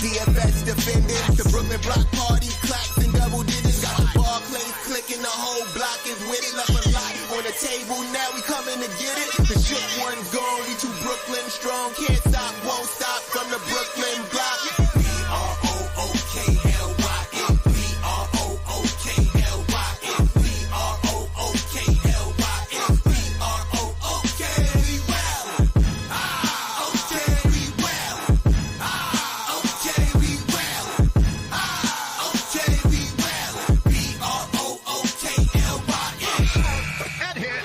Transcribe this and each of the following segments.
DFS defending. The Brooklyn block party claps and double digits. Got the Barclays clicking, the whole block is with it. Left a lot on the table, now we coming to get it. The shook one's gone, we too Brooklyn strong. Can't stop, won't stop from the Brooklyn block. B-R-O-O-K-L-Y-N. B-R-O-O-K-L-Y-N. B-R-O-O-K-L-Y-N. B-R-O-O-K. We well. Okay, we well. Okay, we well. Okay, we well. B-R-O-O-K-L-Y-N. That hit.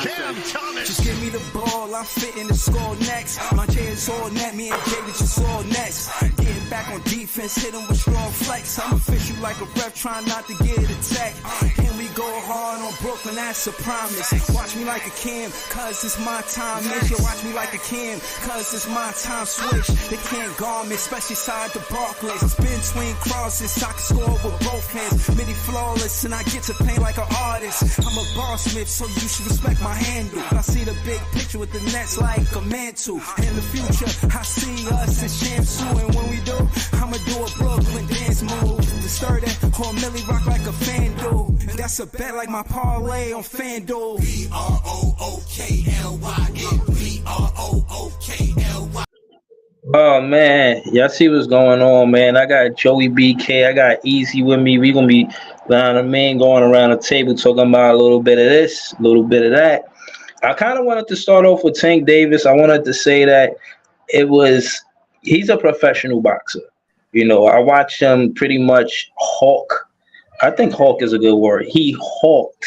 Cam Thomas. Just give me the ball, I'm fitting the score next. My chair is all net, me and David just all next. Getting back on defense, hit him with strong flex. I'm official like a ref, trying not to get attacked. And we go hard on Brooklyn, that's a promise. Watch me like a Cam, cause it's my time. Nation, watch me like a Cam, cause it's my time. Switch, they can't guard me, especially side the Barclays. Spin between crosses, I can score with both hands. Midi flawless, and I get to paint like an artist. I'm a bar smith, so you should respect my handle. I see the big picture with the Nets like a mantle. In the future, I see us in Shamsu, and when we do, I'ma do a Brooklyn dance move. The sturdy or Millie rock like a fan do. That's a bet like my parlay on FanDuel. B-R-O-O-K-L-Y-N. B-R-O-O-K-L-Y-N. Oh man, y'all see what's going on, man. I got Joey BK, I got Easy with me. We gonna be going around the table talking about a little bit of this, a little bit of that. I kind of wanted to start off with Tank Davis. I wanted to say that he's a professional boxer. You know, I watched him pretty much hawk. I think hawk is a good word. He hawked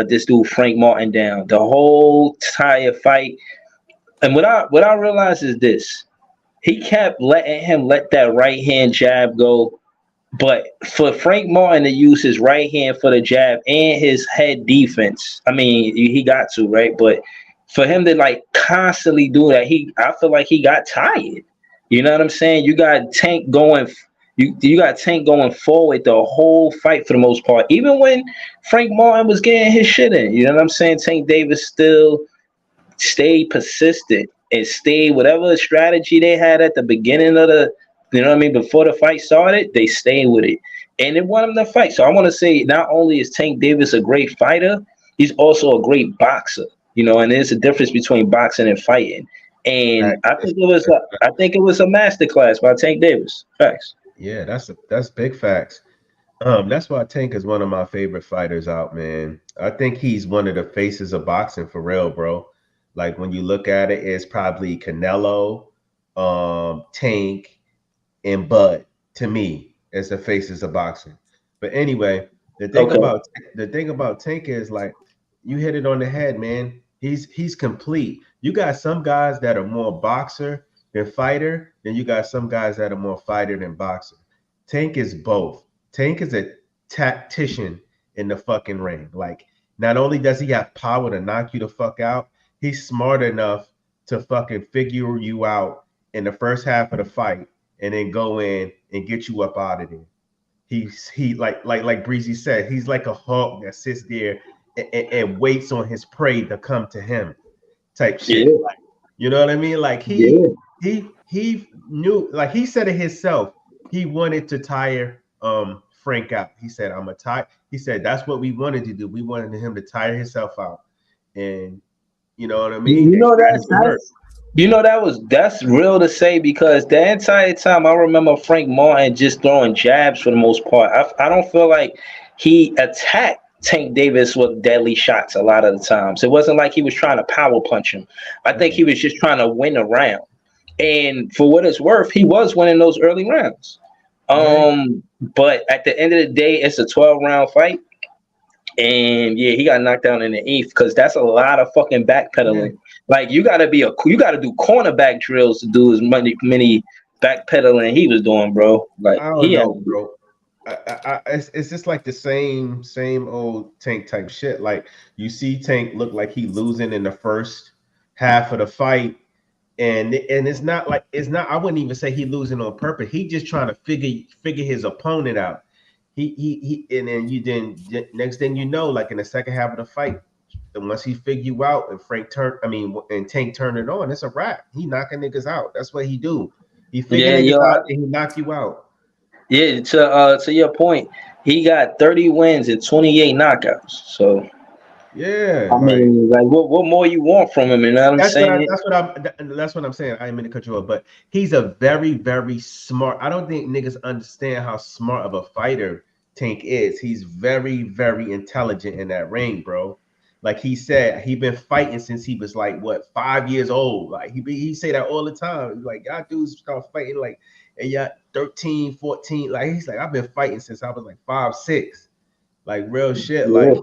this dude Frank Martin down the whole entire fight. And what I realized is this: he kept letting him let that right hand jab go, but for Frank Martin to use his right hand for the jab and his head defense, I mean, he got to, right? But for him to like constantly do that, I feel like he got tired. You know what I'm saying? You got Tank going. You got Tank going forward the whole fight for the most part. Even when Frank Martin was getting his shit in, you know what I'm saying? Tank Davis still stayed persistent and stayed whatever strategy they had at the beginning of the, you know what I mean, before the fight started, they stayed with it. And it won him the fight. So I want to say not only is Tank Davis a great fighter, he's also a great boxer. You know, and there's a difference between boxing and fighting. And I think it was a masterclass by Tank Davis. Facts. Yeah, that's big facts. That's why Tank is one of my favorite fighters out, man. I think he's one of the faces of boxing for real, bro. Like when you look at it, it's probably Canelo, Tank, and Bud to me as the faces of boxing. But anyway, the thing about Tank is like you hit it on the head, man. He's complete. You got some guys that are more boxer than fighter, then you got some guys that are more fighter than boxer. Tank is both. Tank is a tactician in the fucking ring. Like, not only does he have power to knock you the fuck out, he's smart enough to fucking figure you out in the first half of the fight and then go in and get you up out of there. He like Breezy said, he's like a hawk that sits there and waits on his prey to come to him type shit. Yeah. Like, you know what I mean? Like he knew, like he said it himself, he wanted to tire Frank out. He said, I'm a tire. He said, that's what we wanted to do. We wanted him to tire himself out. And you know what I mean? That's real to say, because the entire time I remember Frank Martin just throwing jabs for the most part. I don't feel like he attacked Tank Davis with deadly shots a lot of the times. It wasn't like he was trying to power punch him. I think he was just trying to win a round. And for what it's worth, he was winning those early rounds. But at the end of the day, it's a 12-round fight. And yeah, he got knocked down in the 8th, because that's a lot of fucking backpedaling. Like you gotta do cornerback drills to do as many backpedaling he was doing, bro. Like I don't know, bro. It's just like the same old Tank type shit. Like you see Tank look like he losing in the first half of the fight, and it's not. I wouldn't even say he losing on purpose. He just trying to figure his opponent out. He and then next thing you know, like in the second half of the fight, once he figure you out and Tank turn it on, it's a wrap. He knocking niggas out. That's what he do. He figured Yeah, niggas yo, out and he knock you out. yeah. To your point, he got 30 wins and 28 knockouts. So Yeah, I like mean, like, what more you want from him? You know what I'm saying? that's what I'm saying. I didn't mean to cut you off, but he's a very, very smart. I don't think niggas understand how smart of a fighter Tank is. He's very, very intelligent in that ring, bro. Like he said, he been fighting since he was like what 5 years old. Like he say that all the time. Like y'all dudes start fighting like and y'all 13, 14. Like he's like, I've been fighting since I was like 5, 6. Like real shit. Yeah. Like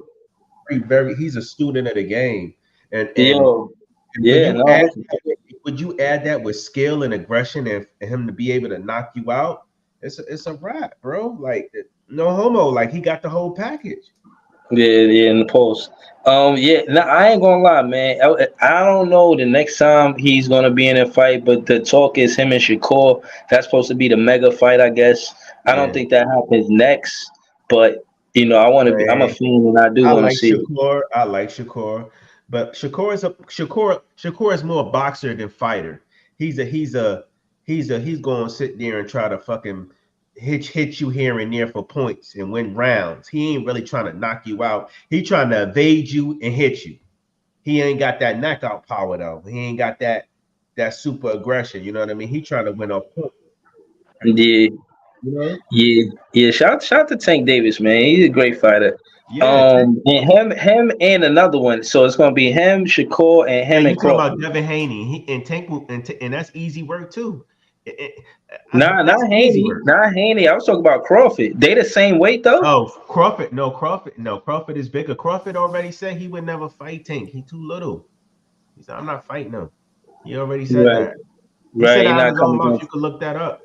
very he's a student of the game. And Yo, when yeah, you no, add listen. would you add that with skill and aggression and him to be able to knock you out? It's a wrap, bro. Like no homo. Like he got the whole package. Yeah, in the post. Yeah, no, I ain't gonna lie, man. I don't know the next time he's gonna be in a fight, but the talk is him and Shakur. That's supposed to be the mega fight, I guess. I don't Yeah, think that happens next, but I want to be. I'm a man. fan, and I do I want to like see it. Shakur. I like Shakur, but Shakur is more boxer than fighter. He's going to sit there and try to fucking hit you here and there for points and win rounds. He ain't really trying to knock you out. He trying to evade you and hit you. He ain't got that knockout power though. He ain't got that super aggression. You know what I mean? He trying to win a point. Yeah, You know? yeah. Shout to Tank Davis, man. He's a great fighter. Yeah. And him and another one. So it's gonna be him, Shakur, and Yeah, him you and talking about Crawford. Devin Haney? And Tank and that's easy work too. Nah, That's not easy Haney, work. not Haney. I was talking about Crawford. They the same weight though. Oh, Crawford. No, Crawford. No, Crawford is bigger. Crawford already said he would never fight Tank. He too little. He said, I'm not fighting him. He already said Right, that. He right. said He out of not his own coming mouth. against. You could look that up.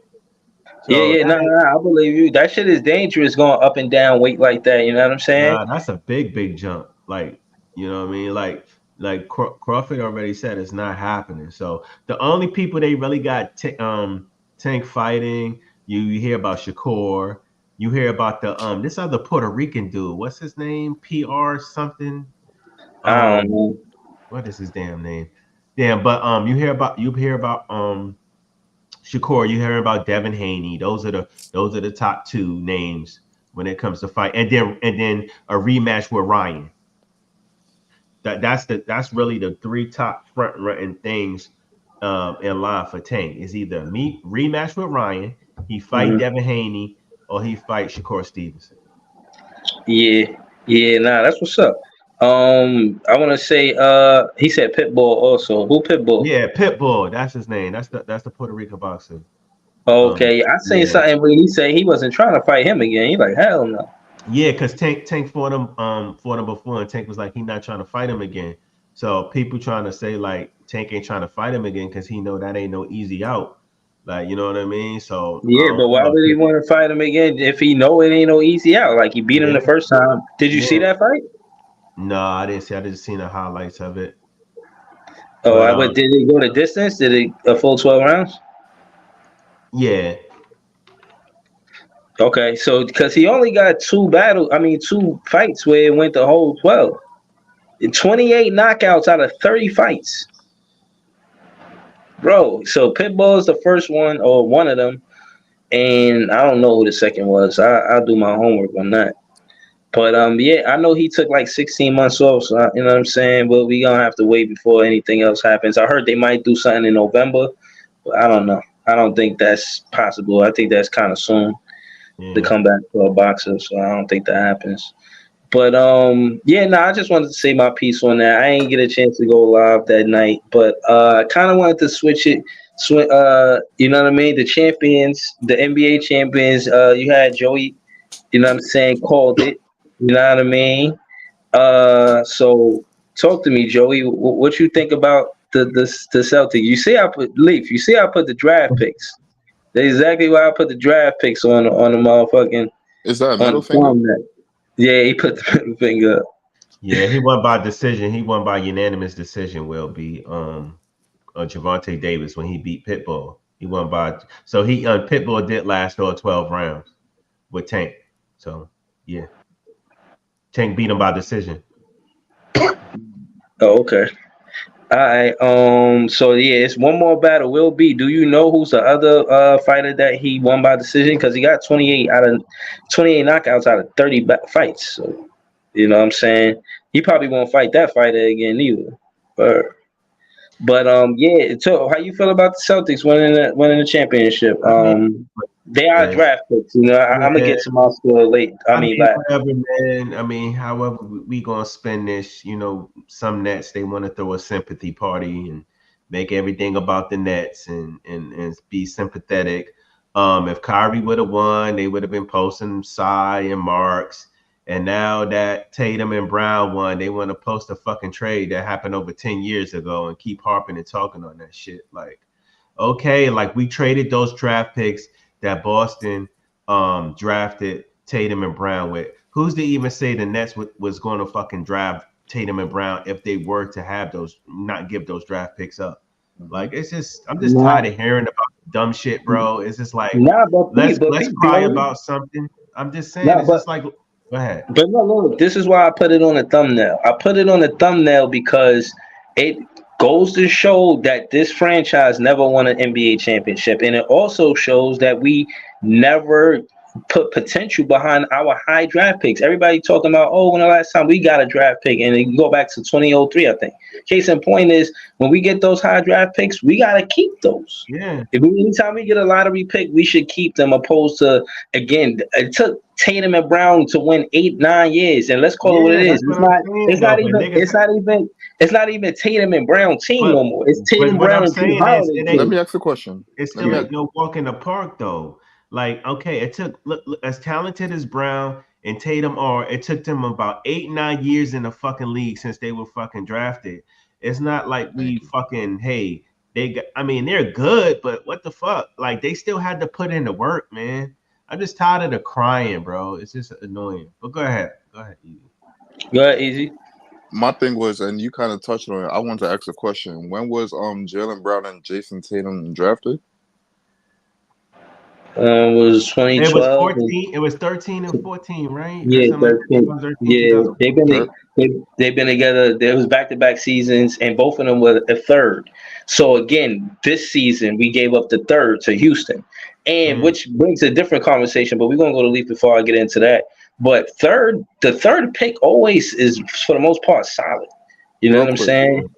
Yeah, So yeah, that no, ain't I believe you. That shit is dangerous going up and down weight like that. You know what I'm saying? nah, that's a big jump. Like, you know what I mean? Like Crawford already said it's not happening. So the only people they really got Tank fighting, you hear about Shakur, you hear about the this other Puerto Rican dude. What's his name? PR something. I don't Um, know. what is his damn name? Damn, but you hear about Shakur, you hear about Devin Haney. Those are the top two names when it comes to fight. And then a rematch with Ryan. That's really the three top front running things in line for Tank. Is either me rematch with Ryan, he fight Mhm. Devin Haney, or he fight Shakur Stevenson. Yeah, yeah, nah, that's what's up. I want to say, he said Pitbull also. Who Pitbull? Yeah, Pitbull, that's his name. That's the Puerto Rican boxer. Okay, I seen Yeah. something where he said he wasn't trying to fight him again. He like hell no. Yeah, because Tank fought him before, and Tank was like he not trying to fight him again. So people trying to say like Tank ain't trying to fight him again because he know that ain't no easy out. Like you know what I mean? So I Yeah, don't but why know. would he want to fight him again if he know it ain't no easy out? Like he beat him Yeah, the first time. Did you see yeah. that fight? No, I didn't see. I didn't see the highlights of it. Oh, But but did it go the distance? Did it a full 12 rounds? yeah, Okay, so because he only got two fights where it went the whole 12. 28 knockouts out of 30 fights. Bro, so Pitbull is the first one or one of them, and I don't know who the second was. I'll do my homework on that. But yeah, I know he took like 16 months off, so you know what I'm saying. But we gonna have to wait before anything else happens. I heard they might do something in November, but I don't know. I don't think that's possible. I think that's kind of soon to yeah. come back to a boxer, so I don't think that happens. But yeah, no, I just wanted to say my piece on that. I ain't get a chance to go live that night, but I kind of wanted to switch it. You know what I mean? The champions, the NBA champions. You had Joey. You know what I'm saying? Called it. You know what I mean? So talk to me, Joey. What you think about the Celtics? You see, I put Leaf. You see, I put the draft picks. That's exactly why I put the draft picks on the motherfucking Is that a on middle the finger? form net. Yeah, he put the middle finger up. Yeah, he won by decision. He won by unanimous decision. Will be Javante Davis when he beat Pitbull. He won by so he Pitbull did last all 12 rounds with Tank. So yeah, Tank beat him by decision. Oh, okay. All right. So yeah, it's one more battle. Will be. Do you know who's the other fighter that he won by decision? Because he got 28 knockouts out of 30 fights. So you know what I'm saying. He probably won't fight that fighter again either. But yeah. So how you feel about the Celtics winning the championship? I mean, They are yes. draft picks. You know, I'm gonna Yeah. get to my score late. I mean, last. Whatever, man. I mean, however we gonna spend this, some Nets they want to throw a sympathy party and make everything about the Nets and be sympathetic. If Kyrie would have won, they would have been posting Psy and Marks. And now that Tatum and Brown won, they want to post a fucking trade that happened over 10 years ago and keep harping and talking on that shit. Like, okay, like we traded those draft picks that Boston drafted Tatum and Brown with. Who's to even say the Nets was going to fucking draft Tatum and Brown if they were to have not give those draft picks up? Like, I'm just tired of hearing about dumb shit, bro. It's just like, let's cry about something. I'm just saying, just like, go ahead. But no, this is why I put it on the thumbnail. I put it on the thumbnail because it goes to show that this franchise never won an NBA championship. And it also shows that we never put potential behind our high draft picks. Everybody talking about, when the last time we got a draft pick, and you can go back to 2003, I think. Case in point is when we get those high draft picks, we gotta keep those. Yeah. Anytime we get a lottery pick, we should keep them. Opposed to, again, it took Tatum and Brown to win 8-9 years, and let's call it what it is. It's not even Tatum and Brown team no more. It's Tatum, Brown, and Drew Holiday. Let me ask a question. It's still like no walk in the park though. Like, okay, it took look as talented as Brown and Tatum are, it took them about 8-9 years in the fucking league since they were fucking drafted. It's not like we fucking they're good, but what the fuck? Like, they still had to put in the work, man. I'm just tired of the crying, bro. It's just annoying. But go ahead, Easy. Go ahead, Easy. My thing was, and you kind of touched on it. I wanted to ask a question. When was Jaylen Brown and Jason Tatum drafted? Was 2012. It was 14. It was 13 and 14, right? Yeah, 13. Yeah, they've been together. There was back-to-back seasons, and both of them were a third. So again, this season we gave up the third to Houston, and which brings a different conversation. But we're gonna go to Leaf before I get into that. But the third pick always is, for the most part, solid. You know what I'm saying?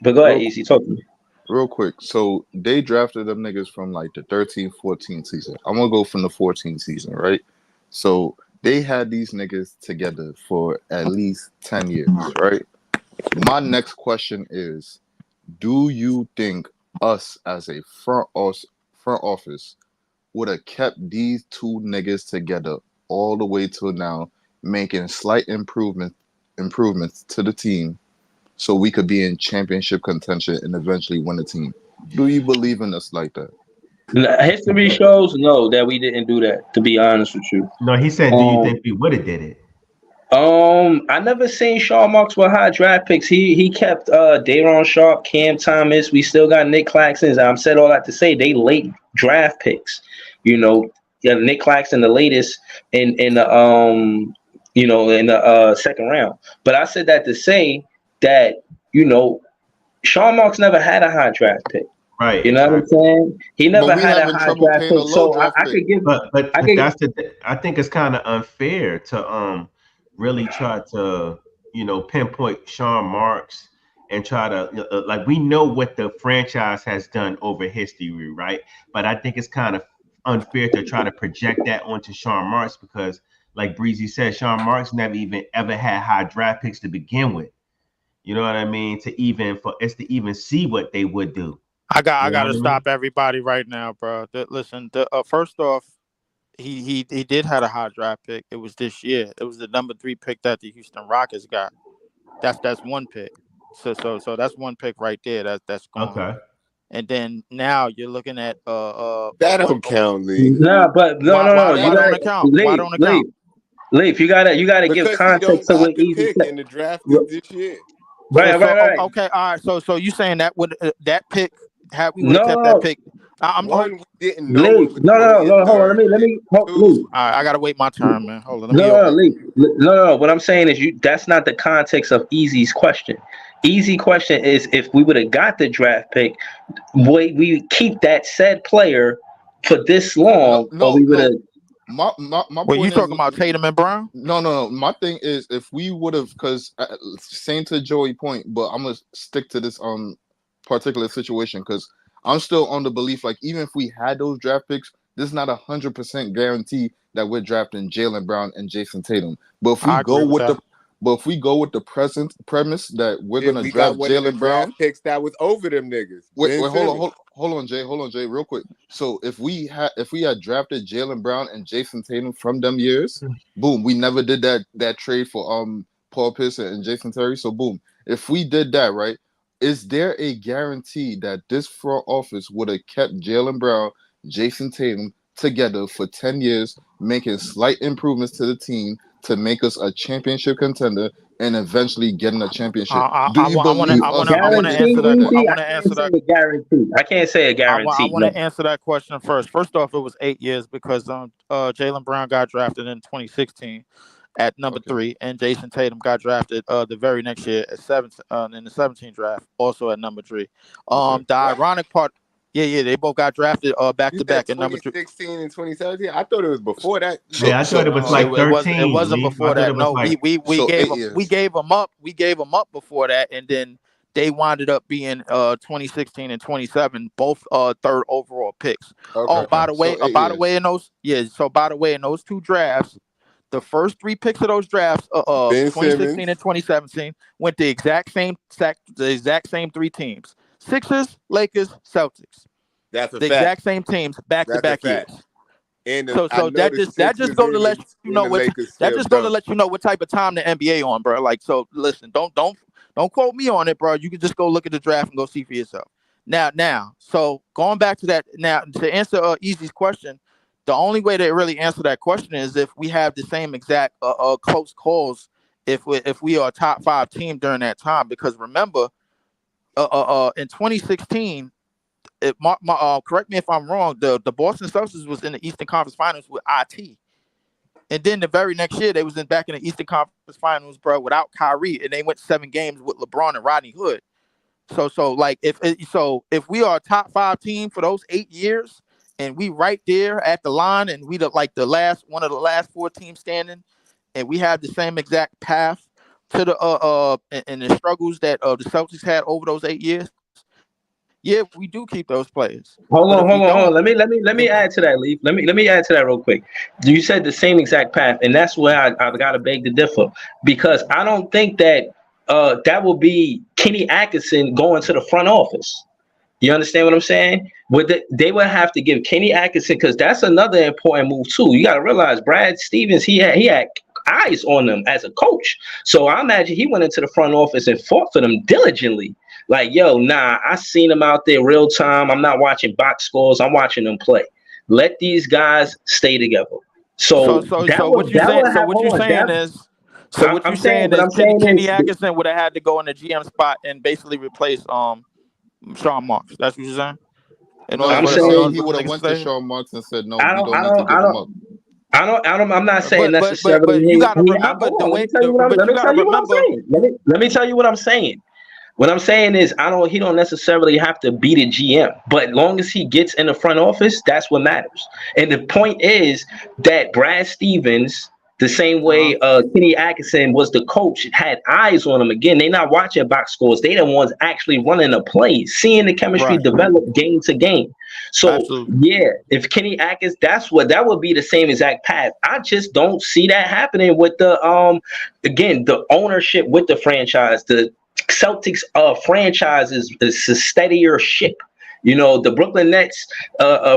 But go ahead, Easy, talk to me. Real quick. So they drafted them niggas from like the 13-14 season. I'm going to go from the 14 season, right? So they had these niggas together for at least 10 years, right? My next question is, do you think us as a front office would have kept these two niggas together all the way till now, making slight improvements to the team so we could be in championship contention and eventually win the team? Do you believe in us like that? History shows that we didn't do that, to be honest with you. No, he said, do you think we would have did it? I never seen Sean Marks with high draft picks. He kept Daron Sharp, Cam Thomas. We still got Nick Claxton. I'm said all that to say they late draft picks. You know, Nick Claxton the latest in the second round. But I said that to say that, Sean Marks never had a high draft pick. Right. You know what I'm saying? He never had a high draft pick. So I could give. But I think it's kind of unfair to really try to pinpoint Sean Marks and try to like, we know what the franchise has done over history, right? But I think it's kind of unfair to try to project that onto Sean Marks because, like Breezy said, Sean Marks never even ever had high draft picks to begin with. You know what I mean? For us to even see what they would do. I got to stop everybody right now, bro. Listen, first off, he did have a high draft pick. It was this year. It was the number 3 pick that the Houston Rockets got. That's one pick. So that's one pick right there. That's gone. Okay. And then now you're looking at that don't count, Lee. No, but no. Why don't it count? Why don't it count? Leaf, you gotta give context to what Easy pick in the draft this year. Right. Okay, all right. So you saying that would that pick we would have kept that pick? I'm one we didn't know. No. Hold on. Let me. All right, I gotta wait my turn, man. Hold on. No. What I'm saying is, that's not the context of Easy's question. easy question is if we would have got the draft pick, we keep that said player for this No, long, or no, we would no. have. My Well, you point is, talking about Tatum and Brown? no. My thing is, if we would have, because same to Joey point, but I'm gonna stick to this particular situation because I'm still on the belief like even if we had those draft picks, this is not 100% guarantee that we're drafting Jaylen Brown and Jason Tatum. But if we I agree go with with that. the present premise that we're If gonna we got draft one of the Jaylen Brown. draft picks that was over them niggas, Wait, Ben hold Simmons. on, hold on, Jay, real quick. So if we had drafted Jaylen Brown and Jason Tatum from them years, boom, we never did that trade for Paul Pierce and Jason Terry. So boom, if we did that, right, is there a guarantee that this front office would have kept Jaylen Brown, Jason Tatum together for 10 years, making slight improvements to the team to make us a championship contender and eventually getting a championship? Do you believe us I want to making Guarantee answer that. that? I easy. I want to can't answer say that. a guarantee. I can't say a I guarantee. want No. to answer that question first. First off, it was 8 years because Jaylen Brown got drafted in 2016 at number Okay. 3, and Jason Tatum got drafted the very next year at 7 in the 17 draft, also at number 3. Okay. The ironic part, yeah, they both got drafted back You to said back at number 3. 2016 and 2017. I thought it was before that. So Yeah, I thought so it was so like It 13, wasn't Leaf. I before thought that. it was No, like so gave 8 them we years. gave them up. We gave them up before that, and then they winded up being 2016 and 27, both third overall picks. Oh, Okay. by the So way, 8 years. in those So by the way, in those two drafts, the first 3 picks of those drafts, Ben 2016 and Simmons. 2017, went the exact same 3 teams: Sixers, Lakers, Celtics. That's a The fact. exact same teams back to That's a back fact. years. And So I so know that the just Sixers go to let you and know the what Lakers that still just go to dumb. let you know what type of time the NBA on, bro. Like, so listen, don't quote me on it, bro. You can just go look at the draft and go see for yourself. Now, so going back to that, now to answer Easy's question, the only way to really answer that question is if we have the same exact close calls. If we are a top 5 team during that time, because remember, in 2016, correct me if I'm wrong, the Boston Celtics was in the Eastern Conference Finals with IT. And then the very next year, they was back in the Eastern Conference Finals, bro, without Kyrie, and they went 7 games with LeBron and Rodney Hood. So like if we are a top 5 team for those 8 years, and we right there at the line, and we the last one of the last 4 teams standing, and we have the same exact path to the and the struggles that the Celtics had over those 8 years, yeah, we do keep those players. But if we Hold don't, on. Let me add to that, Leaf. Let me add to that real quick. You said the same exact path, and that's where I gotta beg to differ because I don't think that that will be Kenny Atkinson going to the front office. You understand what I'm saying? They would have to give Kenny Atkinson because that's another important move too. You got to realize Brad Stevens he had eyes on them as a coach. So I imagine he went into the front office and fought for them diligently. Like, yo, nah, I seen them out there real time. I'm not watching box scores. I'm watching them play. Let these guys stay together. so So so that so would what you that saying? would So have what you hold on. saying is, so what I'm you saying saying what is I'm saying Kenny is Atkinson would have had to go in the GM spot and basically replace Sean Marks. That's what you're saying. No, I'm I'm saying saying In he order would for have niggas to went to stay here. Sean Marks and said, "No, I we don't don't I need to don't I give him don't up." I'm not saying But necessarily you gotta remember hold the on, way. let But you me gotta tell you what I'm remember. saying. Let me tell you what I'm saying. What I'm saying is he don't necessarily have to be the GM, but long as he gets in the front office, that's what matters. And the point is that Brad Stevens, the same Uh-huh. way Kenny Atkinson was the coach, had eyes on him. Again, they not watching box scores. They the ones actually running the plays, seeing the chemistry Right. develop game to game. So Absolutely. yeah, if Kenny Atkins, that would be the same exact path. I just don't see that happening with the again the ownership with the franchise. The Celtics franchise is a steadier ship. You know, the Brooklyn Nets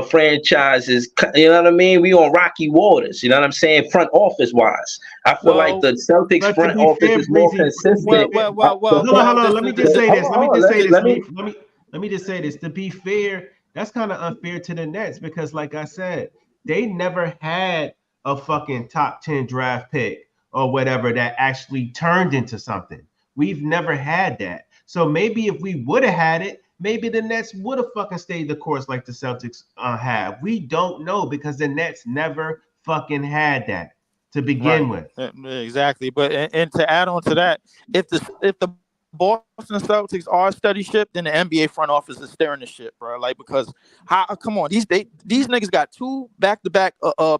franchise is, you know what I mean? We on rocky waters, you know what I'm saying? Front office wise. I feel like Well, the Celtics But to front be office fair, is more Breezy, to be well, consistent. fair, well, well, The well, point, well. hold on. This Let me is just this. say this. Let me hold on, just say this, let me Leaf. Let me just say this. To be fair, that's kind of unfair to the Nets because, like I said, they never had a fucking top 10 draft pick or whatever that actually turned into something. We've never had that. So maybe if we would have had it, maybe the Nets would have fucking stayed the course like the Celtics have. We don't know because the Nets never fucking had that to Right. begin with. Exactly. But and to add on to that, if the Boston Celtics are steady ship, then the NBA front office is steering the ship, bro. Like because come on, these niggas got 2 back-to-back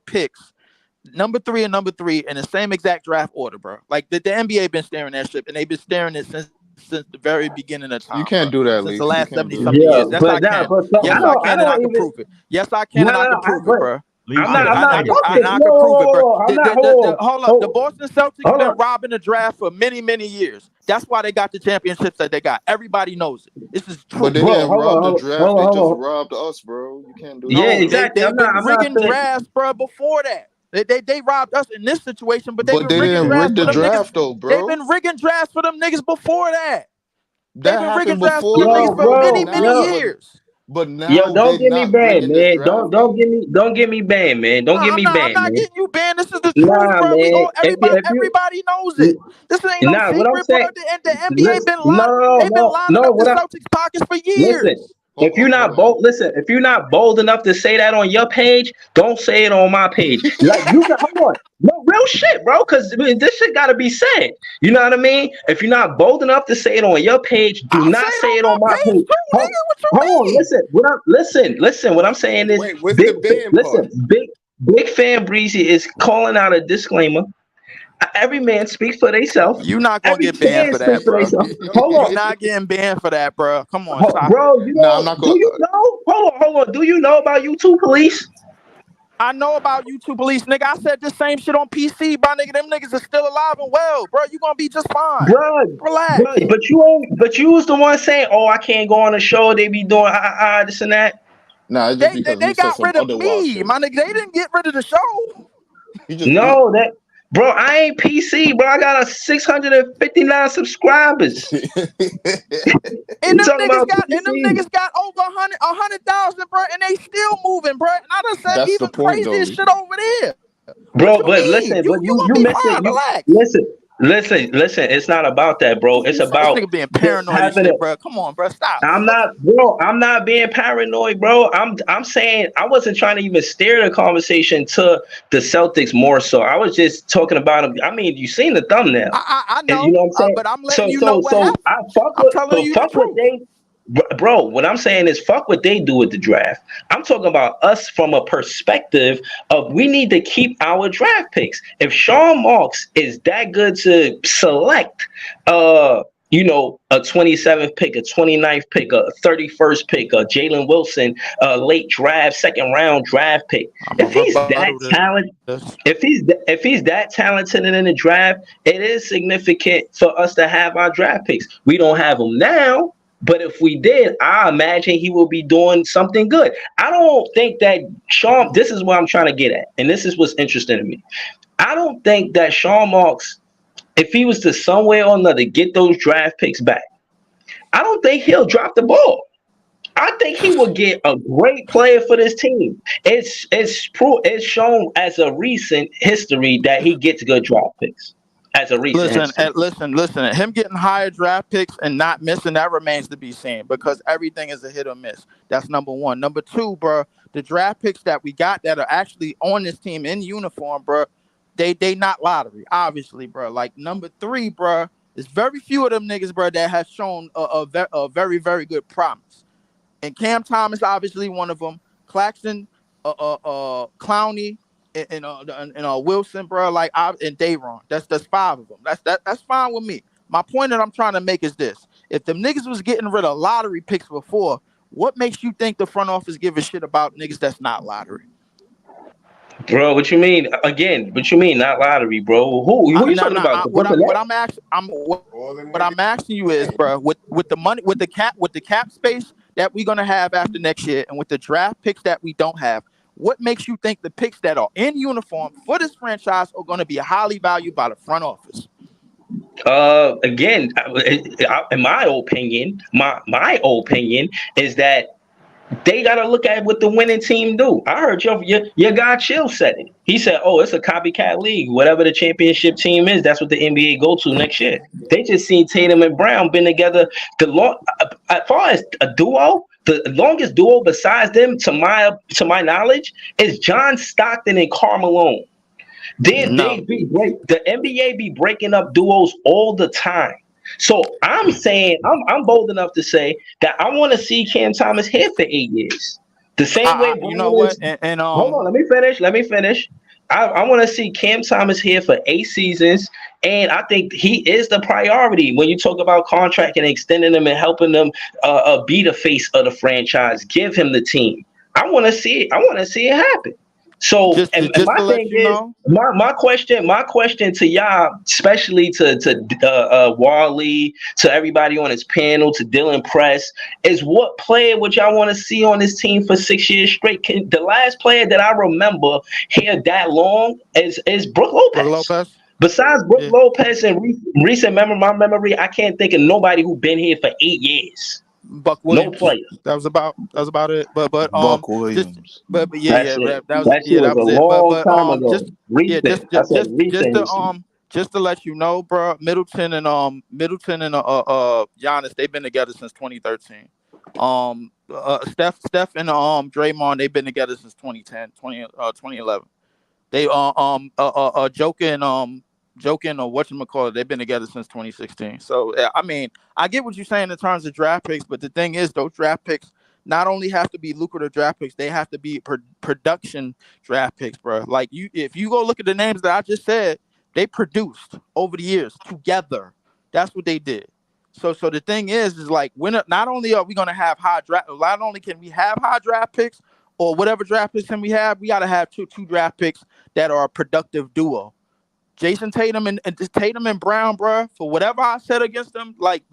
picks, number 3 and number 3 in the same exact draft order, bro. Like the NBA been steering that ship, and they've been steering it since the very beginning of time. You can't bro. do that, Since Lee. the last 70 do something that. years. Yes, I can. but so, Yes, I can, and I can prove it. Yes, I can, and I can prove it, bro. I'm not I can fucking. prove it, bro. Hold up. The Hold Boston Celtics been on. robbing the draft for many, many years. That's why they got the championships that they got. Everybody knows it. This is true. But they Bro, didn't hold rob on, the draft. hold They on, just hold on. robbed us, bro. You can't do Yeah, that. exactly. They've been rigging saying. drafts, bro, before that. They robbed us in this situation, but But they didn't rig the draft, though, bro. They've been rigging drafts for them niggas before that. That They've been rigging happened drafts for before, them niggas for many, many years. But now Yo, don't they get me not banned, rigging the man. draft. Don't get me banned, man. Don't get me I'm banned, not man. getting you banned. This is the truth, Nah, bro. man. Everybody knows it. This ain't no Nah, what I'm secret, bro. saying. The NBA been they've been lining No. up the What I'm Celtics pockets for listen. years. If you're not bold, listen. If you're not bold enough to say that on your page, don't say it on my page. Like you can, hold on, no real shit, bro. Because this shit got to be said. You know what I mean? If you're not bold enough to say it on your page, do not say it on my page. Too, nigga, what you Hold on, mean? listen. What I'm saying is, Wait, what's the ban part? Big Fan Breezy is calling out a disclaimer. Every man speaks for themselves. You're not gonna get banned for that, bro. Hold on. You're not getting banned for that, bro. Come on, stop bro. it. You know, I'm not gonna. Do you know? Hold on. Do you know about YouTube police? I know about YouTube police, nigga. I said the same shit on PC, bro, nigga. Them niggas are still alive and well, bro. You gonna be just fine, bro. Relax. Bro, but you was the one saying, "Oh, I can't go on the show. They be doing this and that." Nah, it's just because they got rid of me, my nigga. They didn't get rid of the show. Bro, I ain't PC, bro. I got 659 subscribers. and them niggas got over 100,000, bro, and they still moving, bro. And I done said That's even craziest shit over there. Bro, but listen, you missed it. Relax. Listen. It's not about that, bro. It's about nigga being paranoid and shit, bro. Come on, bro. Stop. I'm not being paranoid, bro. I'm saying I wasn't trying to even steer the conversation to the Celtics more so. I was just talking about them. I mean, you seen the thumbnail. I know. You know what I'm saying? But I'm letting you know what happened. I'm telling you the truth. Bro, what I'm saying is fuck what they do with the draft. I'm talking about us from a perspective of we need to keep our draft picks. If Sean Marks is that good to select a 27th pick, a 29th pick, a 31st pick, a Jalen Wilson, a late draft, second round draft pick. If he's that talented in the draft, it is significant for us to have our draft picks. We don't have them now. But if we did, I imagine he will be doing something good. I don't think that Sean, this is what I'm trying to get at, and this is what's interesting to me. I don't think that Sean Marks, if he was to somewhere or another get those draft picks back, I don't think he'll drop the ball. I think he will get a great player for this team. It's shown as a recent history that he gets good draft picks. As a recent listen. Him getting higher draft picks and not missing, that remains to be seen because everything is a hit or miss. That's number one. Number two, bro, the draft picks that we got that are actually on this team in uniform, bro, they not lottery, obviously, bro. Like number three, bro, there's very few of them niggas, bro, that has shown a very, very good promise. And Cam Thomas, obviously, one of them. Claxton, Clowney, and Wilson, bro, and Dayron. That's five of them. That's fine with me. My point that I'm trying to make is this: if them niggas was getting rid of lottery picks before, what makes you think the front office give a shit about niggas that's not lottery? Bro, what you mean? Again, what you mean not lottery, bro? Who you talking about? What I'm asking you is, bro, with the money, with the cap space that we're gonna have after next year, and with the draft picks that we don't have. What makes you think the picks that are in uniform for this franchise are going to be highly valued by the front office? Again, in my opinion is that they got to look at what the winning team do. I heard your guy Chill said it. He said, "Oh, it's a copycat league. Whatever the championship team is, that's what the NBA go to next year." They just seen Tatum and Brown been together as far as a duo. The longest duo besides them, to my knowledge, is John Stockton and Karl Malone. The NBA be breaking up duos all the time. So I'm saying I'm bold enough to say that I want to see Cam Thomas here for 8 years. The same way You know Brown what? is. And Hold on, let me finish. Let me finish. I want to see Cam Thomas here for 8 seasons, and I think he is the priority when you talk about contract and extending them and helping them be the face of the franchise. Give him the team. I want to see it. I want to see it happen. So, and just my to let thing you is, know, my question to y'all, especially to Wally, to everybody on his panel, to Dylan Press, is what player would y'all want to see on this team for 6 years straight? The last player that I remember here that long is Brook Brook Lopez. Lopez. Besides Brook Yeah. Lopez and recent memory, I can't think of nobody who been here for 8 years. Buck No Williams. player. That was about it. Buck Just Williams. but That's it. That shit that was a was it. long time ago. Just yeah, Recent. I said just recent to history. just to let you know, bro, Middleton and Giannis, they've been together since 2013. Steph and Draymond, they've been together since 2011. They joking or whatchamacallit, they've been together since 2016. So I mean, I get what you're saying in terms of draft picks, but the thing is, those draft picks not only have to be lucrative draft picks, they have to be production draft picks, bro. Like if you go look at the names that I just said, they produced over the years together. That's what they did. So the thing is like not only are we gonna have not only can we have high draft picks or whatever draft picks can we gotta have two draft picks that are a productive duo. Jason Tatum and Brown, bro. For whatever I said against them, like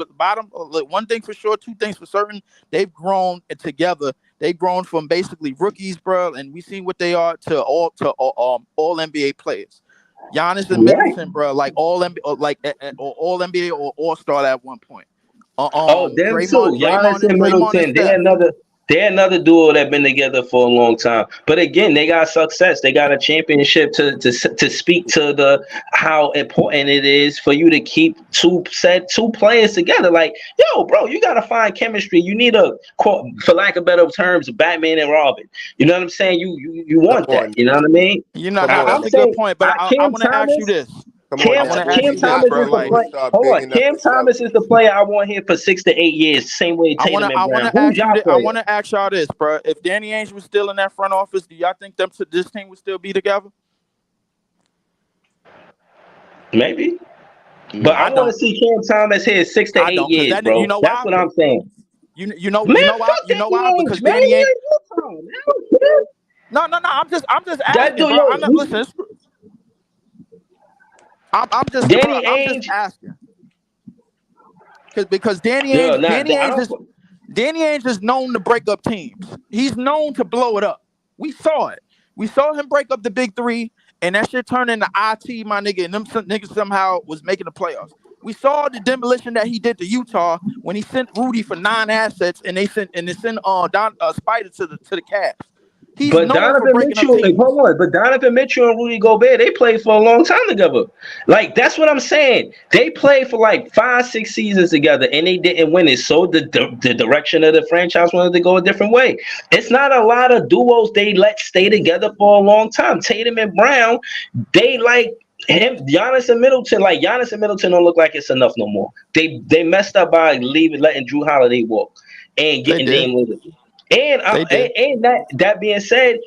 one thing for sure, two things for certain, they've grown together. They've grown from basically rookies, bro, and we've seen what they are to all NBA players. Giannis and Right. Middleton, bro, like all NBA or all star at one point. Oh, them too. Giannis and Draymond and Middleton. Steph. They're another duo that been together for a long time. But again, they got success. They got a championship to speak to the how important it is for you to keep two players together. Like, yo, bro, you gotta find chemistry. You need for lack of better terms, Batman and Robin. You know what I'm saying? You Come want that. on, You know what I mean? You know, come on, that's I'm a now. good saying point. But I Cam want to ask you Thomas. this. Come on Cam, I now. want to ask Cam you this, Thomas bro. is the Like, player. Superstar Hold big on, enough Cam to sell Thomas it. is the player I want here for 6 to 8 years. Same way Tatum and Brown. Who's y'all I player? want to ask y'all this, bro. If Danny Ainge was still in that front office, do y'all think this team would still be together? Maybe. But Yeah. I I want to don't. see Cam Thomas here six to I eight don't, cause years, that you bro. know That's why? what I'm saying. You Man, know why? fuck You know Danny why? Because Ainge, man. Danny He Ainge. ain't no time. Man. I don't care. No. I'm just That asking, dude, bro. I'm not yo, listen. I'm just, bro. Danny I'm just Ainge. asking, because Yo, nah, I don't. Danny Ainge is known to break up teams. He's known to blow it up. We saw it. We saw him break up the big three, and that shit turned into IT, my nigga, and niggas somehow was making the playoffs. We saw the demolition that he did to Utah when he sent Rudy for 9 assets, and they sent Spider to the Cavs. He's But known for Donovan breaking up Mitchell, like, teams. hold on. But Donovan Mitchell and Rudy Gobert, they played for a long time together. Like that's what I'm saying. They played for like 5, 6 seasons together, and they didn't win it. So the direction of the franchise wanted to go a different way. It's not a lot of duos they let stay together for a long time. Tatum and Brown, they like him, Giannis and Middleton. Like Giannis and Middleton don't look like it's enough no more. They messed up by letting Drew Holiday walk and They getting did. Dame Lillard. And They did. that being said,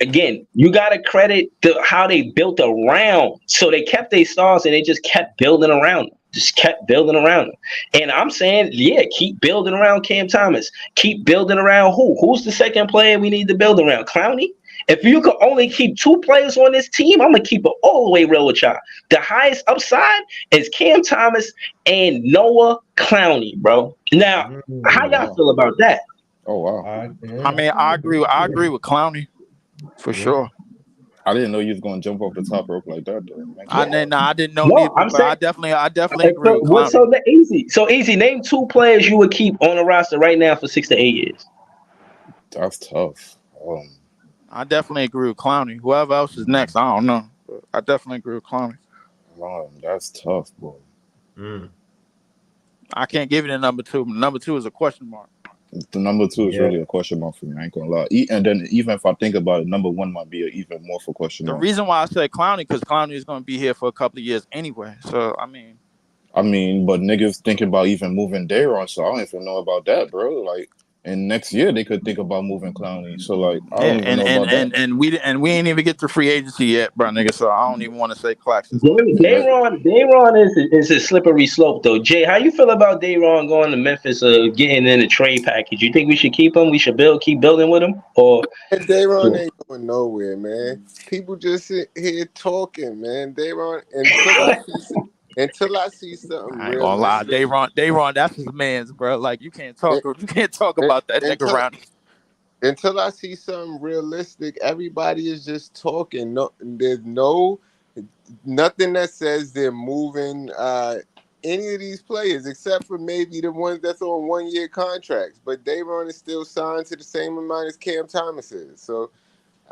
again, you gotta credit how they built around. So they kept their stars and they just kept building around them. Just kept building around them. And I'm saying, yeah, keep building around Cam Thomas. Keep building around who? Who's the second player we need to build around? Clowney? If you could only keep 2 players on this team, I'm gonna keep it all the way real with y'all. The highest upside is Cam Thomas and Noah Clowney, bro. Now, how y'all Wow. feel about that? Oh wow. I mean, I agree with Clowney for sure. I didn't know you was gonna jump off the top rope like that, though. I didn't know No, neither, I'm but saying I definitely agree with what's Clowney. so easy. Name 2 players you would keep on the roster right now for 6 to 8 years. That's tough. I definitely agree with Clowney. Whoever else is next, I don't know. But I definitely agree with Clowney. That's tough, bro. I can't give you the number 2. Number 2 is a question mark. The number 2 is really a question mark for me. I ain't gonna lie. And then even if I think about it, number 1 might be even more for question The mark. reason why I said Clowney, because Clowney is going to be here for a couple of years anyway. So I mean, I mean, but niggas thinking about even moving Dayron, so I don't even know about that, bro. Like, and next year they could think about moving Clowney. So like, I don't Yeah, even know about that. and we ain't even get to free agency yet, bro, nigga. So I don't even want to say Claxton's on this team. Yeah. Dayron is a slippery slope though. Jay, how you feel about Dayron going to Memphis getting in a trade package? You think we should keep him? We should keep building with him? Or And Dayron ain't going nowhere, man. People just sit here talking, man. Dayron until I see something I ain't gonna lie, realistic. Dayron, that's his man's, bro. Like you can't talk un- about that nigga Until around. until I see something realistic, everybody is just talking. No, there's nothing that says they're moving any of these players except for maybe the ones that's on 1 year contracts. But Dayron is still signed to the same amount as Cam Thomas is. So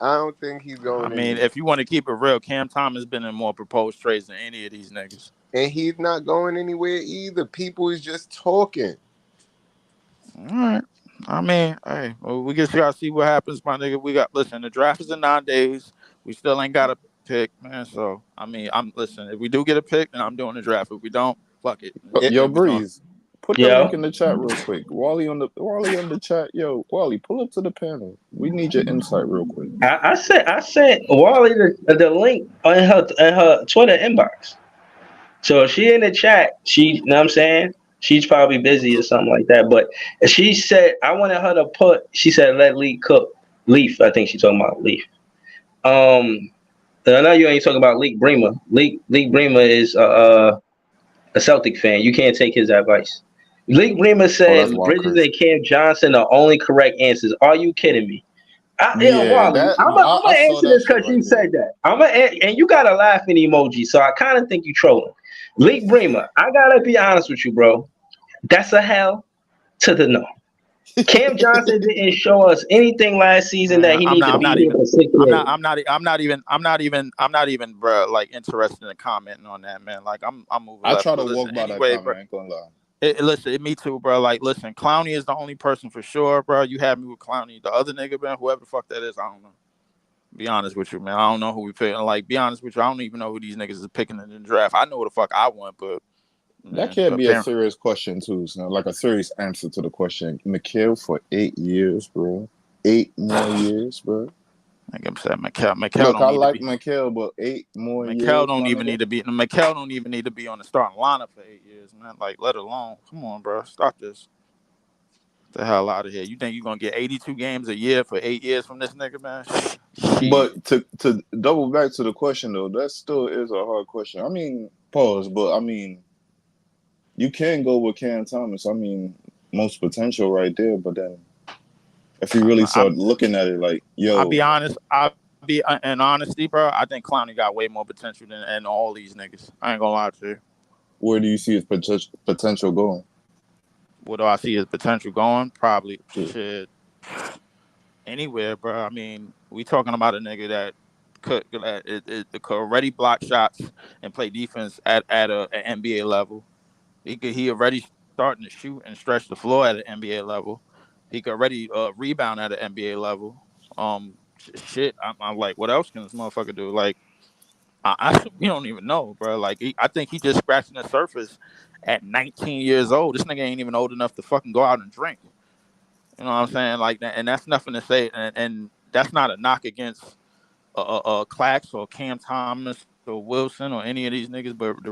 I don't think he's I going mean, anywhere. if you want to keep it real, Cam Thomas been in more proposed trades than any of these niggas. And he's not going anywhere either. People is just talking. All right. I mean, hey, well, we just gotta see what happens, my nigga. Listen, the draft is in 9 days. We still ain't got a pick, man. So I mean, listen. If we do get a pick, then I'm doing the draft. If we don't, fuck it. Yeah, Yo, We doing. Breeze, put the link yo, in the chat real quick. Wally on the chat. Yo, Wally, pull up to the panel. We need your insight real quick. I sent Wally the link on her Twitter inbox. So if she in the chat, you know what I'm saying? She's probably busy or something like that. But she said I wanted her to she said let Leaf cook. Leaf, I think she's talking about Leaf. I know you ain't talking about Leak Bremer. Leak Bremer is a Celtic fan. You can't take his advice. Leak Bremer Oh, said that's wild, Bridges Chris. and Cam Johnson are only correct answers. Are you kidding me? Yeah, Yeah, Wally, that I'm I gonna saw answer that this shit because right you there. said that. And you got a laughing emoji, so I kind of think you trolling. Leak Bremer, I gotta be honest with you, bro. That's a hell to the no. Cam Johnson didn't show us anything last season that he needed to I'm be not here even. for 6 years. I'm not even, bro. Like interested in commenting on that, man. Like I'm moving I left. try But to listen, walk by that anyway, bro. comment. I ain't gonna lie. Listen, me too, bro. Like, listen, Clowney is the only person for sure, bro. You had me with Clowney. The other nigga, man, whoever the fuck that is, I don't know. Be honest with you, man. I don't know who we picking. Like, be honest with you, I don't even know who these niggas is picking in the draft. I know who the fuck I want, but That man, can't be a apparently, serious question too. So like a serious answer to the question. Mikhail for 8 years, bro. 8 more years, bro. like I said, Mikel Look, don't I need to like be. Mikhail, but 8 more Mikel years, don't my even nigga. need to be. Mikel don't even need to be on the starting lineup for 8 years, man. Like, let alone, come on, bro, stop this. Get the hell out of here. You think you're gonna get 82 games a year for 8 years from this nigga, man? Shit. But to double back to the question though, that still is a hard question. I mean, pause, but I mean, you can go with Cam Thomas. I mean, most potential right there. But then, if you really I'm, start looking at it, like, I'll be yo, honest. I'll be in honesty, bro. I think Clowney got way more potential than all these niggas. I ain't gonna lie to you. where do you see his potential going? What do I see his potential going? Probably Yeah. shit anywhere, bro. I mean, we talking about a nigga that could already block shots and play defense at an NBA level. He already starting to shoot and stretch the floor at an NBA level. He could already rebound at an NBA level. Shit. I'm like, what else can this motherfucker do? Like, we don't even know, bro. Like, I think he just scratching the surface at 19 years old. This nigga ain't even old enough to fucking go out and drink. You know what I'm saying? Like, and that's nothing to say. And that's not a knock against Clax or Cam Thomas or Wilson or any of these niggas. But the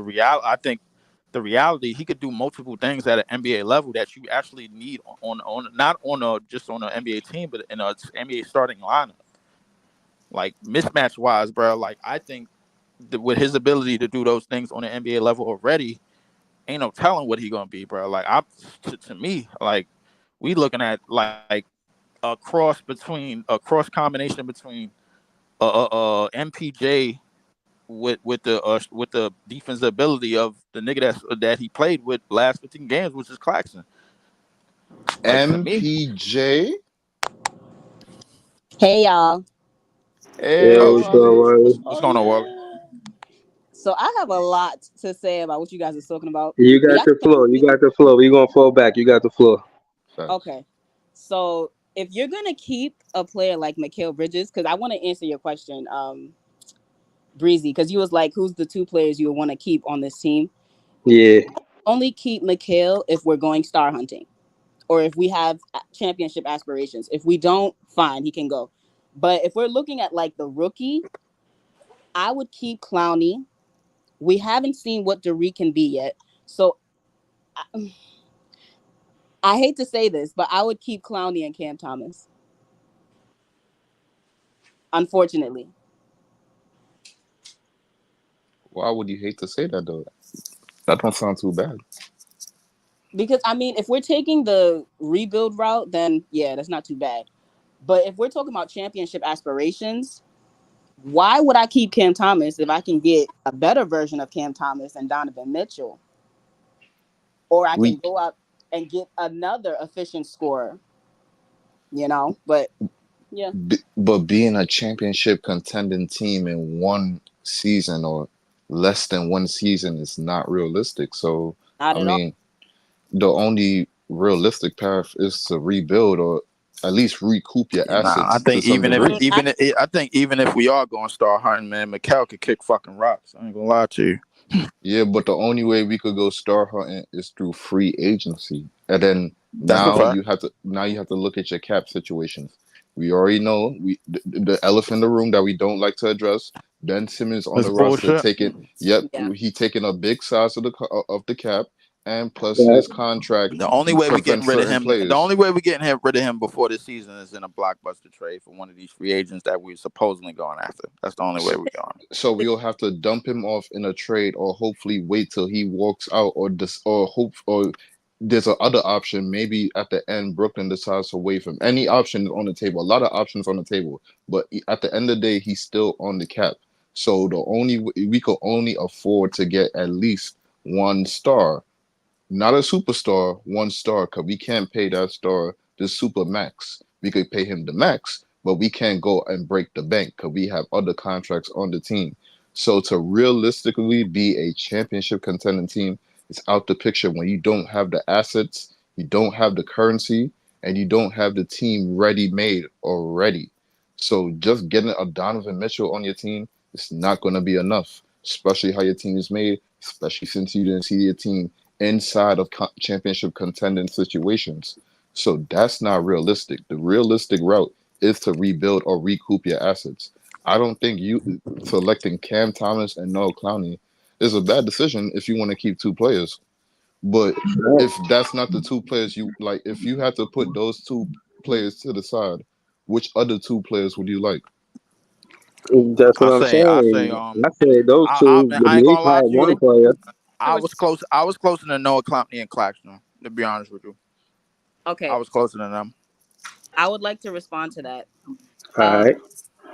reality, he could do multiple things at an NBA level that you actually need on not on a just on an NBA team, but in a NBA starting lineup. Like mismatch wise, bro. Like I think with his ability to do those things on the NBA level already, ain't no telling what he gonna be, bro. Like to me, like we looking at like a cross combination between MPJ with the defensive ability of the nigga that he played with last 15 games, which is Claxton. Like to me, MPJ. Hey y'all. Hey, oh Yo, shit, Wally. what's Oh going on, Wally? yeah. So I have a lot to say about what you guys are talking about. you Do got y'all the can floor. You hear me? got the floor. We gonna fall back. You got the floor. Facts. Okay. So if you're gonna keep a player like Mikal Bridges, because I want to answer your question, Breezy, because you was like, who's the two players you would want to keep on this team? Yeah. Only keep Mikhail if we're going star hunting or if we have championship aspirations. If we don't, fine, he can go. But if we're looking at like the rookie, I would keep Clowney. We haven't seen what Derek can be yet. So I hate to say this, but I would keep Clowney and Cam Thomas. Unfortunately. Why would you hate to say that though? That don't sound too bad. Because I mean, if we're taking the rebuild route, then yeah, that's not too bad. But if we're talking about championship aspirations, why would I keep Cam Thomas if I can get a better version of Cam Thomas and Donovan Mitchell? Or I can We go out and get another efficient scorer, you know? But yeah, but being a championship contending team in one season or less than one season is not realistic. So not I at all. mean, the only realistic path is to rebuild or at least recoup your Nah, I assets to think some even I if degree. mean, I, I think even if we are going to start hunting, man, Mikal could kick fucking rocks. I ain't gonna lie to you. Yeah, but the only way we could go star hunting is through free agency. And then That's a fact. now you have to look at your cap situations. We already know the elephant in the room that we don't like to address. Ben Simmons on It's the roster bullshit. taking yep, yeah. he taking a big size of the cap and plus Yeah. his contract The only way we getting prevents rid of certain him, the players. only way we getting rid of him before this season is in a blockbuster trade for one of these free agents that we're supposedly going after. That's the only way So, we're going. so we'll have to dump him off in a trade, or hopefully wait till he walks out, or there's a other option. Maybe at the end, Brooklyn decides to waive him. Any option is on the table. A lot of options on the table, but at the end of the day, he's still on the cap. So we could only afford to get at least one star, not a superstar, one star, because we can't pay that star the super max. We could pay him the max, but we can't go and break the bank because we have other contracts on the team. So to realistically be a championship contending team, it's out the picture when you don't have the assets, you don't have the currency, and you don't have the team ready made already. So just getting a Donovan Mitchell on your team is not going to be enough, especially how your team is made, especially since you didn't see your team inside of championship contending situations. So that's not realistic. The realistic route is to rebuild or recoup your assets. I don't think you selecting Cam Thomas and Noah Clowney is a bad decision if you want to keep two players. But if that's not the two players you like, if you had to put those two players to the side, which other two players would you like? That's what I'm I say, saying. I say those two, but I ain't they gonna lie probably to you. one player. I was close. I was closer to Noah Clowney and Claxton. To be honest with you, I Okay. was closer than them. I would like to respond to that. All right.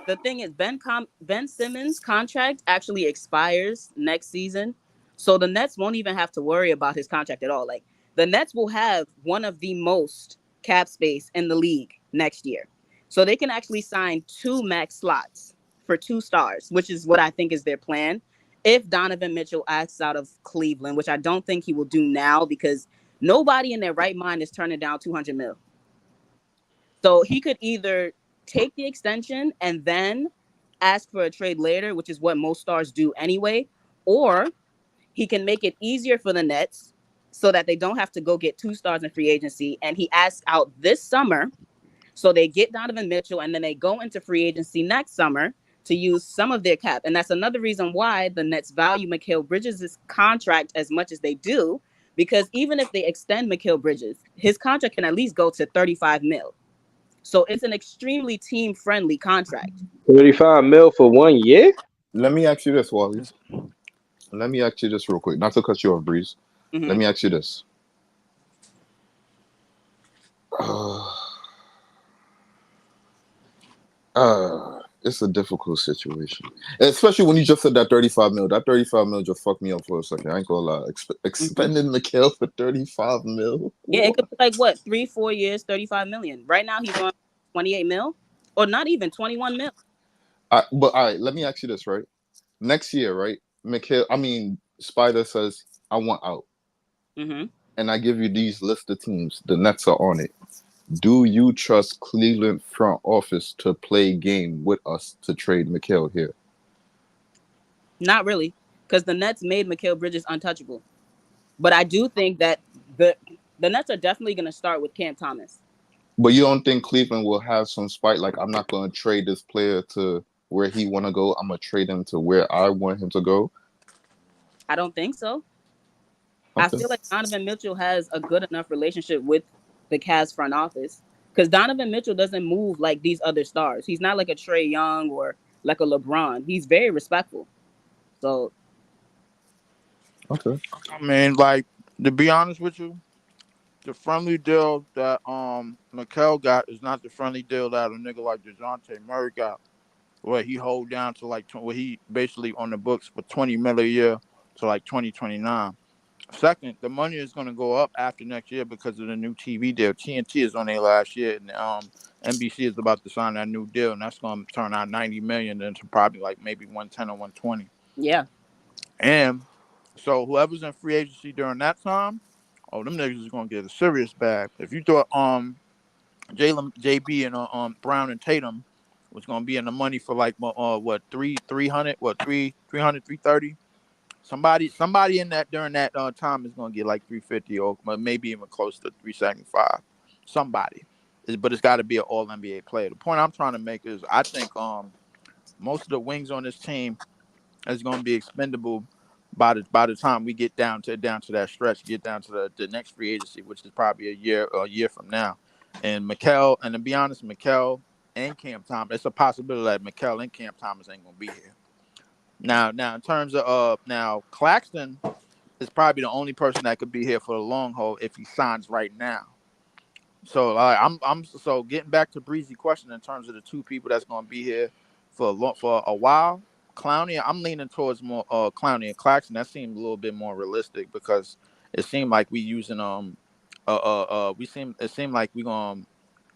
The thing is, Ben Simmons' contract actually expires next season, so the Nets won't even have to worry about his contract at all. Like the Nets will have one of the most cap space in the league next year, so they can actually sign two max slots for two stars, which is what I think is their plan. If Donovan Mitchell acts out of Cleveland, which I don't think he will do now because nobody in their right mind is turning down 200 mil. So he could either take the extension and then ask for a trade later, which is what most stars do anyway, or he can make it easier for the Nets so that they don't have to go get two stars in free agency. And he asks out this summer. So they get Donovan Mitchell and then they go into free agency next summer to use some of their cap. And that's another reason why the Nets value Mikal Bridges' contract as much as they do, because even if they extend Mikal Bridges, his contract can at least go to 35 mil. So it's an extremely team-friendly contract. 35 mil for 1 year? Let me ask you this, Wally. Let me ask you this real quick. Not to cut you off, Breeze. Mm-hmm. Let me ask you this. It's a difficult situation, especially when you just said that 35 mil. That 35 mil just fucked me up for a second. I ain't gonna lie. Expending Mikal for 35 mil. Yeah, it could be like what 3-4 years, 35 million. Right now he's on 28 mil, or not even 21 mil. But all right, let me ask you this, right? Next year, right? Spider says, I want out. Mm-hmm. And I give you these list of teams. The Nets are on it. Do you trust Cleveland front office to play game with us to trade Mikal here? Not really, because the Nets made Mikal Bridges untouchable. But I do think that the the Nets are definitely going to start with Cam Thomas. But you don't think Cleveland will have some spite? Like, I'm not going to trade this player to where he want to go. I'm going to trade him to where I want him to go. I don't think so. I Okay. feel like Donovan Mitchell has a good enough relationship with the Cavs front office because Donovan Mitchell doesn't move like these other stars. He's not like a Trey Young or like a LeBron. He's very respectful. So Okay. I mean, like, to be honest with you, the friendly deal that Mikel got is not the friendly deal that a nigga like DeJounte Murray got, where he hold down to like where he basically on the books for 20 million a year to like 2029. Second, the money is going to go up after next year because of the new TV deal. TNT is on their last year, and NBC is about to sign that new deal, and that's going to turn out 90 million into probably like maybe 110 or 120. yeah, And so whoever's in free agency during that time, oh, them niggas is going to get a serious bag. If you thought Jalen, JB, and Brown and Tatum was going to be in the money for like what 300, what 300, 330. Somebody in that during that time is gonna get like 350 or maybe even close to 375. Somebody, but it's got to be an All NBA player. The point I'm trying to make is I think most of the wings on this team is gonna be expendable by the time we get down to that stretch, get down to the next free agency, which is probably a year from now. And Mikel, and to be honest, Mikel and Cam Thomas, it's a possibility that Mikel and Cam Thomas ain't gonna be here. Now, in terms of now, Claxton is probably the only person that could be here for the long haul if he signs right now. So I'm so getting back to Breezy question in terms of the two people that's going to be here for a while. Clowney, I'm leaning towards more Clowney and Claxton. That seemed a little bit more realistic because it seemed like we using it seemed like we gonna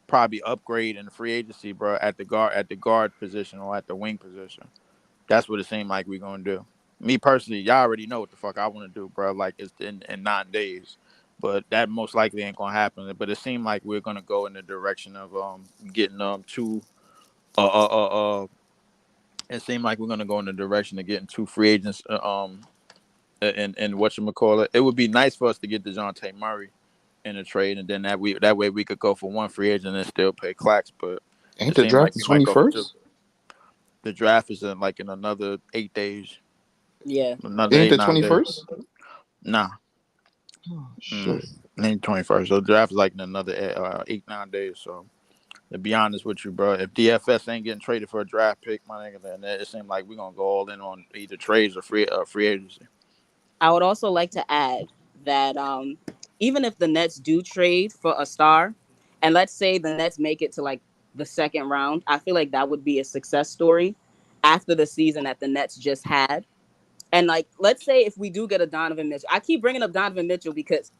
probably upgrade in the free agency, bro, at the guard position or at the wing position. That's what it seemed like we're gonna do. Me personally, y'all already know what the fuck I want to do, bro. Like it's in 9 days, but that most likely ain't gonna happen. But it seemed like we're gonna go in the direction of getting two. It seemed like we're gonna go in the direction of getting two free agents. And whatchamacallit. It would be nice for us to get DeJounte Murray in a trade, and then that way we could go for one free agent and still pay Clax. But Ain't it the seemed draft like the we might go for 21st? two. The draft is in another 8 days. yeah. Another Ain't the 9 days. 21st? Nah. Shit. Ain't 21st. So the draft is like in another 8-9 days. So to be honest with you, bro, if DFS ain't getting traded for a draft pick, my nigga, then it seems like we're gonna go all in on either trades or free agency. I would also like to add that even if the Nets do trade for a star, and let's say the Nets make it to like the second round, I feel like that would be a success story after the season that the Nets just had. And like, let's say if we do get a Donovan Mitchell, I keep bringing up Donovan Mitchell because,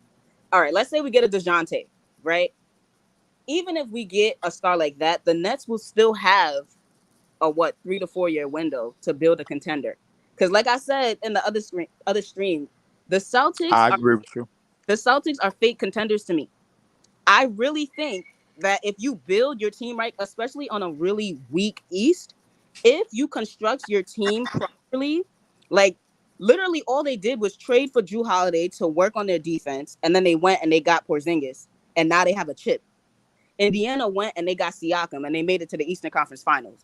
all right, let's say we get a DeJounte, right? Even if we get a star like that, the Nets will still have a 3 to 4 year window to build a contender. Because like I said in the other stream, the I agree with you. Celtics are fake contenders to me. I really think that if you build your team right, especially on a really weak East, if you construct your team properly, like literally all they did was trade for Drew Holiday to work on their defense, and then they went and they got Porzingis, and now they have a chip. Indiana went and they got Siakam, and they made it to the Eastern Conference Finals.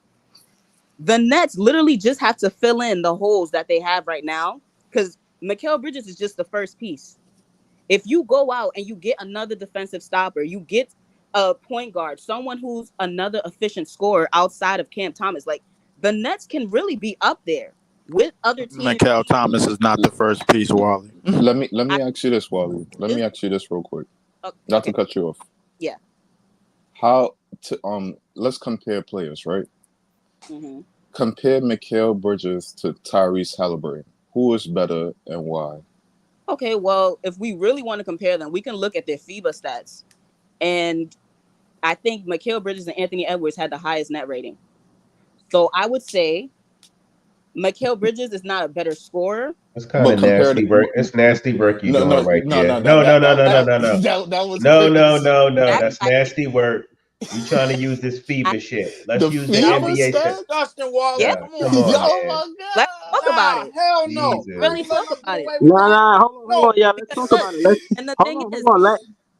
The Nets literally just have to fill in the holes that they have right now because Mikal Bridges is just the first piece. If you go out and you get another defensive stopper, you get a point guard, someone who's another efficient scorer outside of Cam Thomas, like the Nets can really be up there with other teams. Mikal Thomas is not the first piece, Wally. Let me ask you this, Wally. Let me ask you this real quick. Not to cut you off. Yeah. How to let's compare players, right? Mm-hmm. Compare Mikal Bridges to Tyrese Halliburton. Who is better and why? Okay, well, if we really want to compare them, we can look at their FIBA stats. And I think Mikal Bridges and Anthony Edwards had the highest net rating. So I would say Mikal Bridges is not a better scorer. It's kind of nasty work. It's nasty work you're doing right there. No. That was No. crazy. That's nasty work. We trying to use this I, FIBA shit. Let's The use the Y'all FIBA was NBA stats? shit. disgusting, Wally. yeah, Yeah, Come come on. on, Oh man. my let's god! talk about Nah, it. hell no. Jesus. Really You let talk him about do it. away with Nah, that? nah, hold on, No. y'all. Let's Because, talk about it. Let's and the hold thing on, is,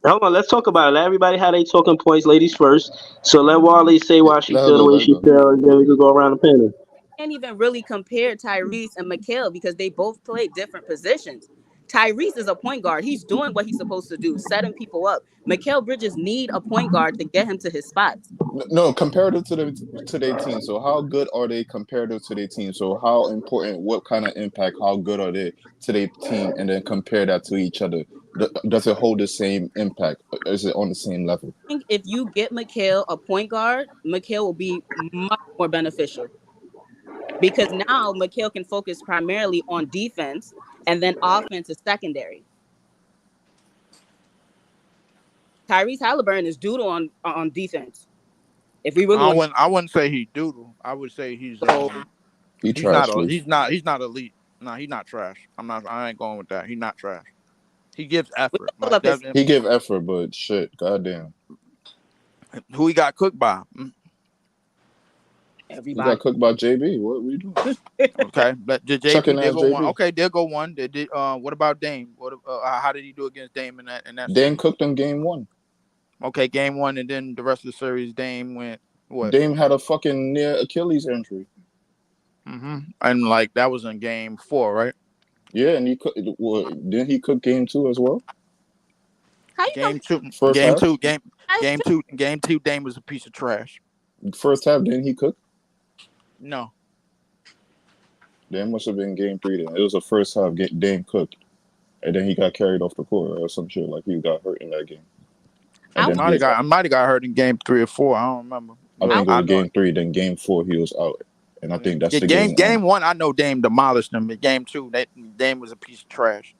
hold on. Let's talk about it. Let everybody have their talking points, ladies first. So let Wally say why she Let her feel the go. way Let her she go. feel, and then we could go around the panel. can't even really compare Tyrese and Mikal because they both play different positions. Tyrese is a point guard. He's doing what he's supposed to do, setting people up. Mikal Bridges need a point guard to get him to his spots. No, comparative to their team. So how good are they comparative to their team? So how important? What kind of impact? How good are they to their team? And then compare that to each other. Does it hold the same impact? Is it on the same level? I think if you get Mikal a point guard, Mikal will be much more beneficial because now Mikal can focus primarily on defense and then offense is secondary. Tyrese Halliburton is doodle on defense. If we really want, I wouldn't say he doodle. I would say so He he's not trash, Leaf. he's not elite. No, he's not trash. I ain't going with that. He's not trash. He gives we effort. can pull Like up his that. He give effort, but shit, goddamn, Who he got cooked by? he got everybody. cooked by JB. What we doing? Okay, but the Chucking JB did ass go one. JB. Okay, did go one. They did. What about Dame? How did he do against Dame in that Dame series? cooked him game one. Okay, game one, and then the rest of the series, Dame went what? Dame had a fucking near Achilles injury. And like that was in game four, right? Yeah, and he cooked. Well, didn't he cook game two as well? How you gonna Game two, First game half. two, game two. Dame was a piece of trash. First half, didn't he cook? No, Then must have been game three. Then it was the first half. Dame cooked, and then he got carried off the court or some shit. Like he got hurt in that game, and I then I might have got hurt in game three or four. I don't remember, I but think I it I was know game three. Then game four, he was out, and I think that's yeah, the game game. one. I know Dame demolished them. But game two, Dame was a piece of trash.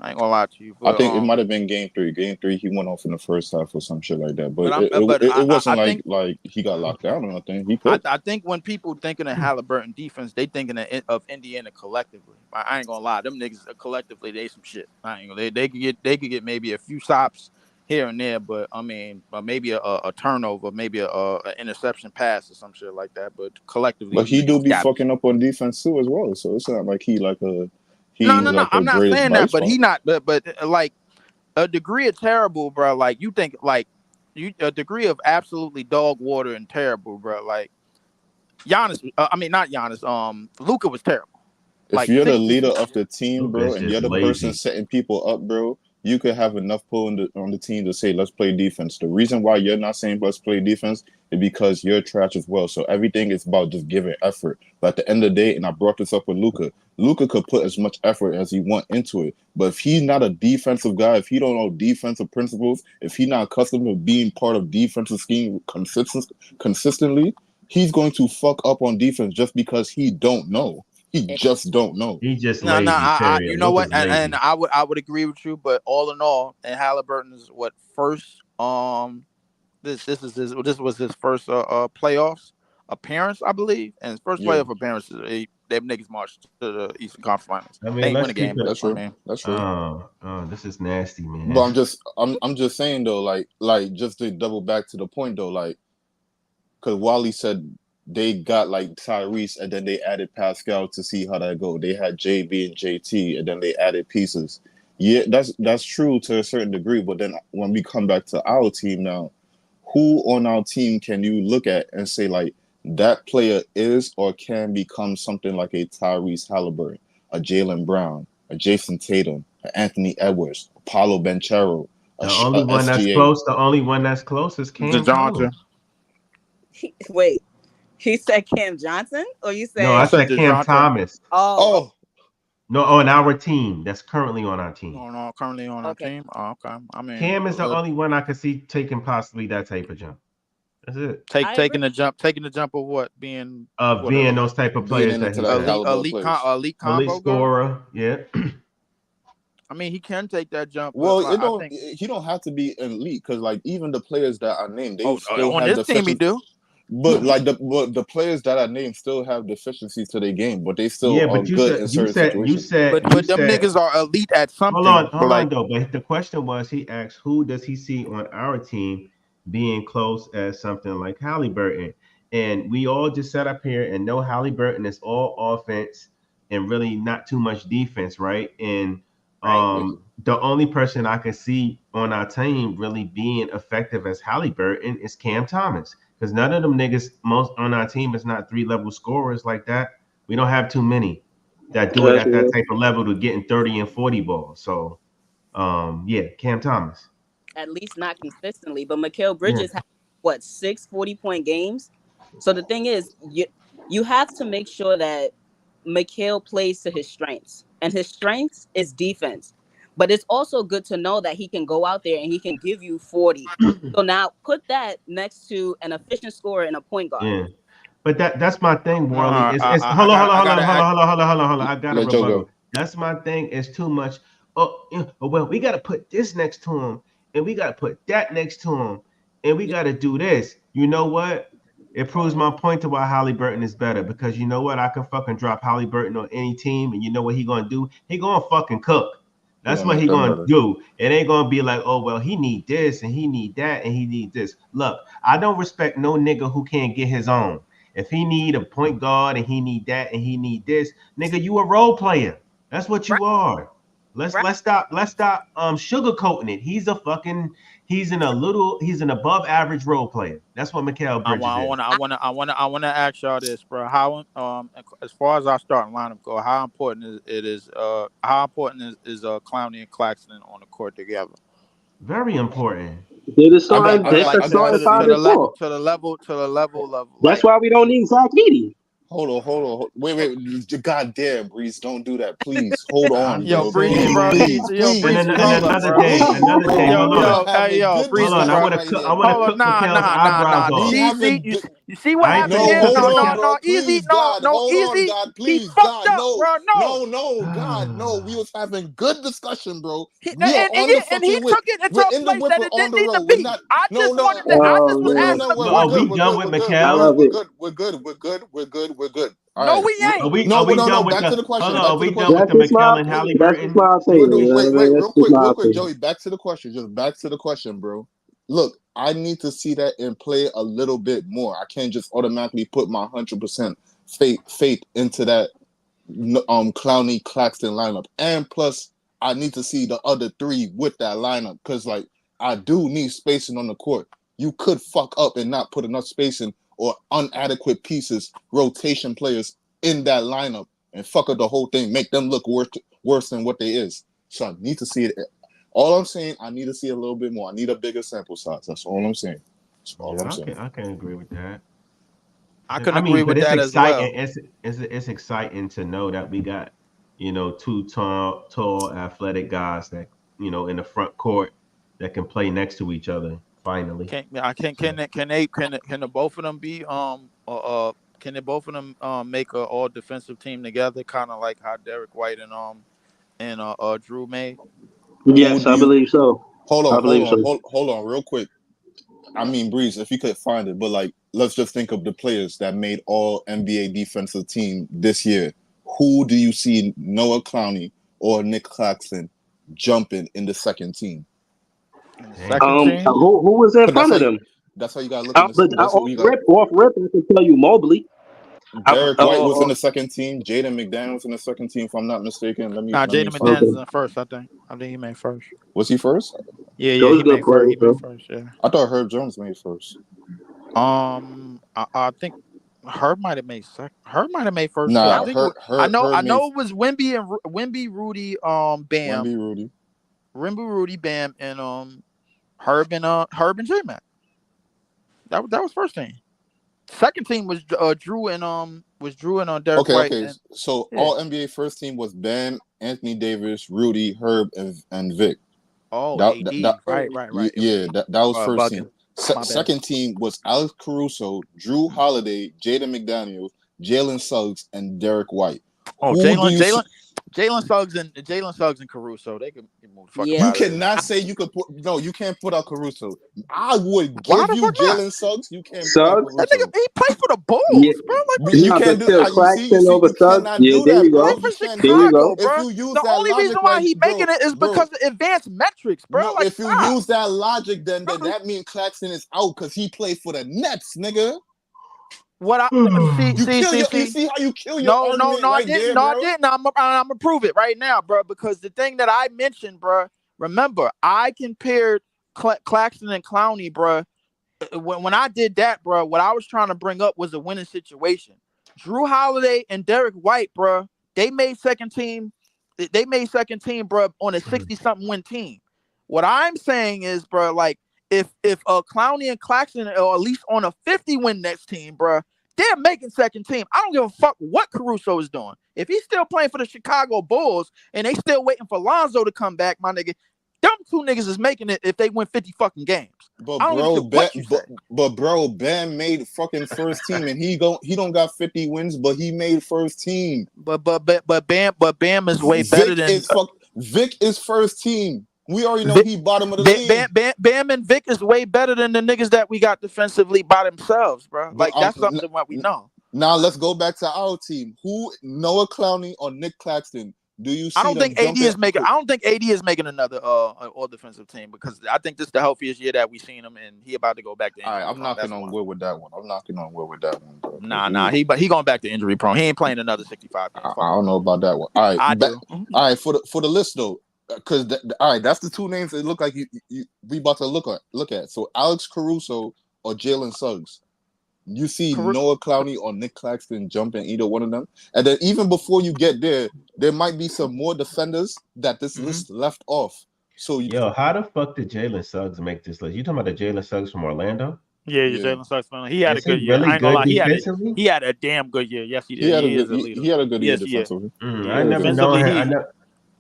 I ain't gonna lie to you, I think it might have been game three. Game three, he went off in the first half or some shit like that. But it I wasn't think like he got locked down or nothing. He cooked. I think when people thinking of Halliburton defense, they thinking of Indiana collectively. I ain't gonna lie, them niggas collectively they some shit. I ain't gonna, they could get maybe a few stops here and there, but I mean maybe a turnover, maybe a interception pass or some shit like that. But collectively, But them he do niggas be got fucking up on defense too as well. So it's not like no. he's like a I'm not greatest saying bright that, but spot. he not. But like a degree of terrible, bro. Like you think like you a degree of absolutely dog water and terrible, bro. Like Giannis, I mean not Giannis. Luca was terrible. If Like you're the 60. leader of the team, bro, Luka's and just you're the person lazy. setting people up, bro, you could have enough pull on the team to say, let's play defense. The reason why you're not saying let's play defense is because you're trash as well. So everything is about just giving effort. But at the end of the day, and I brought this up with Luca, Luca could put as much effort as he want into it. But if he's not a defensive guy, if he don't know defensive principles, if he's not accustomed to being part of defensive scheme consistently, he's going to fuck up on defense just because he don't know. He just don't know. He just No, lazy. you Period. know what, Luka's and lazy. I would agree with you, but all in all, and Halliburton's what first this was his first playoffs appearance, I believe, and his first Yeah, playoff appearance. Them niggas marched to the Eastern Conference Finals. I They mean, ain't win let's a keep game, it. but that's I true. mean, That's true. This is nasty, But man. I'm just saying though, like just to double back to the point though, like because Wally said they got like Tyrese and then they added Pascal to see how that go. They had JB and JT and then they added pieces. Yeah, that's true to a certain degree. But then when we come back to our team now, who on our team can you look at and say like that player is or can become something like a Tyrese Halliburton, a Jalen Brown, a Jason Tatum, a Anthony Edwards, a Paulo Banchero, a SGA. The only one that's close is Cam DeJounte. Thomas. Wait, he said Cam Johnson, or you No, I I said said said Cam DeJounte. Thomas. oh Oh, No, on our team. That's currently on our team. No, no, currently on our okay. team. Oh, okay, I mean, Cam is the only one I could see taking possibly that type of jump. That's it. I agree. taking the jump of what being Of what being those type of being players that into he that said. caliber of place. elite Elite combo guard. scorer. Yeah. I mean, he can take that jump, but Well, like, it I don't. think He don't have to be elite because, like, even the players that I named, they oh still on have this team he deficiencies. do. But like the players that I named still have deficiencies to their game, but they still Yeah, are but good in certain situations. But them niggas are elite at something. But hold like on though. But the question was he asked who does he see on our team being close as something like Halliburton. And we all just sat up here and know Halliburton is all offense and really not too much defense, right? And Right. the only person I can see on our team really being effective as Halliburton is Cam Thomas. Because none of them niggas most on our team is not 3 level scorers like that. We don't have too many that do it That's at that real. type of level to getting 30 and 40 balls. So yeah, Cam Thomas. At least not consistently. But Mikal Yeah. Bridges had what 6 40-point games. So the thing is, you have to make sure that Mikal plays to his strengths, and his strengths is defense. But it's also good to know that he can go out there and he can give you 40. So now put that next to an efficient scorer and a point guard. Yeah. But that's my thing, No, Warley. It's I hold on, got hold on, I hold on, gotta hold on, act. hold on, hold on, hold on, hold on. I got a Let Joe rebuttal. go. That's my thing. It's too much. Oh, well, we gotta put this next to him, and we gotta put that next to him, and we gotta do this. You know what? It proves my point to why Halliburton is better because you know what? I can fucking drop Halliburton on any team, and you know what he gonna do? He gonna fucking cook. He That's gonna what make he them gonna better. do. It ain't gonna be like, oh well, he need this and he need that and he need this. Look, I don't respect no nigga who can't get his own. If he need a point guard and he need that and he need this, nigga, you a role player. That's what Right, you are. Let's right. let's stop sugarcoating it. He's an above average role player. That's what Mikal I Bridges is. want I want to ask y'all this, bro. How as far as our starting lineup go, how important how important is Clowney and Claxton on the court together? Very important. They're the I got starting. I That's got the Like I got starting to five the and CP. level four. to the level. That's Like why we don't need Zach Edey. Hold on. Wait. God damn, Breeze, don't do that, please. Hold I'm on, yo, bro. just Breezy, saying, Please, bro. man. please, Yo, And please, Breezy, hold up, please, another bro. day, please, another day. bro. Hold We on. are Hey, having yo, good Hold Breezy, on. bro. discussion right I here, want to bro. Hold up, cook nah, Mikel's nah, nah, eyebrows nah. off. We having You, good. you see what I ain't happened finna No, here? cook hold No, no, on, Mikel. no, bro. easy, Please, no, God. no, Hold on, easy. God. He Please, fucked God. up, No, bro. No, no, God. No. We was having good discussion, bro. he, We are on the and he fucking whip. took it into We're a in the place whip. that We're it on didn't the need to road. We're be. not. No, no, I Oh just was no, man. asking no. a We're, Well, we're are good. we question. We're done good. with We're good. I We're Mikel? good. love We're it. good. We're good. We're good. We're good. We're good. All No, right. we ain't. Are we No. done with Back to the the hold question. on? Back Are to the we done question. with That's the just my Mikel and that's just Halliburton? my No, opinion. no, You know what I mean? wait, That's just my real quick, opinion. Joey. Back to the question. Just back to the question, bro. Look, I need to see that and play a little bit more. I can't just automatically put my 100% faith into that Clowney Claxton lineup. And plus, I need to see the other three with that lineup because, like, I do need spacing on the court. You could fuck up and not put enough spacing or inadequate pieces, rotation players in that lineup and fuck up the whole thing, make them look worse than what they is. So I need to see it. All I'm saying, I need to see a little bit more. I need a bigger sample size. That's all I'm saying. That's all I'm Yeah, saying. I can agree with that. I can I agree mean, but with it's that as exciting. well. It's exciting to know that we got two tall, athletic guys that in the front court that can play next to each other. Finally, so Can the both of them be can they both of them make a all defensive team together, kind of like how Derek White and Drew made? Who Yes, do I you believe so. hold I on, believe so. hold on, real quick. I mean, Breeze, if you could find it, but like, let's just think of the players that made all NBA defensive team this year. Who do you see Noah Clowney or Nick Claxton jumping in the second team? In the damn. second team, Who was in Because front of them? that's how you gotta look at this. But That's what you got. off rip, I can tell you Mobley. Derek White was in Oh, the second team. Jaden McDaniels was in the second team, if I'm not mistaken. nah, Let me Jaden find McDaniels it. is okay. in first. I think he made first. Was he first? Yeah, Those he good made first. players, He made though. first. Yeah. I thought Herb Jones made first. I think Herb might have made second. Herb might have made first too. I Nah, That think it was, Herb I made know it was Wimby, Rudy, Bam, Wemby Rudy. Bam, and Herb and J Mac. That was first team. Second team was Drew and Derek White Okay. and So yeah. all NBA first team was Bam, Anthony Davis, Rudy, Herb, and Vic. Oh, That AD. Right. It was yeah, that was first team. bugging. My bad. Second team was Alex Caruso, Drew Holiday, Jaden McDaniels, Jalen Suggs, and Derek White. Oh, Who do you see? Jalen Suggs and Caruso, they can move the fuck Yeah. You out of it. cannot say you could put you can't put out Caruso. I would Why give the you fuck not? Jalen Suggs. You can't put out Suggs? That nigga, Caruso. he played for the Yeah. Bulls, bro. Like, what You Nah, can't but do. still, You Claxton see, over you Suggs. cannot Yeah, do there that, you he bro. played go. for You can't There do you that. Chicago, go. If bro. you use The that only reason logic, why like, he making it is bro, because of advanced metrics, bro. no. Like, If you stop. use that logic, then Bro, that means Claxton is out because he played for the Nets, nigga. what I see, You see, kill see, your. You see. see how you kill your No, argument I right didn't. there, No, I bro. didn't. I'm gonna prove it right now, bro. Because the thing that I mentioned, bro. Remember, I compared Claxton and Clowney, bro. When I did that, bro, what I was trying to bring up was a winning situation. Drew Holiday and Derek White, bro, they made second team. They made second team, bro, on a 60-something win team. What I'm saying is, bro, like if Clowney and Claxton are at least on a 50-win next team, bro, they're making second team. I don't give a fuck what Caruso is doing. If he's still playing for the Chicago Bulls and they still waiting for Lonzo to come back, my nigga, them two niggas is making it if they win 50 fucking games. But I don't give a bro, shit what you say. bro, Bam made fucking first team, and he don't got 50 wins, but he made first team. But Bam is way better than Vic is first team. We already know he bottom of the league. Bam and Vic is way better than the niggas that we got defensively by themselves, bro. But Like that's something that we know. Now let's go back to our team. Who Noah Clowney or Nick Claxton? Do you see I don't think AD jumping? is making another all defensive team because I think this is the healthiest year that we've seen him, and he about to go back to injury. All right, I'm knocking on wood with that one. Bro. Nah, he going back to injury prone. He ain't playing another 65 games. I don't know about that one. All right, I do. All right, for the list though, because all right, that's the two names that look like we about to look at. So Alex Caruso or Jalen Suggs. You see Noah Clowney or Nick Claxton jumping either one of them, and then even before you get there might be some more defenders that this list left off. So how the fuck did Jalen Suggs make this list? You talking about the Jalen Suggs from Orlando? Yeah, Jalen Suggs. He had a good year. Really I ain't gonna lie. defensively? He had a damn good year. Yes, he did. He had a good year defensively. I never know him.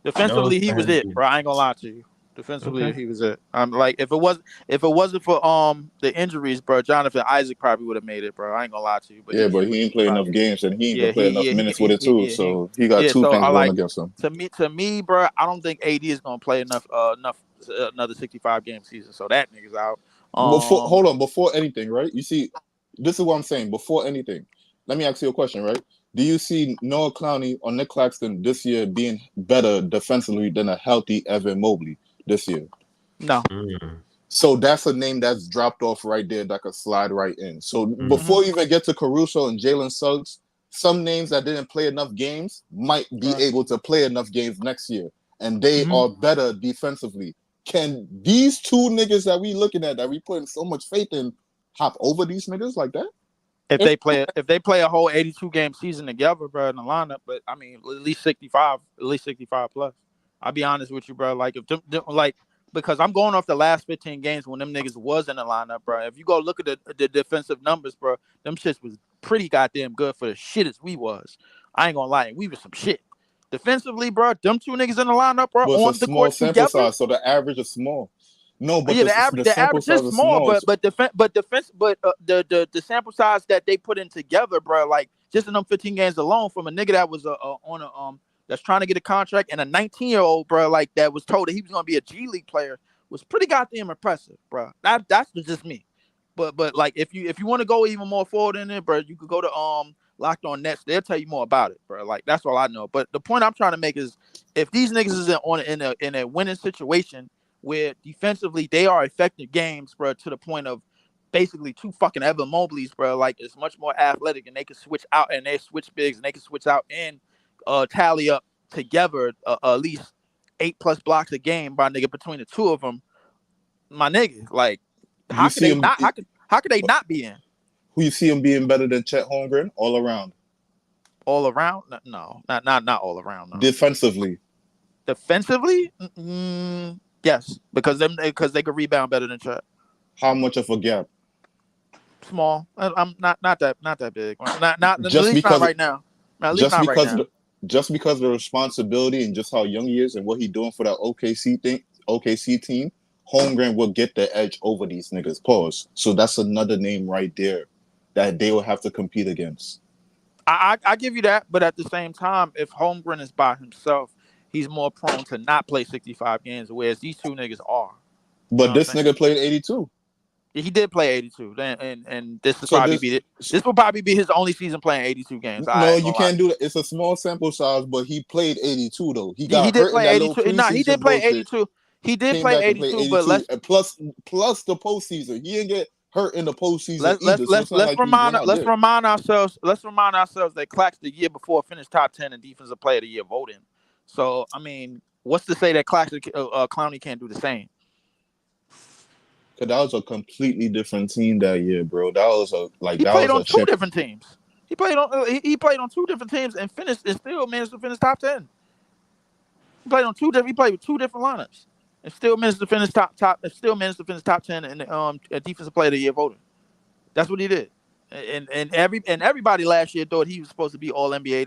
Defensively, he was it, bro. I ain't gonna lie to you. Defensively, he was it. I'm like, if it wasn't for the injuries, bro, Jonathan Isaac probably would have made it, bro. I ain't gonna lie to you. But but he ain't played enough games, and he ain't gonna play enough minutes with it too. So he got two things going against him. To me, bro, I don't think AD is gonna play enough another 65 game season. So that nigga's out. Before anything, right? You see, this is what I'm saying. Before anything, let me ask you a question, right? Do you see Noah Clowney or Nick Claxton this year being better defensively than a healthy Evan Mobley this year? No. So that's a name that's dropped off right there that could slide right in. So before you even get to Caruso and Jalen Suggs, some names that didn't play enough games might be able to play enough games next year, and they are better defensively. Can these two niggas that we looking at, that we putting so much faith in, hop over these niggas like that? If they play a whole 82 game season together, bro, in the lineup, but I mean at least 65 plus. I'll be honest with you, bro. Like because I'm going off the last 15 games when them niggas was in the lineup, bro. If you go look at the defensive numbers, bro, them shits was pretty goddamn good for the shit as we was. I ain't gonna lie, we was some shit. Defensively, bro, them two niggas in the lineup, bro, on the court together. Sample size, so the average is small. No, but the average is small, but the sample size that they put in together, bro, like just in them 15 games alone, from a nigga that was on a that's trying to get a contract, and a 19-year-old, bro, like that was told that he was gonna be a G League player, was pretty goddamn impressive, bro. That's just me. But like if you want to go even more forward in it, bro, you could go to Locked On Nets. They'll tell you more about it, bro. Like that's all I know. But the point I'm trying to make is, if these niggas is in a winning situation where defensively they are effective games, bro, to the point of basically two fucking Evan Mobleys, bro, like it's much more athletic, and they can switch out, and they switch bigs, and they can switch out and tally up together at least 8+ blocks a game by nigga between the two of them. My nigga, like how could they not be in? Who you see him being better than Chet Holmgren all around? All around? No, not all around. No. Defensively, yes, because they could rebound better than Chet. How much of a gap? Small. I'm not that big. Not at least not right now. Just because of the responsibility and just how young he is and what he's doing for that OKC team, Holmgren will get the edge over these niggas. Pause. So that's another name right there that they will have to compete against. I give you that, but at the same time, if Holmgren is by himself, he's more prone to not play 65 games, whereas these two niggas are. You know But what I'm this saying? nigga played 82. He did play 82, and this is So probably be it. This will probably be his only season playing 82 games. I no, ain't you gonna lie can't to do that. It's a small sample size, but he played 82 though. He you. He got did hurt in play that little 82. Nah, he did preseason play bullshit. 82. He did Came play back and played 82, but 82, and plus the postseason. He didn't get hurt in the postseason either. So it's not like he went out there. remind ourselves that Clax the year before finished top 10 in defensive player of the year voting. So I mean, what's to say that Clax Clowney can't do the same? Cause that was a completely different team that year, bro. That was He played on two chip. different teams. He played on two different teams and still managed to finish top 10. He played with two different lineups and still managed to finish top. Still managed to finish top 10 in the defensive player of the year voting. That's what he did. And everybody last year thought he was supposed to be all NBA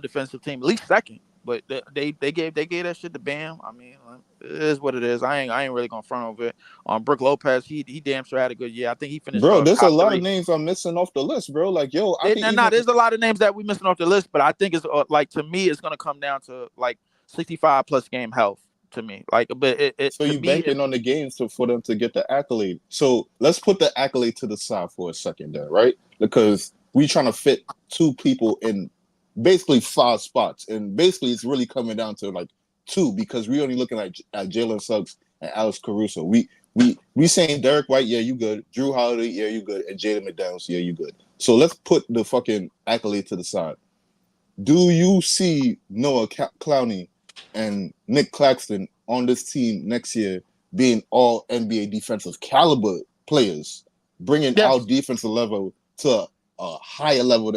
defensive team, at least second. But they gave that shit to Bam. I mean, it is what it is. I ain't really gonna front over it. Brooke Lopez, he damn sure had a good year. I think he finished. Bro, there's a top lot 3. of names I'm missing off the list, bro. Like, yo, There's a lot of names that we missing off the list, but I think it's like, to me, it's gonna come down to like 65 plus game health to me. Like, but so you banking on the games for them to get the accolade. So let's put the accolade to the side for a second there, right? Because we trying to fit two people in basically 5 spots, and basically it's really coming down to like 2 because we only looking at Jalen Suggs and Alex Caruso. We saying Derek White, yeah, you good. Drew Holiday, yeah, you good. And Jaden McDaniels, yeah, you good. So let's put the fucking accolade to the side. Do you see Noah Clowney and Nick Claxton on this team next year being all NBA defensive caliber players, bringing our defensive level to a higher level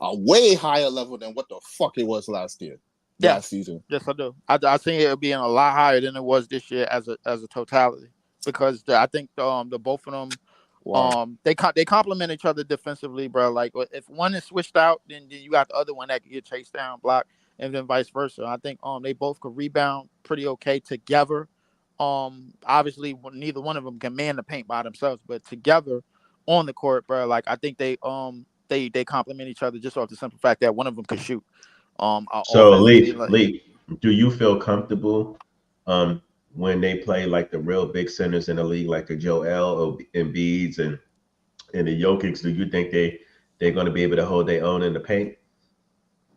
a way higher level than what the fuck it was last season? Yes, I do. I think it'll be a lot higher than it was this year as a totality, because I think the both of them. Wow. They complement each other defensively, bro. Like, if one is switched out, then you got the other one that can get chased down, blocked, and then vice versa. I think they both could rebound pretty okay together. Obviously neither one of them can man the paint by themselves, but together on the court, bro, like I think they complement each other just off the simple fact that one of them can shoot. So Lee, do you feel comfortable when they play like the real big centers in the league, like the Joel or Embiids and the Jokic? Do you think they're going to be able to hold their own in the paint?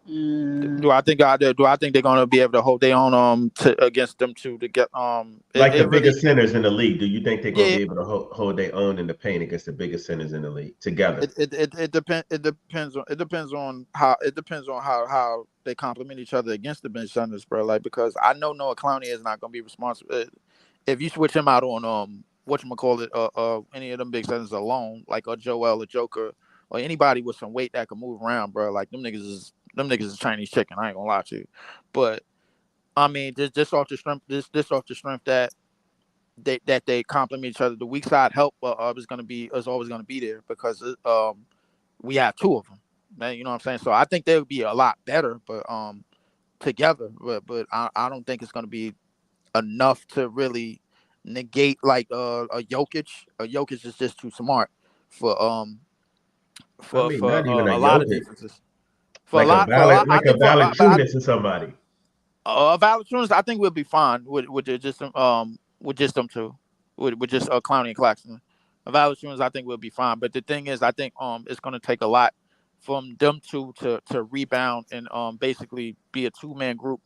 Do I think they're going to be able to hold their own against them to get like the biggest centers in the league? Do you think they're going to be able to hold their own in the paint against the biggest centers in the league together? It depends on how they complement each other against the bench centers, bro. Like, because I know Noah Clowney is not going to be responsible if you switch him out on any of them big centers alone, like a Joel, a Joker, or anybody with some weight that can move around, bro. Like, them niggas is Chinese chicken. I ain't gonna lie to you, but I mean, just off the strength that they complement each other. The weak side help is always gonna be there, because we have 2 of them. Man, you know what I'm saying? So I think they would be a lot better, but together. But I don't think it's gonna be enough to really negate like a Jokic. A Jokic is just too smart for not even a lot of defenses. For like a Valanciunas or somebody. Valanciunas, I think we'll be fine with just them 2, with just Clowney and Claxton. Valanciunas, I think we'll be fine. But the thing is, I think it's going to take a lot from them 2 to rebound and basically be a 2-man group,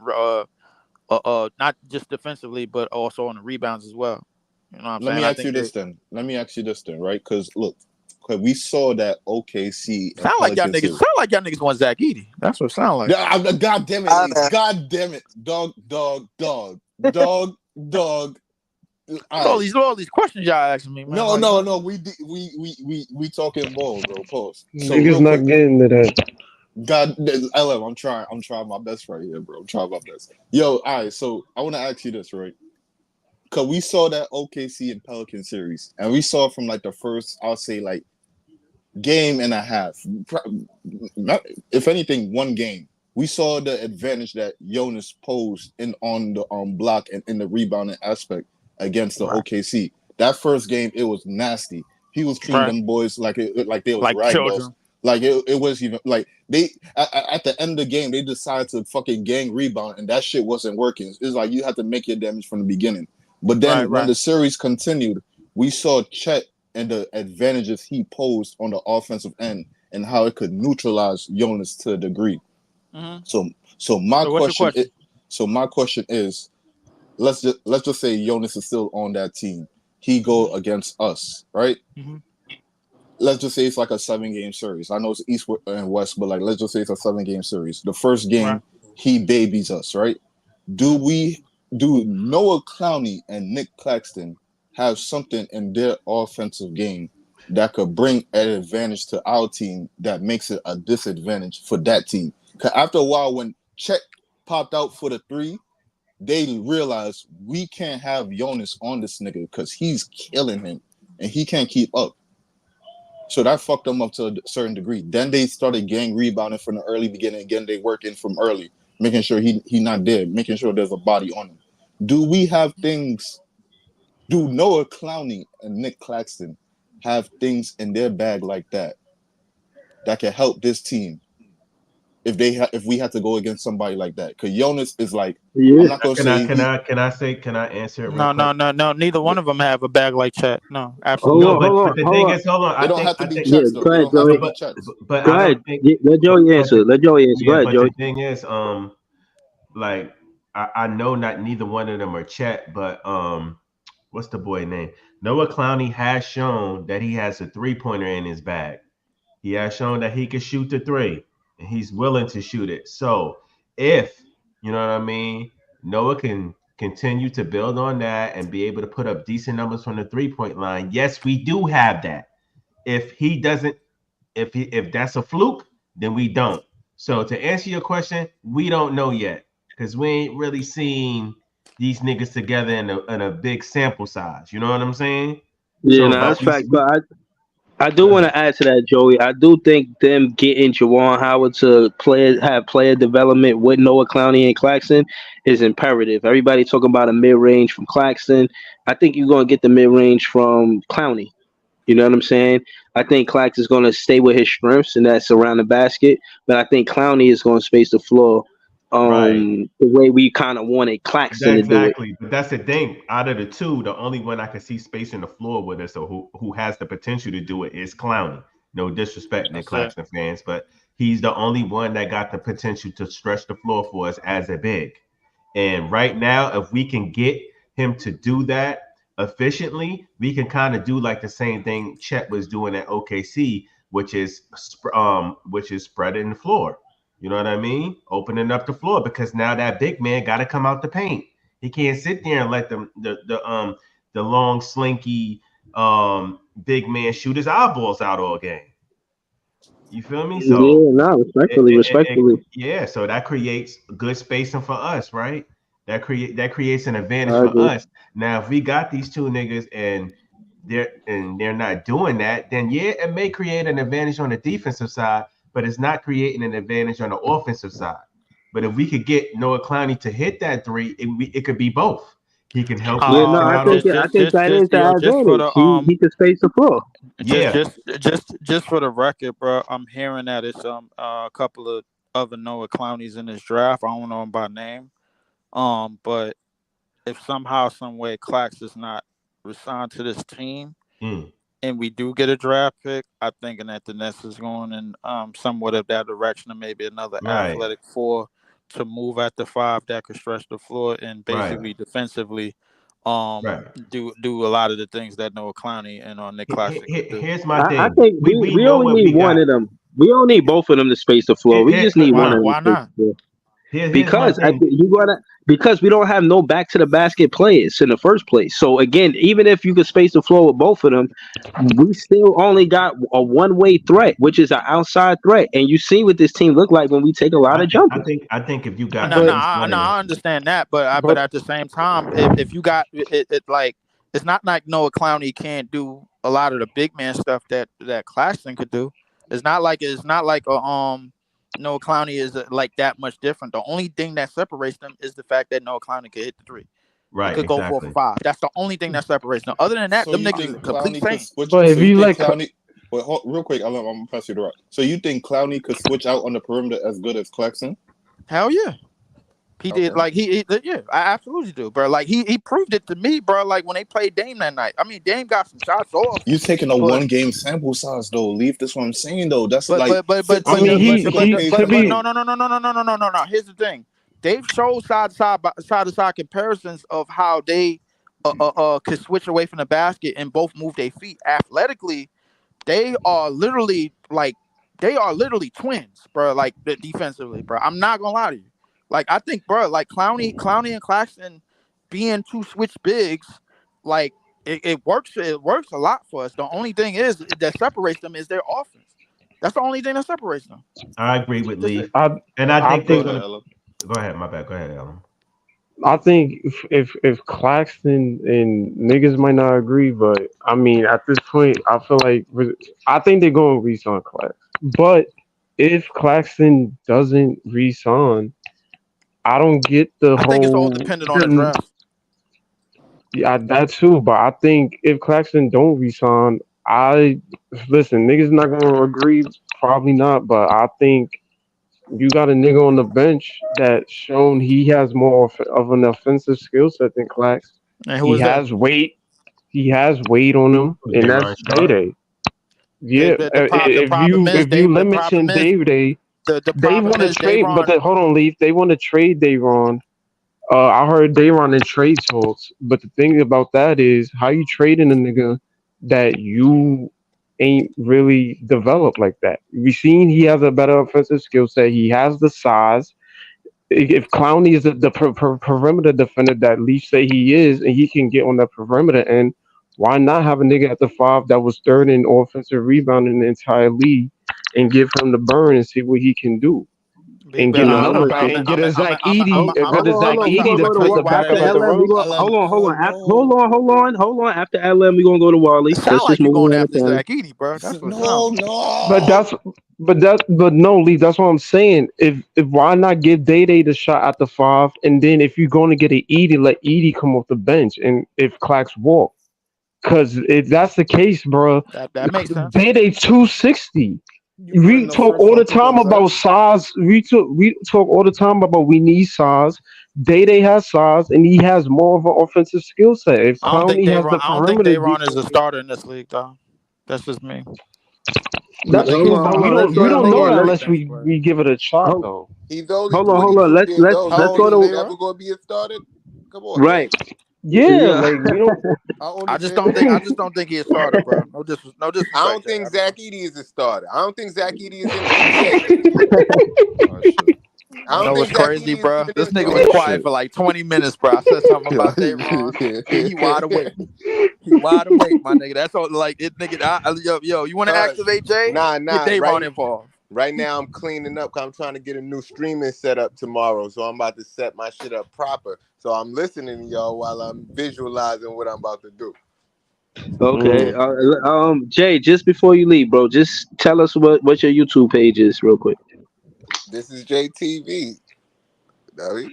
not just defensively but also on the rebounds as well. You know what I'm saying? Let me ask you this then, right? Because look. We saw that OKC sound like y'all niggas want Zach Edey. That's what it sound like. God damn it, God damn it, dog. All these questions y'all asking me, man. No. We talking ball, bro. Pause. So niggas not getting to that. God, LM, I'm trying my best right here, bro. I'm trying my best. Yo, all right. So I want to ask you this, right? Because we saw that OKC and Pelican series, and we saw from like the first, I'll say like game and a half, if anything, 1 game. We saw the advantage that Jonas posed on the block and in the rebounding aspect against the OKC. That first game, it was nasty. He was treating them boys like they was ragdolls. Like it was even like they at the end of the game they decided to fucking gang rebound and that shit wasn't working. It's like you had to make your damage from the beginning. But then when the series continued, we saw Chet and the advantages he posed on the offensive end and how it could neutralize Jonas to a degree. Mm-hmm. So my So what's your question question? my question is, let's just say Jonas is still on that team. He go against us, right? Mm-hmm. Let's just say it's like a 7-game series. I know it's East and West, but like let's just say it's a 7-game series. The first game, Right. he babies us, right? Do Noah Clowney and Nick Claxton have something in their offensive game that could bring an advantage to our team that makes it a disadvantage for that team? Because after a while, when Chet popped out for the 3, they realized we can't have Jonas on this nigga because he's killing him and he can't keep up. So that fucked them up to a certain degree. Then they started gang rebounding from the early beginning. Again, they working from early, making sure he not dead, making sure there's a body on him. Do we have things? Do Noah Clowney and Nick Claxton have things in their bag like that can help this team if we had to go against somebody like that? Because Jonas is like, I'm not gonna say Can I answer it real No, quick? no, no, no. Neither one of them have a bag like Chet. No, Hold absolutely No, on, not. hold but on, the hold thing on. is, hold on. they don't have to be Yeah, Chets though. go They ahead, don't have to Joey. be Chets. but Go I ahead. don't think. Let Joey answer. Let Joey answer. Go Yeah, ahead, but the Joey. thing is, like I know not neither one of them are Chet, but what's the boy name? Noah Clowney has shown that he has a 3-pointer in his bag. He has shown that he can shoot the 3, and he's willing to shoot it. So if you know what I mean, Noah can continue to build on that and be able to put up decent numbers from the 3-point line. Yes, we do have that. If he doesn't, if that's a fluke, then we don't. So to answer your question, we don't know yet because we ain't really seen these niggas together in a big sample size. You know what I'm saying? Yeah, So, no, but that's fact. I do go want ahead. to add to that, Joey. I do think them getting Jawan Howard to have player development with Noah Clowney and Claxton is imperative. Everybody talking about a mid range from Claxton. I think you're gonna get the mid range from Clowney. You know what I'm saying? I think Claxton's gonna stay with his strengths, and that's around the basket. But I think Clowney is gonna space the floor, Right. the way we kind of wanted Claxton to do it. Exactly. But that's the thing. Out of the two, the only one I can see spacing the floor with us, or who has the potential to do it, is Clowney. No disrespect, Nick That's it. Claxton fans, but he's the only one that got the potential to stretch the floor for us as a big. And right now, if we can get him to do that efficiently, we can kind of do like the same thing Chet was doing at OKC, which is spreading the floor. You know what I mean? Opening up the floor because now that big man got to come out the paint. He can't sit there and let the long slinky big man shoot his eyeballs out all game. You feel me? So Yeah, no, respectfully. yeah, so that creates good spacing for us, right? That creates an advantage I for agree. us. Now, if we got these two niggas and they're not doing that, then yeah, it may create an advantage on the defensive side, but it's not creating an advantage on the offensive side. But if we could get Noah Clowney to hit that 3, it could be both. He can help Yeah, us no, come I out think on. I think that is the Just for advantage. the He can space the floor. just Yeah, just just for the record, bro. I'm hearing that it's a couple of other Noah Clowneys in this draft. I don't know him by name. But if somehow, some way, Clax is not resigned to this team, mm, and we do get a draft pick, I think that the Nets is going in somewhat of that direction, and maybe another right, athletic 4 to move at the 5 that could stretch the floor and right, basically defensively um right. do a lot of the things that Noah Clowney and Nick Claxton could do. Here's my I thing. think We we know only what need we one got. of them. We don't need both of them to space the floor. We just need one Why of them to why space not? the floor. Here's my Because thing. because we don't have no back to the basket players in the first place. So again, even if you could space the floor with both of them, we still only got a one way threat, which is an outside threat. And you see what this team look like when we take a lot of jumpers. I think if you got No, at no, But least one no, of them, I understand that, but but at the same time, if you got it, like it's not like Noah Clowney can't do a lot of the big man stuff that Claxton could do. It's not like Noah Clowney is like that much different. The only thing that separates them is the fact that Noah Clowney could hit the 3. It right? could go for Exactly. 5. That's the only thing that separates them. Other than that, So them you niggas is think a complete Clowney could same. switch? But if So you you think let Clowney? But real quick, I'm gonna pass you the rock. So you think Clowney could switch out on the perimeter as good as Claxton? Hell yeah. He did, Okay. like yeah, I absolutely do, bro. Like he proved it to me, bro. Like when they played Dame that night. I mean, Dame got some shots off. You taking a But 1 game sample size though, Leaf. That's what I'm saying though. That's but like but but but I but mean, the, but the, he but the, to but be no. Here's the thing. They've showed side to side comparisons of how they could switch away from the basket and both move their feet athletically. They are literally twins, bro. Like defensively, bro. I'm not gonna lie to you. Like I think, bro, like Clowney and Claxton being two switch bigs, like it works. It works a lot for us. The only thing is that separates them is their offense. That's the only thing that separates them. I agree with That's Leaf, it. and I I think they're think gonna. Ella. Go ahead, my bad. Go ahead, Ellen. I think if Claxton and niggas might not agree, but I mean at this point I feel like I think they're going to re-sign Clax. But if Claxton doesn't re-sign, I don't get the I think it's all whole. dependent on the draft. Yeah, that too. But I think if Claxton don't resign, I listen. Niggas not gonna agree. Probably not. But I think you got a nigga on the bench that's shown he has more of an offensive skill set than Clax. And who He is that? has weight. He has weight on him, and Daron that's Sharp. Day. Yeah. The problem is If you the problem limiting is Day, the they problem want to is trade. But Dayron. hold on, Leaf. They want to trade Dayron. I heard they run in trade talks, but the thing about that is how you trading a nigga that you ain't really developed like that. We seen he has a better offensive skill set. He has the size. If Clowney is the perimeter defender that Leaf say he is, and he can get on that perimeter end, why not have a nigga at the 5 that was third in offensive rebound in the entire league and give him the burn and see what he can do? And get another back and get a Zach Edey and get a Hold Zach on. We Edey gonna to go to put the after backup at the LM. We rim. going hold on. Hold on. After LM, we gonna go to Wally. It sound Let's just like you move going around after the panel. Zach Edey, bro. That's what it No, sounds. But no. but no, Lee. That's what I'm saying. If why not give Day Day the shot at the 5, and then if you're going to get an Edie, let Edie come off the bench, and if Clax walk, because if that's the case, bro, That makes sense. Day Day 260. You We putting the talk first all the round pick time on Zach? about size. We talk all the time about we need size. Day Day has size, and he has more of an offensive skill set. If Clowney has the I don't think perimeter Dayron is a defense, starter in this league, though. That's just me. that's Hold cool. on. But Hold we on. Let's don't go we to. don't Hold know on. that Let's unless we give it a shot, hold, though. He's only hold on. Hold on. 22 years Let's old. How You old think is he's go to. never Dayron? going to be a starter? Come on, man. Right. Yeah, Yeah. like we don't. How old I is just Dayron? don't think he's a starter, bro. No I disrespect, don't Jay. think Zach Edey is a starter. I don't think Zach Edey is in the NBA. Oh shit. I You don't know think what's Zach crazy, Edey is bro? even This in the nigga was Oh NBA. quiet shit. for like 20 minutes, bro. I said something about Dayron. He wide awake. He wide awake, my nigga. That's all. Like this nigga. Yo, you want to Cause activate Jay? Get nah. Dayron involved. Right now I'm cleaning up. 'Cause I'm trying to get a new streaming set up tomorrow, so I'm about to set my shit up proper. So I'm listening to y'all while I'm visualizing what I'm about to do. Okay. Mm. Jay, just before you leave, bro, just tell us what your YouTube page is, real quick. This is JTV. David.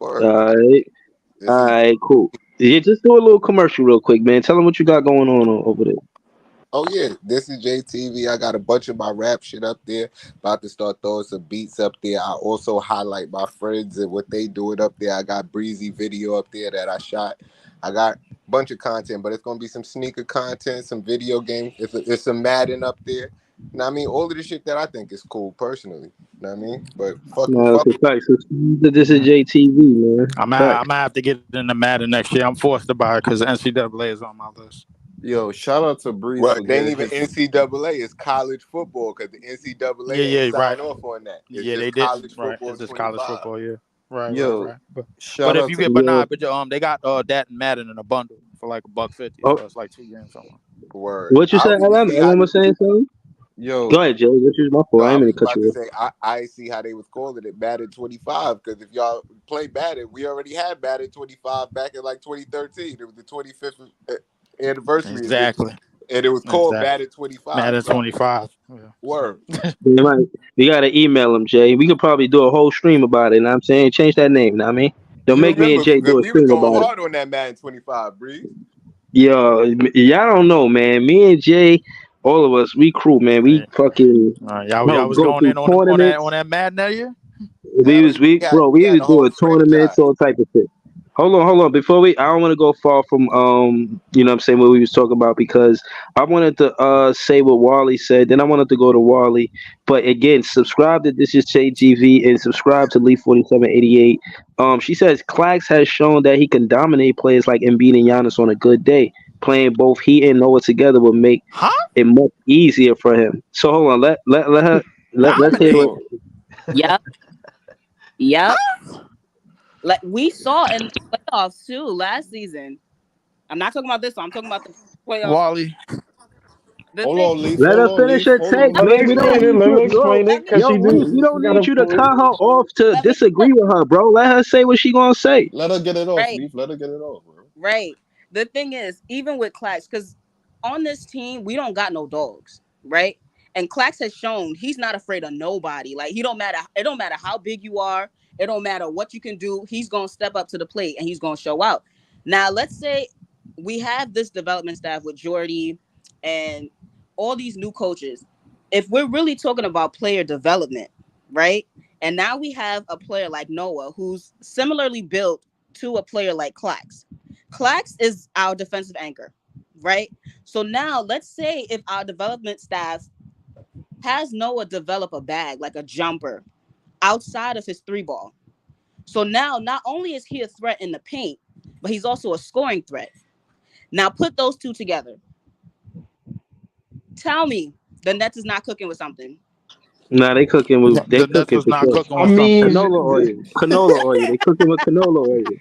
All Word. right. This All is right. Cool. Yeah, just do a little commercial, real quick, man. Tell them what you got going on over there. Oh yeah, this is JTV. I got a bunch of my rap shit up there. About to start throwing some beats up there. I also highlight my friends and what they doing up there. I got Breezy video up there that I shot. I got a bunch of content, but it's gonna be some sneaker content, some video games. It's some Madden up there. You know what I mean? All of the shit that I think is cool personally. You know what I mean? But No, fuck it's a fact. So this is JTV, man. I'm Fact. gonna have to get in the Madden next year. I'm forced to buy it because NCAA is on my list. Yo, shout out to Breeze well, for they ain't getting even his. NCAA. It's college football because the NCAA ain't Yeah, right. sign off on that. It's Yeah, just they didn't. college Right, football it's just college 25. football. Yeah, right. Yo, But shout if out you to. get, Yeah. they got that and Madden in a bundle for like $150. Oh, So it's like 2 games somewhere. Word. what you I said, don't even LM? see how. LM was saying something? Yo, Go ahead, Jay. What you my fault? No, I I ain't was mean to just cut about you to off. say I see how they was calling it Madden 25 because if y'all play Madden, we already had Madden 25 back in like 2013. It was the 25th anniversary edition, Exactly. and it was called Madden 25. Madden So 25. Yeah. word. You might, you gotta email him, Jay. We could probably do a whole stream about it. You know what I'm saying? Change that name, know what I mean? Don't You make me and remember Jay do a we was stream going about it. hard on that Madden 25, Breeze. Yo, y'all don't know, man. Me and Jay, All of us, we crew, man. We Right. fucking Y'all was go going through in tournaments. on that Madden that year. We We had was the whole doing franchise. tournaments, all type of shit. Hold on. Before I don't want to go far from you know what I'm saying, what we was talking about, because I wanted to say what Wally said, then I wanted to go to Wally. But again, subscribe to This Is JGV and subscribe to Lee 4788. She says Clax has shown that he can dominate players like Embiid and Giannis on a good day. Playing both he and Noah together will make Huh? it much easier for him. So hold on, let her let's hear what. Dominate. Oh, Yep. Yep. Like we saw in the playoffs too last season. I'm not talking about this one. I'm talking about the playoffs. Wally. The Hold thing. on, Leaf. Let Hold her on, finish Leaf. her Hold on, take, Let Let me her man. We Leaf. don't explain finish. it. need Let you, her bro. explain it, Let me cause Yo, she finish. do. we don't She got need a you to point. cut her off to Let me disagree with her, bro. Let her say what she gonna say. Let her get it off, right. Leaf. Let her get it off, bro. Right. The thing is, even with Clax, because on this team we don't got no dogs, right? And Clax has shown he's not afraid of nobody. Like he don't matter. It don't matter how big you are. It don't matter what you can do. He's gonna step up to the plate and he's gonna show out. Now, let's say we have this development staff with Jordy and all these new coaches. If we're really talking about player development, right? And now we have a player like Noah who's similarly built to a player like Clax. Clax is our defensive anchor, right? So now let's say if our development staff has Noah develop a bag like a jumper outside of his three ball. So now not only is he a threat in the paint, but he's also a scoring threat. Now put those two together. Tell me the Nets is not cooking with something. Nah, they The Nets cooking was for not sure. cooking I with something. mean, Canola oil. Canola oil. They cooking with canola oil.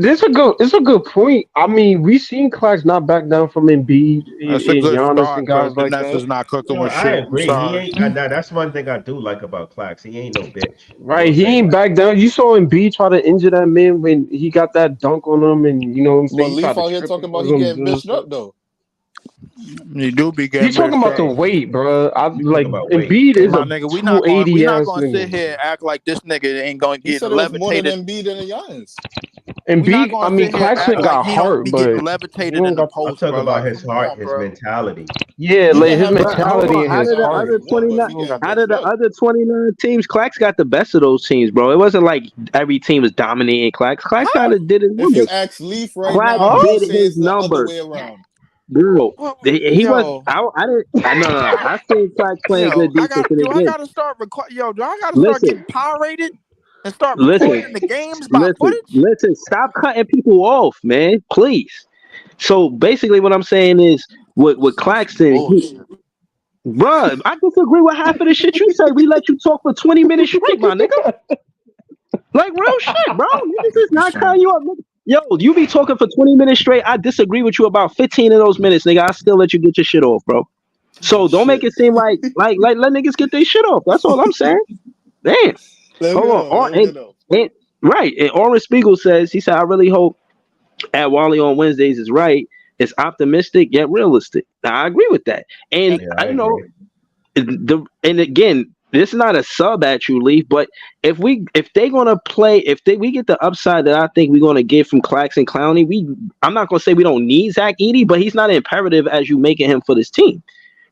this a good. It's a good point. I mean, we seen Clax not back down from Embiid That's a and good Giannis start, and but guys the like Nets that. is not cooking yo, with I shit. I'm agree. He sorry. ain't. That's one thing I do like about Clax. He ain't no bitch. I Right, will he say ain't that. back down. You saw Embiid try to injure that man when he got that dunk on him, and you know what I'm But saying. He Leaf tried to out here trip talking him for about he him getting doing bitched stuff. up though. You do be He getting talking bitched about the up. weight, bro. I You talk like about weight. Embiid is My a nigga, we 280 not ass gonna sit nigga. here and act like this nigga ain't gonna He get said it was more than levitated. Embiid and the Giants. We not Embiid, I gonna mean, sit here and act Claxton like got he don't heart, be getting but he levitated in don't the got. I'm post, talking bro. about Like, his come heart, on, his bro. mentality. Yeah, He like can his have the But hold mentality mentality on, and and his all that heart. you want, but out he I don't got getting out that. of bitched the up. other 29 teams, Clax got the best of those teams, bro. It wasn't like every team was dominating Clax. Clax kind Huh? of did his If you numbers. ask Leaf right Clax now, Huh? he'll did say his it's the other way numbers, around. bro. What, He was. yo, I didn't. No. I seen Clax playing yo, good defense, and do I again, gotta start yo, do I gotta start listen, getting pyrated and start listen, recording the games by footage? listen. Stop cutting people off, man. Please. So basically, what I'm saying is, with Some Claxton, bullshit. bruh, I disagree with half of the shit you say. We let you talk for 20 minutes straight, my nigga. Like real shit, bro. Niggas is not cutting you up. Nigga. Yo, you be talking for 20 minutes straight. I disagree with you about 15 of those minutes, nigga. I still let you get your shit off, bro. Oh So don't make shit. it seem like let niggas get their shit off. That's all I'm saying. Damn. Let him Hold get on. off. Let him get off. And right. And Orange Spiegel says, he said, I really hope at Wally on Wednesdays is right. It's optimistic yet realistic. Now I agree with that. And Yeah, I I you know agree. and again, this is not a sub at you, Leaf, but if they gonna play, we get the upside that I think we're gonna get from Claxton Clowney, I'm not gonna say we don't need Zach Edey, but he's not imperative as you making him for this team,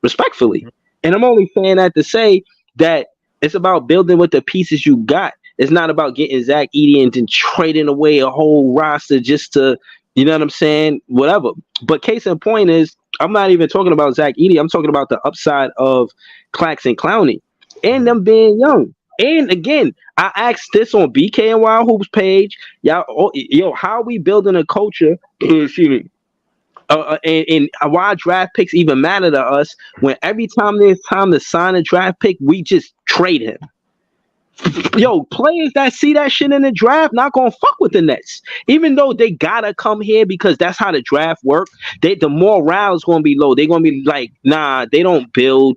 respectfully. And I'm only saying that to say that it's about building with the pieces you got. It's not about getting Zach Edey and then trading away a whole roster just to, you know what I'm saying? Whatever. But case in point is, I'm not even talking about Zach Edey. I'm talking about the upside of Claxton Clowney and them being young. And again, I asked this on BK and Wild Hoops page. Y'all, yo, how are we building a culture? Excuse me. And why draft picks even matter to us when every time there's time to sign a draft pick, we just trade him. Yo, players that see that shit in the draft not gonna fuck with the Nets, even though they gotta come here because that's how the draft work. The morale is gonna be low. They're gonna be like, nah, they don't build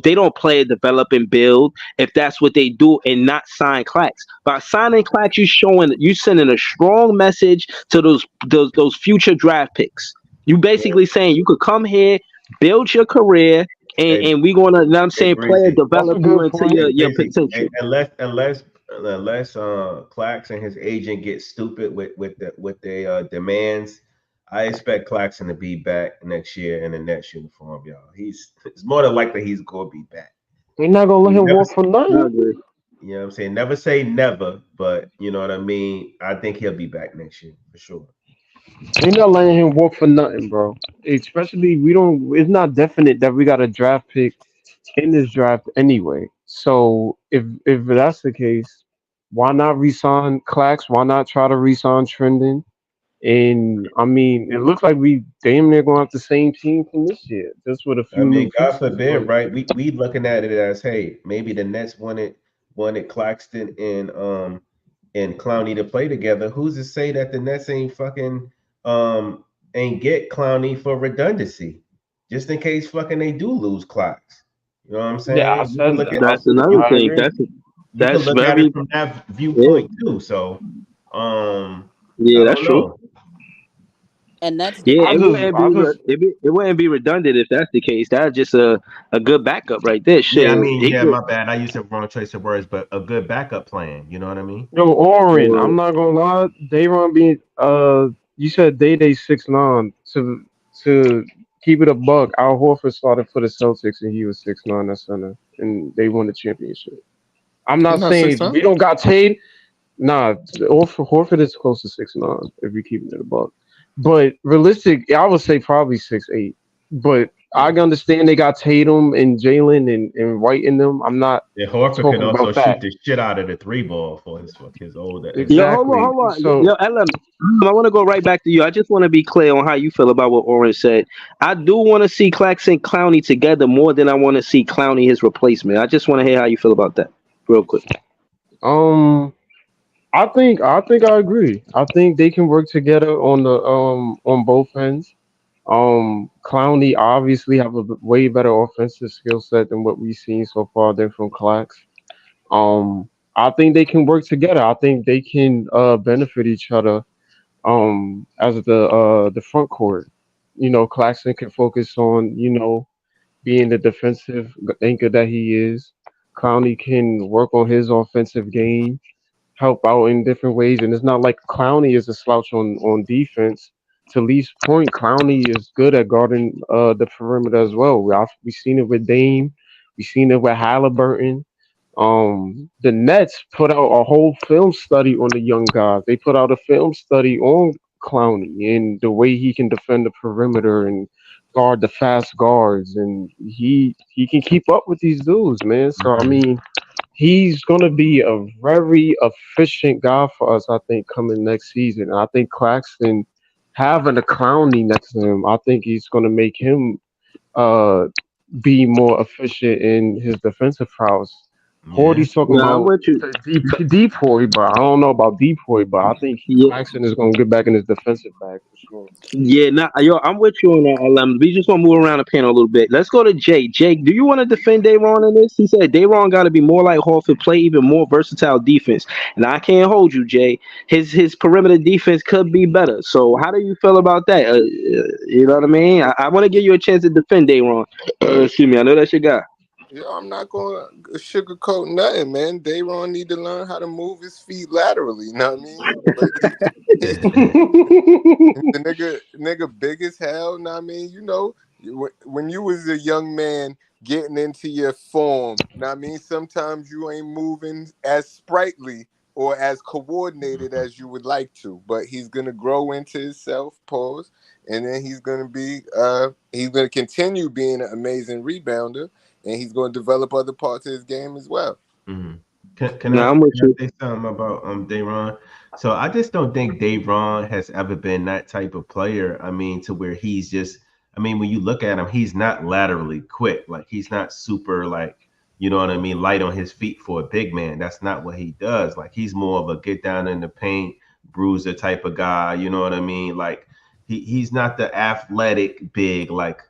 they don't play, develop, and build if that's what they do, and not sign Clax. By signing Clax, you sending a strong message to those future draft picks. You Yeah. basically saying you could come here, build your career, Hey, and we gonna, you know what I'm hey, saying, player Breezy. That's a develop you good into point. Hey, your Breezy. potential. Hey, unless Clax and his agent get stupid with the demands, I expect Claxton to be back next year in the Nets uniform, y'all. It's more than likely he's gonna be back. They're not gonna let You him never, walk for I nothing. agree. you know what I'm saying? Never say never, but you know what I mean. I think he'll be back next year for sure. They're not letting him walk for nothing, bro. Especially we don't. It's not definite that we got a draft pick in this draft anyway. So if that's the case, why not resign Clax? Why not try to resign Trendon? And I mean, it looks like we damn near going to have the same team from this year, just with a I few new mean, God pieces. forbid, But right? We looking at it as, hey, maybe the Nets wanted Claxton and Clowney to play together. Who's to say that the Nets ain't fucking ain't get Clowney for redundancy, just in case fucking they do lose Clax. You know what I'm yeah, I saying? You can said look at That's another I thing. agree. you can That's look at it very from that yeah. viewpoint too. So Yeah, I that's don't true. know. And Nets Yeah, I just I just it wouldn't be redundant if that's the case. That's just a good backup right there. Yeah, I Shit, mean, he yeah, could. my bad. I used the wrong choice of words, but a good backup plan. You know what I mean? yo Orin. Uh, I'm not gonna lie. Dayron being you said Day 6'9" to keep it a buck. Al Horford started for the Celtics and he was 6'9" at center, and they won the championship. I'm He's not not six saying nine. we don't got Tate. Nah, Horford is close to 6'9" if we keep it a buck. But realistic, I would say probably 6'8". But I understand they got Tatum and Jalen and White in them. I'm not And Horford can talking also about shoot that. the shit out of the three ball for his older age. Yo, Exactly. hold on. So Yo, LM, I want to go right back to you. I just want to be clear on how you feel about what Orange said. I do want to see Claxton Clowney together more than I want to see Clowney his replacement. I just want to hear how you feel about that, real quick. um I think I agree. I think they can work together on both ends. Clowney obviously have a way better offensive skill set than what we've seen so far than from Clax. I think they can work together. I think they can benefit each other as the front court. You know, Claxton can focus on, being the defensive anchor that he is. Clowney can work on his offensive game, help out in different ways. And it's not like Clowney is a slouch on defense. To Lee's point, Clowney is good at guarding the perimeter as well. We've seen it with Dame, we've seen it with Halliburton. The Nets put out a whole film study on the young guys. They put out a film study on Clowney and the way he can defend the perimeter and guard the fast guards, and he can keep up with these dudes, man. So I Mhm. mean, he's gonna be a very efficient guy for us, I think, coming next season. And I think Claxton having a Clowney next to him, I think he's gonna make him uh be more efficient in his defensive prowess. Yeah. Horty's talking Yeah, I'm about with you. the depoy, but I don't know about depoy, but I think Yeah, Claxton is gonna get back in his defensive bag for sure. yeah, nah, yo, I'm with you on that, LM. We just gonna move around the panel a little bit. Let's go to Jake. Jake, do you want to defend Dayron in this? He said Dayron got to be more like Horford, play even more versatile defense. And I can't hold you, Jay. His perimeter defense could be better. So how do you feel about that? You know what I mean? I want to give you a chance to defend Dayron. Excuse me, I know that's your guy. Yeah, I'm not gonna sugarcoat nothing, man. Dayron need to learn how to move his feet laterally. You know what I mean? But the nigga big as hell. Know what I mean? When you was a young man getting into your form, know what I mean? Sometimes you ain't moving as sprightly or as coordinated as you would like to. But he's gonna grow into himself, pause, and then he's gonna continue being an amazing rebounder, and he's gonna develop other parts of his game as well. Mhm. Can I Nah, I'm with can you. I say something about Dayron? So I just don't think Dayron has ever been that type of player. I mean, to where he's just. I mean, when you look at him, he's not laterally quick. Like he's not super like you know what I mean, light on his feet for a big man. That's not what he does. Like he's more of a get down in the paint, bruiser type of guy. You know what I mean? Like he's not the athletic big like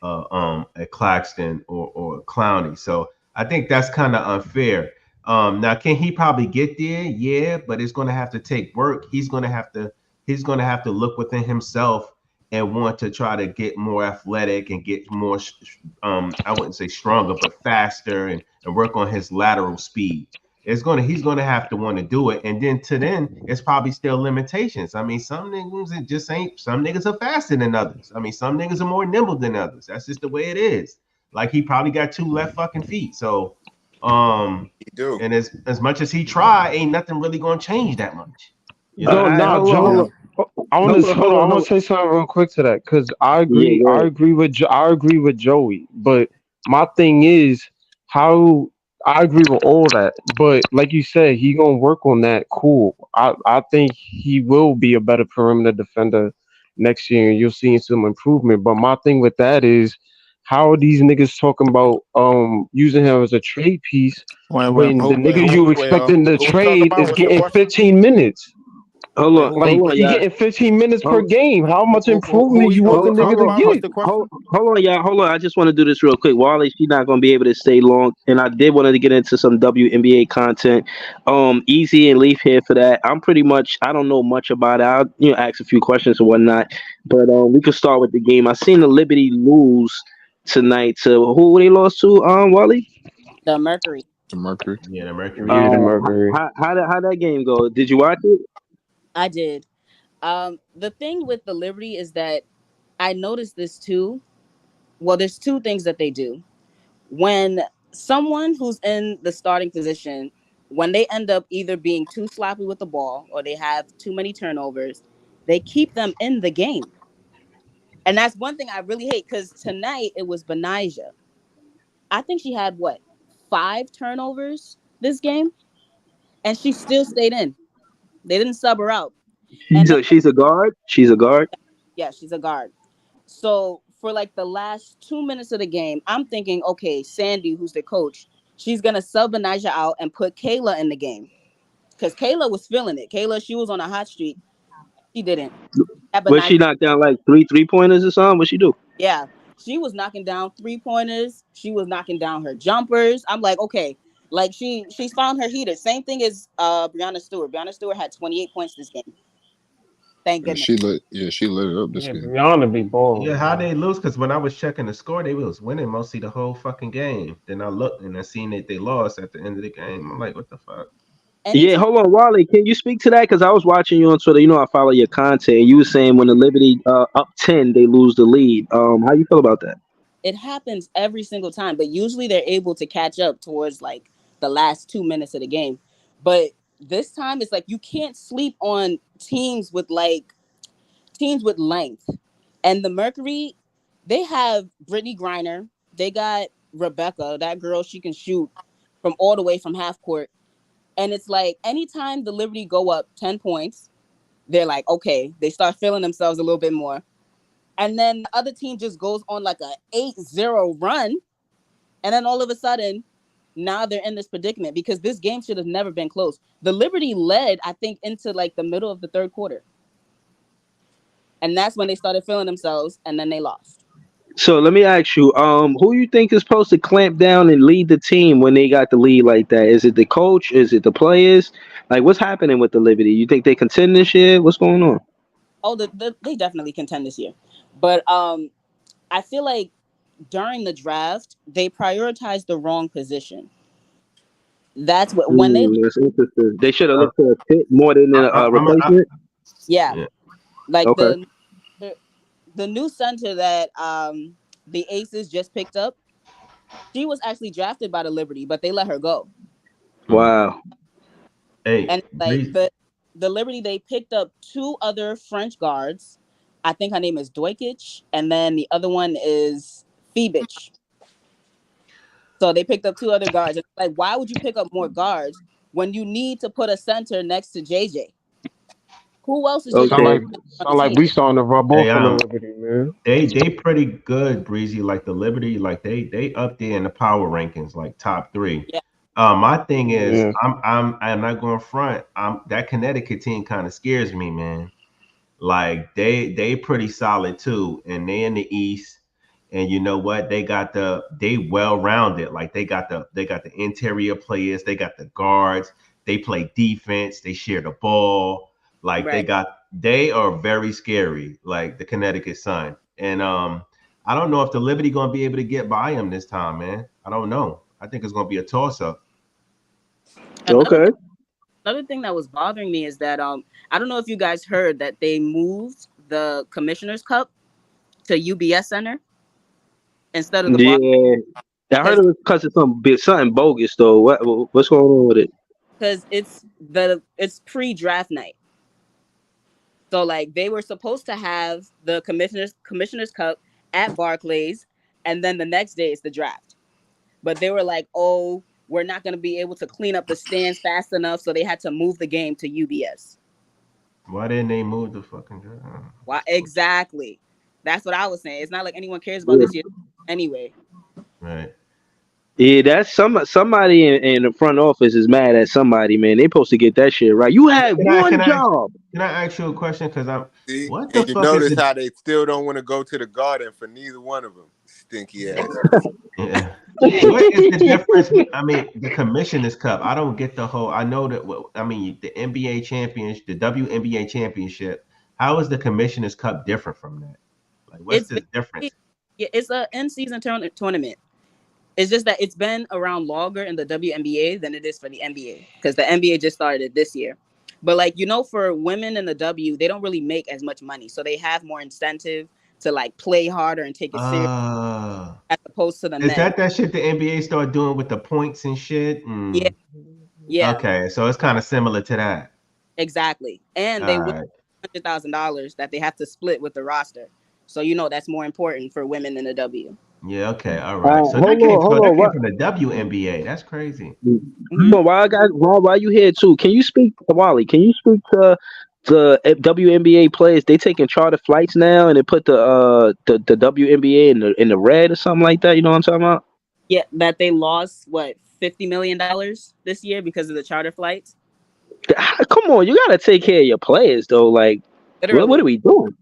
at Claxton or Clowney. So I think that's kind of unfair. Now can he probably get there? Yeah, but it's going to have to take work. He's going to have to look within himself and want to try to get more athletic and get more I wouldn't say stronger, but faster and work on his lateral speed. he's gonna have to want to do it. And then it's probably still limitations. I mean, some niggas it just ain't. Some niggas are faster than others. I mean, some niggas are more nimble than others. That's just the way it is. Like he probably got two left fucking feet. So, He do. and as much as he try, ain't nothing really gonna change that much. You No, know. Alright, nah, hold on, Joey. I want to hold on. I want to hold on. say something real quick to that because I Yeah, agree. go I ahead. agree with I agree with Joey. But my thing is how I agree with all that. But like you said, he gonna work on that. Cool. I think he will be a better perimeter defender next year, and you'll see some improvement. But my thing with that is how are these niggas talking about using him as a trade piece when the nigga you expecting to who we talking trade about? is What's your getting question? 15 minutes? Hold Wait, on, who we Like hold on, he y'all. getting 15 minutes per Hold, game. How much who improvement we you want who the we hold, nigga talking hold to on, about? What's get? the question? hold on, y'all. Hold on. I just want to do this real quick. Wally, she's not going to be able to stay long, and I did want to get into some WNBA content. Easy and Leaf here for that. I'm pretty much. I don't know much about it. I'll ask a few questions and whatnot, but we could start with the game. I seen the Liberty lose tonight to who they lost to. Wally. The Mercury. To Mercury. Yeah, the Mercury. Yeah, the Mercury. How that game go? Did you watch it? I did. The thing with the Liberty is that I noticed this too. Well, there's two things that they do. When someone who's in the starting position, when they end up either being too sloppy with the ball or they have too many turnovers, they keep them in the game. And that's one thing I really hate because tonight it was Benijah. I think she had what, 5 turnovers this game, and she still stayed in. They didn't sub her out. And then, She's a guard. She's a guard. yeah, she's a guard. So for like the last 2 minutes of the game, I'm thinking, okay, Sandy, who's the coach, she's gonna sub Benijah out and put Kayla in the game because Kayla was feeling it. Kayla, she was on a hot streak. She didn't. That Where she Benijah, knocked down like three pointers or something. What she do? yeah, she was knocking down 3 pointers. She was knocking down her jumpers. I'm like, okay, like she's found her heater. Same thing as Brianna Stewart. Brianna Stewart had 28 points this game. Thank And goodness. she lit it up this Yeah, game. Brianna be balling, Yeah, how man. they lose? Because when I was checking the score, they was winning mostly the whole fucking game. Then I looked and I seen that they lost at the end of the game. I'm like, what the fuck? Yeah, Anytime, hold on, Wally. Can you speak to that? Because I was watching you on Twitter. You know, I follow your content. You were saying when the Liberty up 10, they lose the lead. How you feel about that? it happens every single time, but usually they're able to catch up towards like the last 2 minutes of the game. But this time it's like you can't sleep on teams with length. And the Mercury, they have Brittany Griner. They got Rebecca, that girl, she can shoot from all the way from half court. And it's like anytime the Liberty go up 10 points, they're like, okay, they start feeling themselves a little bit more. And then the other team just goes on like a 8-0 run. And then all of a sudden, now they're in this predicament because this game should have never been close. The Liberty led, I think, into like the middle of the third quarter. And that's when they started feeling themselves and then they lost. So let me ask you, who you think is supposed to clamp down and lead the team when they got the lead like that? Is it the coach? Is it the players? Like, what's happening with the Liberty? You think they contend this year? What's going on? Oh, they definitely contend this year. But I feel like during the draft, they prioritized the wrong position. That's what when they That's interesting. They should have Uh, looked for a fit more than a I, replacement. yeah, yeah. like Okay. the new center that the Aces just picked up, she was actually drafted by the Liberty, but they let her go. Mm. Wow. Hey, And like Breeze. the Liberty, they picked up 2 other French guards. I think her name is Doikic, and then the other one is Fibich. So they picked up 2 other guards. It's like, why would you pick up more guards when you need to put a center next to JJ? Who else is just Sound gonna Okay. like be on the sound like team? we starting to rub Hey, off on the Liberty, man. they pretty good, Breezy. Like the Liberty, like they up there in the power rankings, like top three. Yeah, My thing is, Yeah. I'm not going front. That Connecticut team kind of scares me, man. Like they pretty solid too, and they in the East. And you know what? They well rounded. Like they got the interior players, they got the guards, they play defense, they share the ball. Like right. they are very scary, like the Connecticut Sun. And I don't know if the Liberty gonna be able to get by them this time, man. I don't know. I think it's gonna be a toss up. Another Okay. thing, another thing that was bothering me is that I don't know if you guys heard that they moved the Commissioner's Cup to UBS Center instead of the bar Yeah. I heard because it was because of something bogus though. What's going on with it? it's pre-draft night. So like they were supposed to have the Commissioner's Cup at Barclays, and then the next day is the draft. But they were like, "Oh, we're not going to be able to clean up the stands fast enough," so they had to move the game to UBS. Why didn't they move the fucking draft? Why That's bullshit. exactly? That's what I was saying. It's not like anyone cares about Yeah. this year anyway. Right. Yeah, that's somebody in the front office is mad at somebody, man. They supposed to get that shit right. You But had one job. can I ask you a question? Because I'm See, what the and you fuck is notice the how they still don't want to go to the Garden for neither one of them. Stinky asses. yeah. What is the difference? I mean, the Commissioner's Cup. I don't get the whole. I know that. I mean, the NBA championship, the WNBA championship. How is the Commissioner's Cup different from that? Like, what's It's the basically, difference? yeah, it's a in season tournament. It's just that it's been around longer in the WNBA than it is for the NBA because the NBA just started this year. But like for women in the W, they don't really make as much money, so they have more incentive to like play harder and take it serious Uh, as opposed to the is men. that shit the NBA started doing with the points and shit? Yeah, yeah, Okay, so it's kind of similar to that. exactly. And they All win right. $100,000 that they have to split with the roster. So that's more important for women in the W. Yeah. Okay. All right. So Hold that on. came What? from the WNBA. That's crazy. Hmm. Hold on, why you here too? Can you speak, Wally? Can you speak to the WNBA players? They taking charter flights now, and they put the WNBA in the red or something like that. You know what I'm talking about? Yeah, that they lost what $50 million this year because of the charter flights. Come on, you gotta take care of your players though. Like, what are Literally, we doing?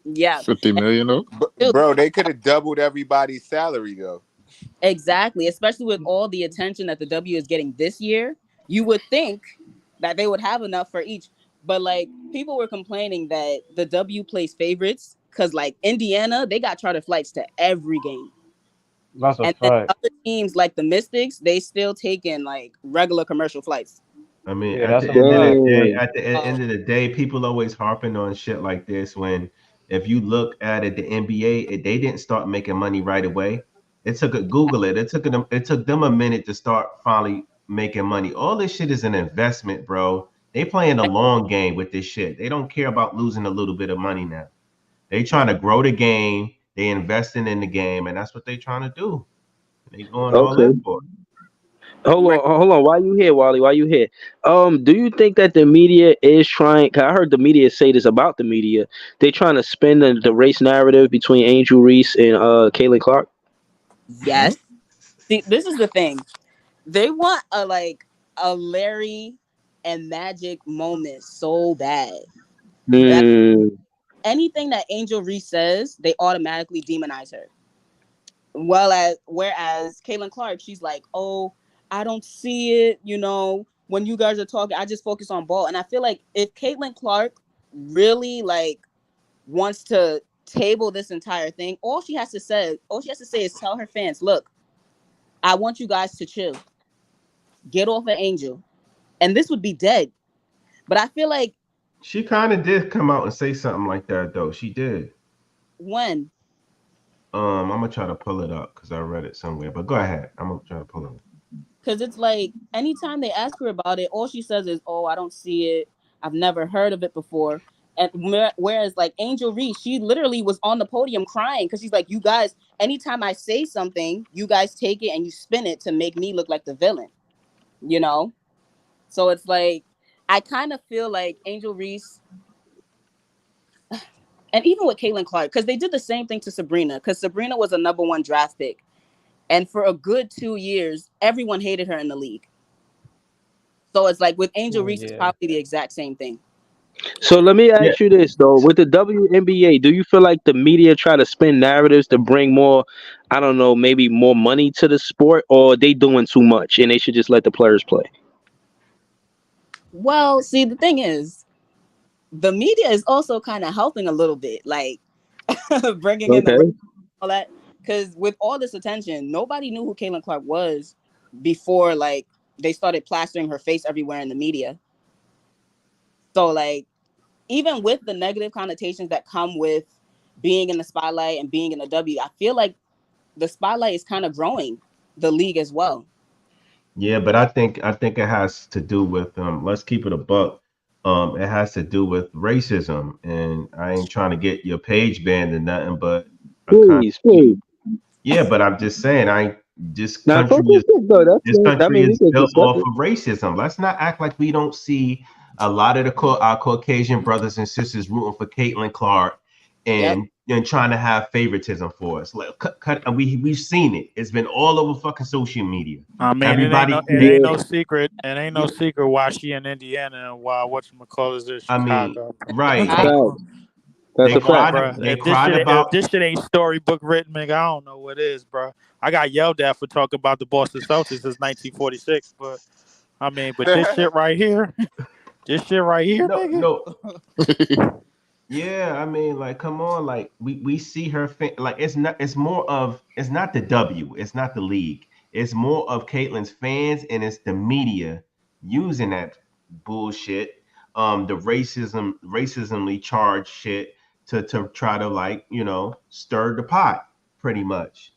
yeah. 50 million though. Dude, Bro, they could have doubled everybody's salary though. exactly, especially with all the attention that the W is getting this year, you would think that they would have enough for each. But like people were complaining that the W plays favorites because like Indiana, they got charter flights to every game. That's a And then fact. other teams like the Mystics, they still taking like regular commercial flights. I mean, Yeah, at that's the a end of the fact. day, Damn. end of the day, people always harping on shit like this. When if you look at it, the NBA, they didn't start making money right away. It took a Google it. It took them a minute to start finally making money. All this shit is an investment, bro. They playing a long game with this shit. They don't care about losing a little bit of money now. They trying to grow the game. They investing in the game, and that's what they trying to do. They going all Okay. in for it. Right. Hold on. Why you here, Wally? Why you here? Do you think that the media is trying? 'Cause I heard the media say this about the media. They trying to spin the race narrative between Angel Reese and Caitlin Clark. Yes. See, this is the thing. They want a Larry and Magic moment so bad that Hmm. anything that Angel Reese says, they automatically demonize her. Whereas Caitlin Clark, she's like, "Oh, I don't see it. When you guys are talking, I just focus on ball." And I feel like if Caitlin Clark really wants to table this entire thing, all she has to say is tell her fans, "Look, I want you guys to chill, get off of Angel," and this would be dead. But I feel like She kind of did come out and say something like that, though. She did. when I'm gonna try to pull it up because I read it somewhere. But go ahead. I'm gonna try to pull it up. because it's like anytime they ask her about it, all she says is, "Oh, I don't see it. I've never heard of it before." And whereas like Angel Reese, she literally was on the podium crying because she's like, "You guys, anytime I say something, you guys take it and you spin it to make me look like the villain." You know? So it's like I kind of feel like Angel Reese, and even with Caitlin Clark, because they did the same thing to Sabrina, because Sabrina was a number one draft pick. And for a good 2 years, everyone hated her in the league. So it's like with Angel Reese, it's Yeah. probably the exact same thing. So let me Yeah, ask you this though: with the WNBA, do you feel like the media try to spin narratives to bring more, I don't know, maybe more money to the sport, or they doing too much and they should just let the players play? Well, see, the thing is, the media is also kind of helping a little bit, like bringing in the Okay. all that. Because with all this attention, nobody knew who Caitlin Clark was before, like they started plastering her face everywhere in the media. So like, even with the negative connotations that come with being in the spotlight and being in the W, I feel like the spotlight is kind of growing the league as well. Yeah, but I think it has to do with let's keep it a buck. It has to do with racism, and I ain't trying to get your page banned or nothing, but a country, Please, please. yeah, but I'm just saying, I this Now, country talk your is shit though. That's this it. I country mean, we is can built discuss off it. of racism. Let's not act like we don't see a lot of our Caucasian brothers and sisters rooting for Caitlin Clark Yep. and trying to have favoritism for us. Like, and we've seen it. It's been all over fucking social media. I mean, Everybody, it they, ain't Yeah, no secret. It ain't no yeah, secret why she in Indiana and why whatchamacallit is in I mean, Chicago. right? I facts. That's They a Come on, fact. cried. bro. They cried If about. this shit ain't storybook written, nigga, I don't know what is, bro. I got yelled at for talking about the Boston Celtics since 1946, but I mean, but this shit right here, this shit right here, No, nigga. no. Yeah, I mean, like, come on, like we see her like it's more of it's not the W, it's not the league, it's more of Caitlin's fans and it's the media using that bullshit, the racismly charged shit to try to like stir the pot, pretty much.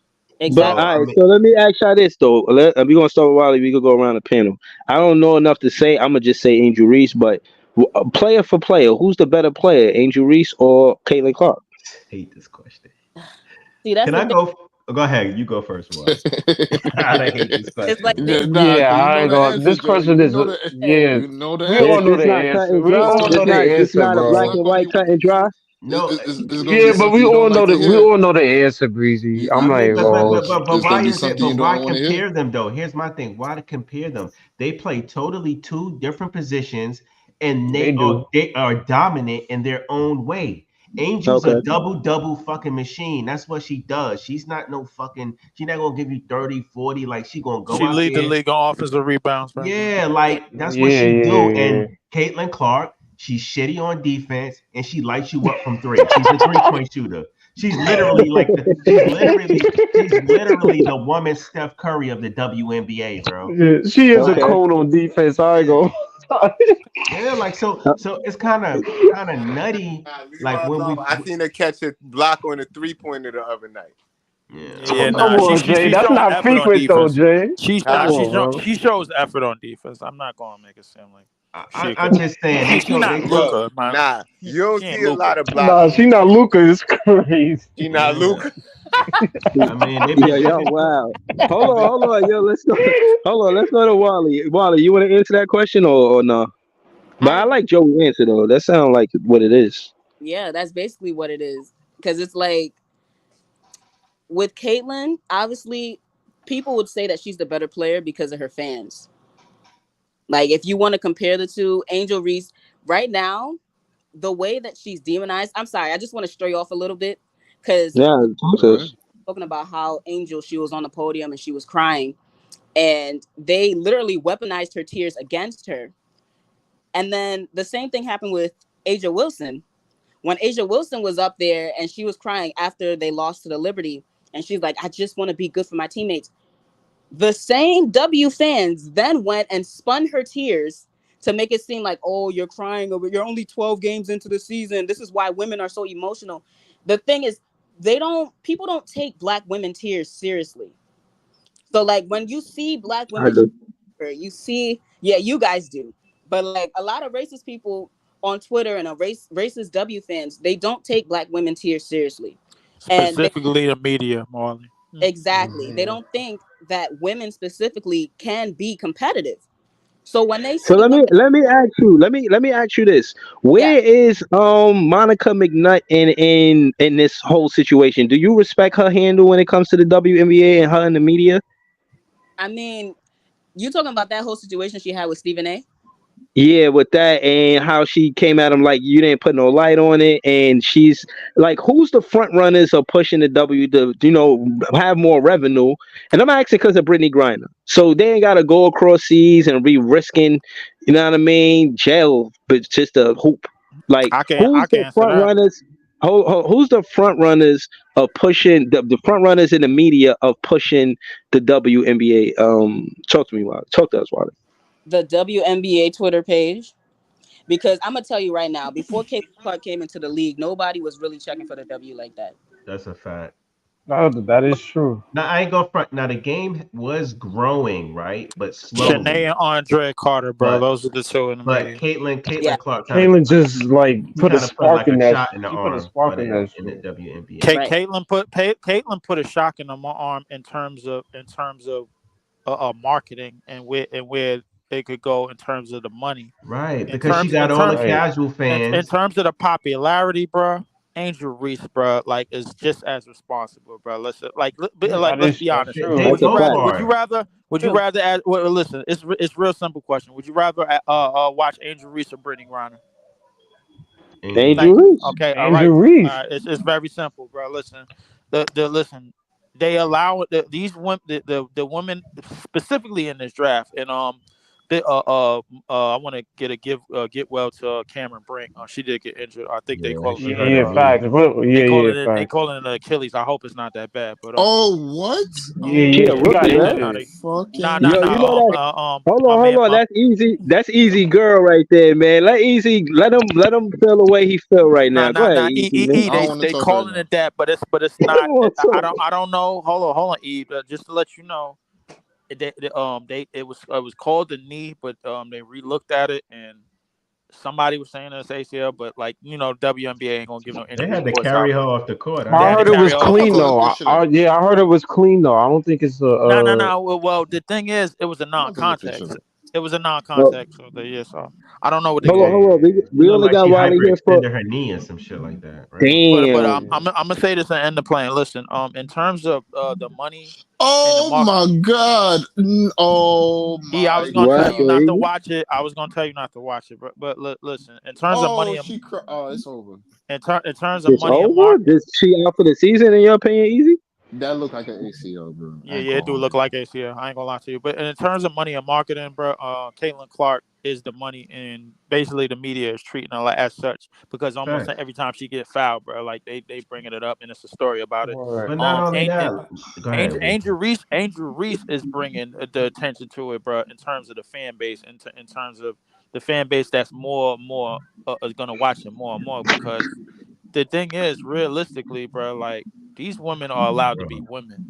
But So exactly. all I right, mean, so let me ask y'all this though. We're gonna start with Wally. We could go around the panel. I don't know enough to say. I'm gonna just say Angel Reese. But player for player, who's the better player, Angel Reese or Caitlin Clark? hate this question. See, that's Can the I thing. go? Go ahead, you go first, Wally. I hate this It's question, like man. this. Nah, Yeah, cause you I know ain't the gonna. answer, This Joey. question You is know the yeah. you know the We all It's know answer. the it's not cut answer. and We dry. all know Slip It's the not on it's answer, not a black bro. slip and on white you. cut and dry. No, It's gonna Yeah, be but we something you all don't know like to that. We hear. all know the answer, Breezy. You, I'm I not mean, even it's, gonna. but it's gonna why be is it? something But you why don't want to hear. compare them though? Here's my thing. Why to compare them? They play totally two different positions, and They do. they are dominant in their own way. Angel's a Okay. double fucking machine. That's what she does. She's not no fucking. She's not gonna give you 30, 40. Like she gonna go She out lead the there. league on offensive rebounds right now. Yeah, Yeah. like that's what Yeah, she do. yeah, And Caitlin Clark, she's shitty on defense, and she lights you up from three. She's a 3-point shooter. She's literally the woman Steph Curry of the WNBA, bro. yeah. She is a Like, Okay. cone on defense. I ain't yeah, gonna. yeah, like Uh, so it's kind of nutty. Nah, leave Like her when alone. we, I seen her catch a block on a 3-pointer the other night. yeah, I Yeah, don't Come nah, know. on, Jay. she's That's showing not effort on frequent though, defense. Jay. Come Huh? on, bro. She shows effort on defense. I'm not gonna make it seem like she I'm could. just saying they She told not they told. Yo, Luca, man. nah, you don't She ain't see a Luca. lot of blocks Nah, from she her. not Luca. It's crazy. She not Yeah, Luke. I mean yeah, they've yo, been wow. they've been Hold on, yo. Let's go. Hold on. Let's go to Wally. Wally, you want to answer that question or no? But I I mean, like Joey's answer though. That sounds like what it is. yeah, that's basically what it is. Because it's like with Caitlyn, obviously, people would say that she's the better player because of her fans. Like, if you want to compare the two, Angel Reese, right now, the way that she's demonized, I'm sorry, I just want to stray off a little bit because Yeah, talk to Go ahead. us. talking about how Angel, she was on the podium and she was crying, and they literally weaponized her tears against her. And then the same thing happened with Aja Wilson. When Aja Wilson was up there and she was crying after they lost to the Liberty, and she's like, I just want to be good for my teammates. The same W fans then went and spun her tears to make it seem like, oh, you're crying over, you're only 12 games into the season. This is why women are so emotional. The thing is, people don't take black women tears seriously. So like when you see black I women, do. you see, yeah, you guys do. But like a lot of racist people on Twitter and racist W fans, they don't take black women tears seriously. And they Specifically the media, Marley. exactly, they Mhm. don't think that women specifically can be competitive. So when they So see women, let me ask you this. yeah, Where is Monica McNutt in this whole situation? Do you respect her handle when it comes to the WNBA and her in the media? I mean, you talking about that whole situation she had with Stephen A. Yeah, with that and how she came at him like you didn't put no light on it, and she's like, who's the front runners of pushing the W to have more revenue? And I'm asking because of Brittany Griner, so they ain't got to go across seas and be risking, you know what I mean, jail, but just a hoop. Like, I who's can the answer front that. runners? Who's the front runners of pushing the front runners in the media of pushing the WNBA? Talk to me, Wally. Talk to us, Wally. The WNBA Twitter page. Because I'm gonna tell you right now, before Caitlin Clark came into the league, nobody was really checking for the W like that. That's a fact. No, that is true. Now I ain't gonna front. Now the game was growing, right, but Shanae slowly. and Andre Carter, bro. But Those are the two in the but media. Yeah. Caitlin Clark kind of Caitlyn just like he put a kind of put spark like in a that. shot in the She put a arm spark for in the that in the shit. WNBA. Right. Caitlin put a shock in my arm in terms of marketing and where they could go in terms of the money. Right, In because she terms got in all the terms Right. casual in fans. terms of the popularity, bro. Angel Reese, bro, like is just as responsible, bro. Yeah, That Let's is be that's honest. they true. Would That's a you both rather? fact. Would you are. rather? Would you True. rather? Well, listen, it's real simple question. Would you rather watch Angel Reese or Brittany Griner? Angel Angel Thank Reese. you. Reese. Okay, all Angel right then. All Reese. right, it's very simple, bro. Listen, listen. They allow these women, the women specifically in this draft, and I want to get well to Cameron Brink. She did get injured. I think they Yeah, calling she Yeah, it hurt her yeah, knee. facts. Yeah, yeah, they facts. calling it an Achilles. I hope it's not that bad, but Oh, what? Yeah, Oh She yeah, a she my got rookie, man. nah, injured. fucking Yo, you know that. god. my Hold man, on. That's easy, girl, right there, man. Let him feel the way he feel right now. Go ahead, Easy, man. I They don't want to they talk right calling now. it that, but it's Come not. on, talk. I don't know. Hold on, E. Just to let you know, it was called the knee, but they relooked at it and somebody was saying it's ACL, but like WNBA ain't gonna give no They injury had to report. carry Stop her it. off the court. I They I had heard to heard it that. was carry off. I'm gonna clean look though. this shit up. Yeah, I heard it was clean though. I don't think it's a. No. Well, the thing is, it was a I'm about to look this shit non-contact. up. It was a Well, non-contact. So yeah, so I don't know what they hold on, call it. Yeah, hold on. It We looked only like got she Wally here for hyperextended her knee or some shit like that, right? But damn. I'm gonna say this and end the plane. Listen, in terms of the money and the Oh market. my god. Oh Yeah, I my was gonna What tell you happened, god. not to Easy? watch it. I was gonna tell you not to watch it, but listen, in terms of Oh, money, oh, it's over. in terms of It's money and over. market, This she out for the season in your opinion, Easy? That looked like an ACL, bro. I ain't yeah, it gonna do hold look you. like ACL. I ain't gonna lie to you, but in terms of money and marketing, bro, Caitlin Clark is the money, and basically the media is treating her like as such because almost Facts. every time she gets fouled, bro, like they bringing it up and it's a story about it. word. But not only And that, go ahead, Lee. Angel Reese is bringing the attention to it, bro, in terms of the fan base, in terms of the fan base that's more is gonna watch it more and more because the thing is, realistically, bro, like these women are allowed to be Bro, women.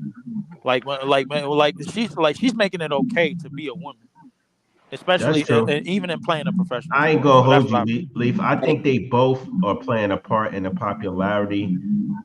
She's making it okay to be a woman, that's especially true. even in playing a professional I ain't sport. gonna So that's hold what you, I mean. Leaf. I Right. think they both are playing a part in the popularity,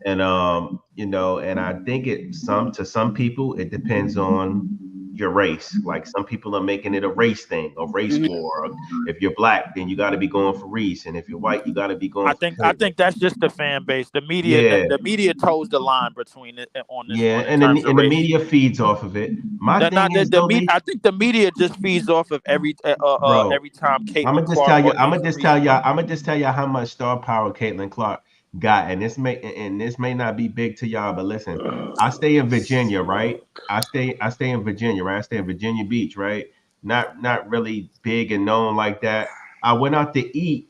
and and I think some people it depends on your race. Like some people are making it a race thing, a race Mhm. war. If you're black, then you got to be going for Reese, and if you're white, you got to be going I for think I Caitlyn. think that's just the fan base. The media Yeah, the media toes the line between it on this yeah, one in and terms of the race. media feeds off of it. My The, thing not is the though, media. Leaf, I think the media just feeds off of bro. every time I'm Caitlin gonna just Clark tell you. or Angel Reese. I'm gonna just tell y'all how much star power Caitlin Clark got, and this may not be big to y'all, but listen, I stay in Virginia, right? I stay in Virginia, right? I stay in Virginia Beach, right? Not really big and known like that. I went out to eat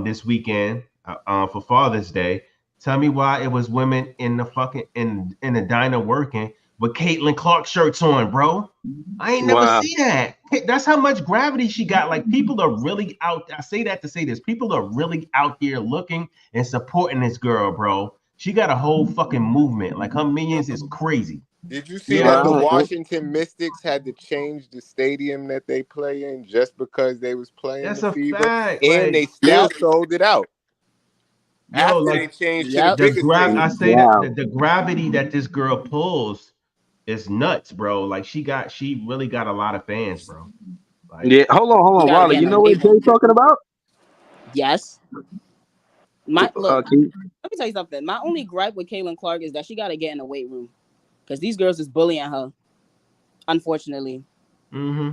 this weekend for Father's Day. Tell me why it was women in the fucking in the diner working with Caitlin Clark shirts on, bro. I ain't never Wow. see that. That's how much gravity she got. Like people are really out. I say that to say this. People are really out there looking and supporting this girl, bro. She got a whole fucking movement. Like her millions is crazy. Did you see Yeah, that the Wow. Washington Mystics had to change the stadium that they play in just because they was playing that's the a Fever, fact. and they Like, still sold it out yo, after they like changed to the Yep. bigger I stadium. say that Wow. the gravity that this girl pulls is nuts, bro. Like she really got a lot of fans, bro. Like Yeah. Hold You on, gotta Wally. get You in the know what weight room. Jay talking about? Yes. My look. Can you, Let me tell you something. My only gripe with Caitlin Clark is that she gotta get in the weight room because these girls is bullying her. Unfortunately. hmm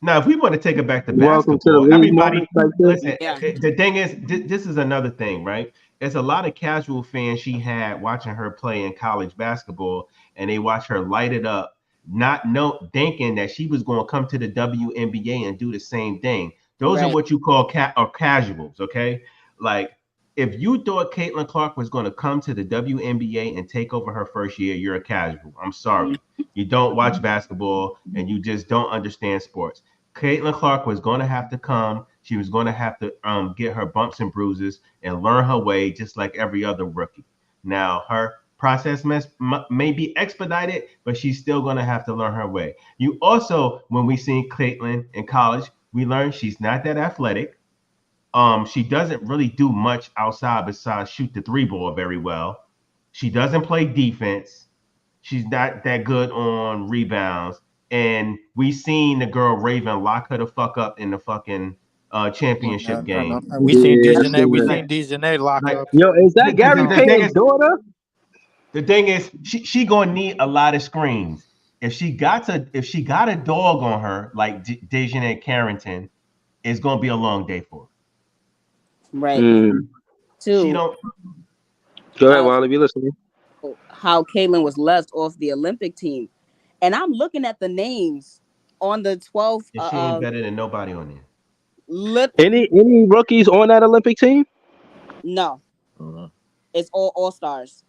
Now, if we want to take it back to welcome to the basketball, league everybody, moments like this. listen. Yeah. The thing is, this is another thing, right? There's a lot of casual fans she had watching her play in college basketball, and they watch her light it up, not know thinking that she was going to come to the WNBA and do the same thing. Those are Right. what you call or casuals, okay? Like if you thought Caitlin Clark was going to come to the WNBA and take over her first year, you're a casual. I'm sorry. You don't watch basketball and you just don't understand sports. Caitlin Clark was going to have to come. She was going to have to get her bumps and bruises and learn her way just like every other rookie. Now, her process may be expedited, but she's still going to have to learn her way. You also, when we seen Caitlin in college, we learned she's not that athletic. She doesn't really do much outside besides shoot the three ball very well. She doesn't play defense. She's not that good on rebounds. And we seen the girl Raven lock her the fuck up in the fucking championship game. We seen Yeah, I Dejanay. seen We that. seen Dejanay lock Like, up. Yo, is that because Gary the thing Payton's is, daughter? the thing is, she gonna need a lot of screens. If she got a dog on her like Dejanay Carrington, it's gonna be a long day for her. Right. Mm. She Two, don't. Go ahead, uh, Wally. Be listening. how Caitlyn was left off the Olympic team, and I'm looking at the names on the 12th. And she ain't better than nobody on there. Lip, Any rookies on that Olympic team? no, Uh, it's all stars.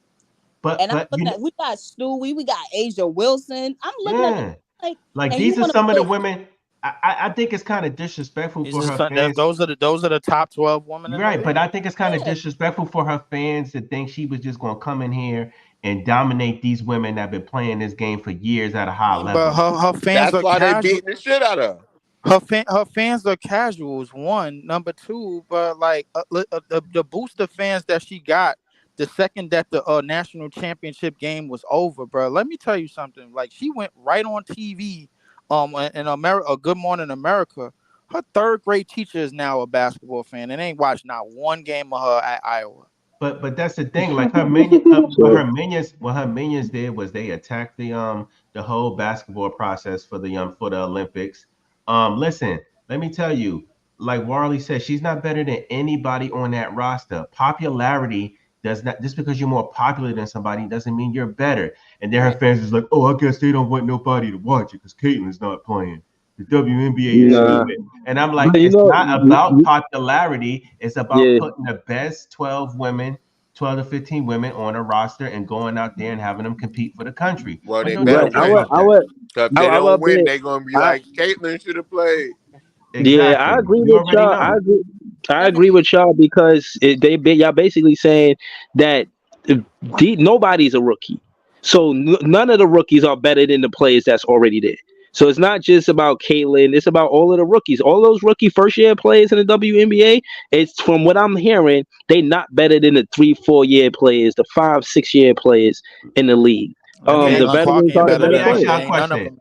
But And I'm but you looking know, at we got Stewie, we got Asia Wilson. I'm looking at yeah, like, like and you these are want to some of the put women. I think it's kind of disrespectful These for are her some, fans. those are the top 12 women in the Right, but league. I think it's kind of yeah, disrespectful for her fans to think she was just going to come in here and dominate these women that have been playing this game for years at a high But level. her fans That's are why they casual. beating the shit out of her. Her fans are casuals. One, number two, but like the booster fans that she got the second that the national championship game was over, bro. Let me tell you something. Like she went right on TV, in America, Good Morning America. Her third grade teacher is now a basketball fan and ain't watched not one game of her at Iowa. But that's the thing. Like Sure. what her minions did was they attacked the whole basketball process for the Olympics. Listen, let me tell you, like Warley said, she's not better than anybody on that roster. Popularity does not just because you're more popular than somebody doesn't mean you're better. And then her right. fans is like, oh, I guess they don't want nobody to watch it because Caitlin's not playing. The WNBA is Nah, stupid. And I'm like, but it's not about popularity. It's about yeah, putting the best 12 women, 12 to 15 women on a roster and going out there and having them compete for the country. Well, But they don't you better right. worry win. about that. Cause if I, they I don't would win, bet. they gonna be I, like, Caitlyn should have played. yeah, I Exactly. agree You with already y'all. I know. agree. I Let me agree with y'all because y'all basically saying that nobody's a rookie, so none of the rookies are better than the players that's already there. So it's not just about Caitlyn; it's about all of the rookies. All those rookie first year players in the WNBA. It's from what I'm hearing, they not better than the 3-4 year players, the 5-6 year players in the league. The Caitlin Clark veterans ain't are the better Let me better than ask her. y'all players. a Ain't none of question. them.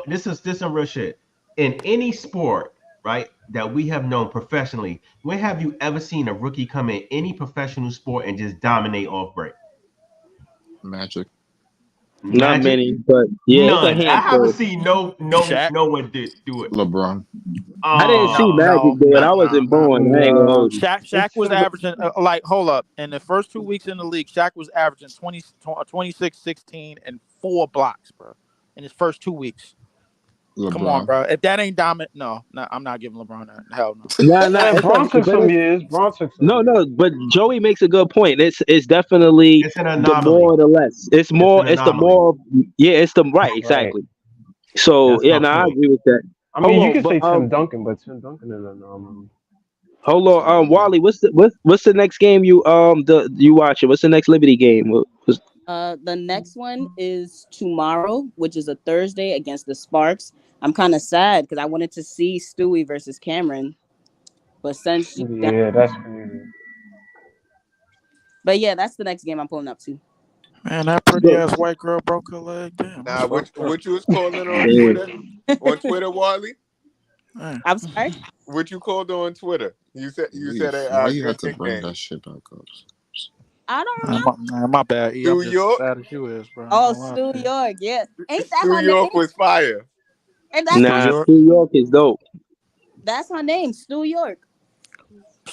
This is some real shit. In any sport, right, that we have known professionally, when have you ever seen a rookie come in any professional sport and just dominate off break? Magic. Not Magic? many, but yeah, it's a None. I haven't handful. seen Shaq? no one do it. LeBron. I didn't see Oh, Magic do it. I wasn't born. I ain't gonna Nah, hold you. Shaq it's was still the, averaging like hold up in the first 2 weeks in the league. Shaq was averaging 26, 16, and 4 blocks, bro. In his first 2 weeks. Come on, LeBron. bro. If that ain't dominant, no, I'm not giving LeBron that. Hell no. Nah, man. it's Braun took but some it's years. Braun took some no, years. no. But Joey makes a good point. It's definitely it's an the more anomaly. or the less. It's It's more. an It's the anomaly. more. Yeah, it's the right. Right. Exactly. So That's yeah, my no, I point. agree with that. I mean, Hold you on, could but say Tim Duncan, but Tim Duncan is a normal. hold on, Wally, what's the next game you watching? What's the next Liberty game? the next one is tomorrow, which is a Thursday against the Sparks. I'm kind of sad because I wanted to see Stewie versus Cameron, but since she's down, Yeah, that's crazy. but yeah, that's the next game I'm pulling up to. Man, that pretty ass white girl broke her leg. Damn, that's Now, fucked up. what you was calling on Damn. Twitter? On Twitter, Wally? Man. I'm sorry. What you called on Twitter? You said Leaf. a Why you good had to bring nickname. that shit back up? I don't Nah, remember. my bad. E, I'm New just as York? bad as you is, bro. I ain't Oh, gonna lie Stu to you. York. Yeah, ain't that New her York name? was fire. And Stu Nah, York. New York is dope. that's her name, Stu York.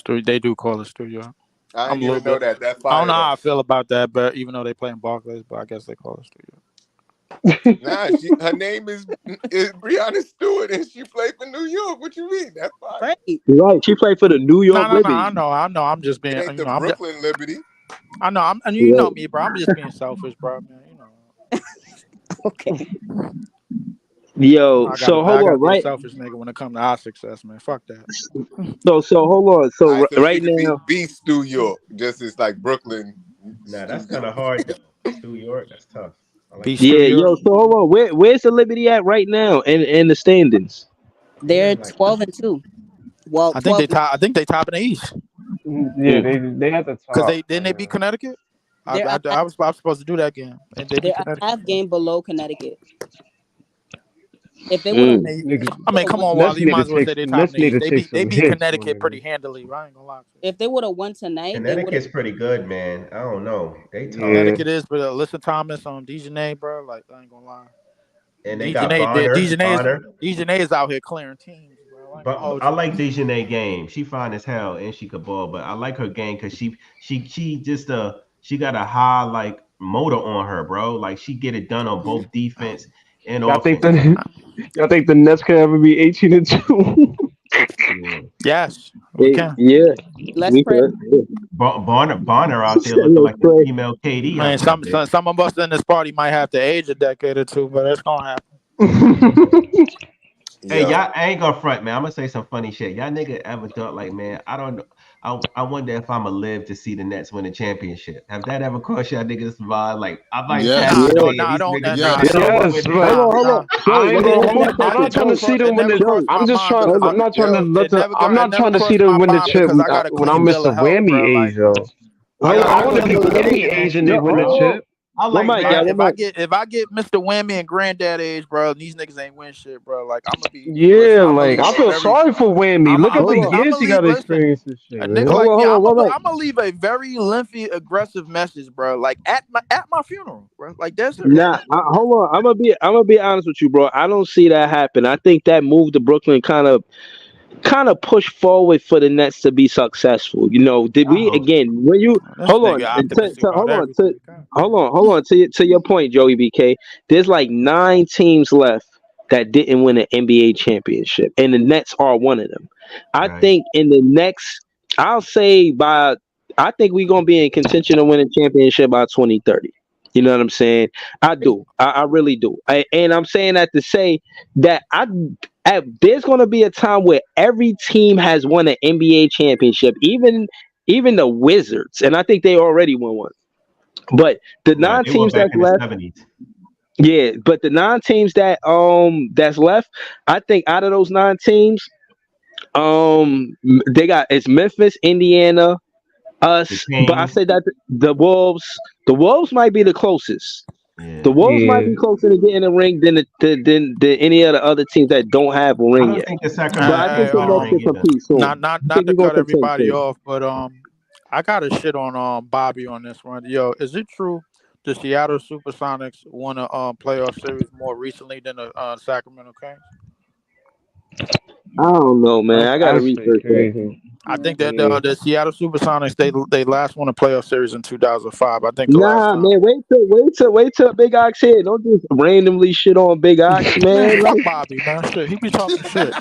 They do call it Stu York. I I'm didn't a little even know bit. that. That's I don't fire know how though. I feel about that, but even though they play in Barclays, but I guess they call it Stu York. Nah, her name is Brianna Stewart, and she played for New York. What you mean? That's fine. Right. Right. She played for the New No, York no, no. Liberty. I know. I'm just being. It ain't You the know, Brooklyn Liberty. I know. And you know me, bro. I'm just being selfish, bro. Man, you know. Okay. Yo, I so hold gotta on, be a right? selfish nigga when it comes to our success, man. Fuck that. So hold on. All So right, so she right could be now, Beast New York, just as like Brooklyn. Nah, that's kind of hard though. New York, that's tough. I like Be that. Stu yeah, York. yo. So hold on. Where's the Liberty at right now in the standings? They're Like 12-2. Well, I think 12. they top in the East Yeah, Mm. they at the because top they right beat now. Connecticut. They're a half, I was supposed to do that game, and they beat they're a Connecticut. half game below Connecticut. If they would I have, Mm. mean, Niggas, come won, on, Nets Wally. You need might to as well take say they top in Nets the need East. to take They some beat hits, my Connecticut pretty nigga. handily. But I ain't gonna lie to you. if they would have won tonight, they would have. Connecticut's pretty good, man. I don't know. They tough. Yeah, Connecticut is, but Alyssa Thomas on Dejanay, bro. Like I ain't gonna lie. And they got Bonner. Dejanay is out here clearing teams, bro. I ain't gonna But hold I you. like Dejanay game. She fine as hell and she could ball. But I like her game because she just she got a high like motor on her, bro. Like she get it done on both defense and y'all think offense. the y'all think the Nets could ever be 18-2? Yeah. Yes, we can. Yeah, Let's we pray. could. Yeah. Bonner out there looking Let's like the pray. female KD Man, out that bitch. some of us in this party might have to age a decade or two, but it's gonna happen. Hey, Yeah. y'all, I ain't gonna front, man. I'm gonna say some funny shit. Y'all nigga ever thought like, man, I don't know. I wonder if I'ma live to see the Nets win a championship. Have that ever crossed y'all niggas mind? Like, I'm like Yes. Nah, Yeah. no, casually, no, and I these don't. niggas Nah, really it don't don't. wanna Yes, win the but Hold Nah, on, hold on. nah. Joey, I ain't wait, gonna wait, wait, hold. wait, I'm second. not trying to see them win the. Joey. I'm just trying. Hold on. I'm not trying to Yo, let the. I'm it not never trying to see crossed them my win the mind chip because I got a when I'm clean bill Mr. of health, Whammy bro. age Like, though. I Hold got I a want to clean be bill of health, Whammy bro. age and they on. win the chip. I One like mic, y'all. rap. One mic. If I get Mr. Whammy and Granddad age, bro, and these niggas ain't win shit, bro. Like I'm gonna be listen. Yeah, like I feel sorry for Whammy. Look at the Hold on. years he got to Listen. experience this shit, A nigga man. like me, Hold on. One mic. I'm gonna leave a very lengthy, aggressive message, bro. Like at my funeral, bro. Like that's it. Nah, hold on. I'm gonna be honest with you, bro. I don't see that happen. I think that move to Brooklyn kind of push forward for the Nets to be successful. You know, did I we hope so. again when you This hold nigga on optimistic about everything. God hold on to your point, Joey BK. There's like 9 teams left that didn't win an NBA championship, and the Nets are one of them. I Right. think in the next, I'll say I think we're gonna be in contention to win a championship by 2030. You know what I'm saying? I do. I really do. And I'm saying that to say that there's going to be a time where every team has won an NBA championship, even the Wizards, and I think they already won one. But the Nah, nine they were teams back that's in the left, 70s. yeah. But the 9 teams that's left, I think out of those 9 teams, they got it's Memphis, Indiana, The us. But I Kings. say that the Wolves might be the closest. The Yeah. Wolves might Yeah, be closer to getting a ring than any of the other teams that don't have a I ring don't yet. think the But I Sacramento think Kings the get a Nets ring can either. compete soon. I not think to we're gonna cut contend everybody soon. off, but I got a shit on Bobby on this one. Yo, is it true the Seattle SuperSonics won a playoff series more recently than the Sacramento Kings? I don't know, man. I gotta that's shit research that. crazy. I think that Yeah. the Seattle SuperSonics they last won a playoff series in 2005. I think the last Nah, time. man. Wait till Big Ox here. Don't just randomly shit on Big Ox, Man, man. fuck Like, Bobby, man. Shit, he be talking shit.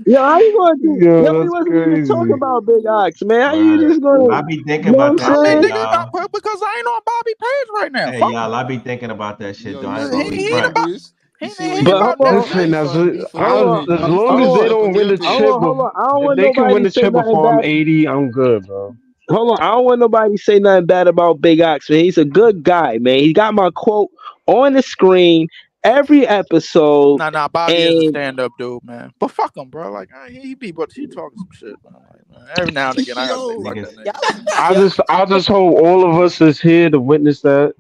yo, how you gonna do? Yo, Yo, we that's wasn't even talking crazy. about Big Ox, man. How you Word. just gonna? I be thinking You know what about I'm that I mean, shit, saying? nigga, y'all. because I ain't on Bobby page right now. Hey, Fuck y'all, him. I be thinking about that shit, Yo, though. I you ain't He, gonna see, even he ain't front. about Numbers. You see where he ain't you But about at that now? listen, shit. Nice as, and beef on Hold your on, as page. long as hold they on, On don't win your the page. chip, hold on. I don't if want they can nobody win to the say chip nothing before I'm bad. 80, I'm good, bro. Hold on, I don't want nobody to say nothing bad about Big Ox, man. He's a good guy, man. He got my quote on the screen every episode, Nah, Bobby is a and stand up dude, man. But fuck him, bro. Like he be, but he talking some shit, man. Like, man, every now and again, I gotta say Yo. fuck that Niggas, nigga. Y'all, I y'all, just hope all of us is here to witness that.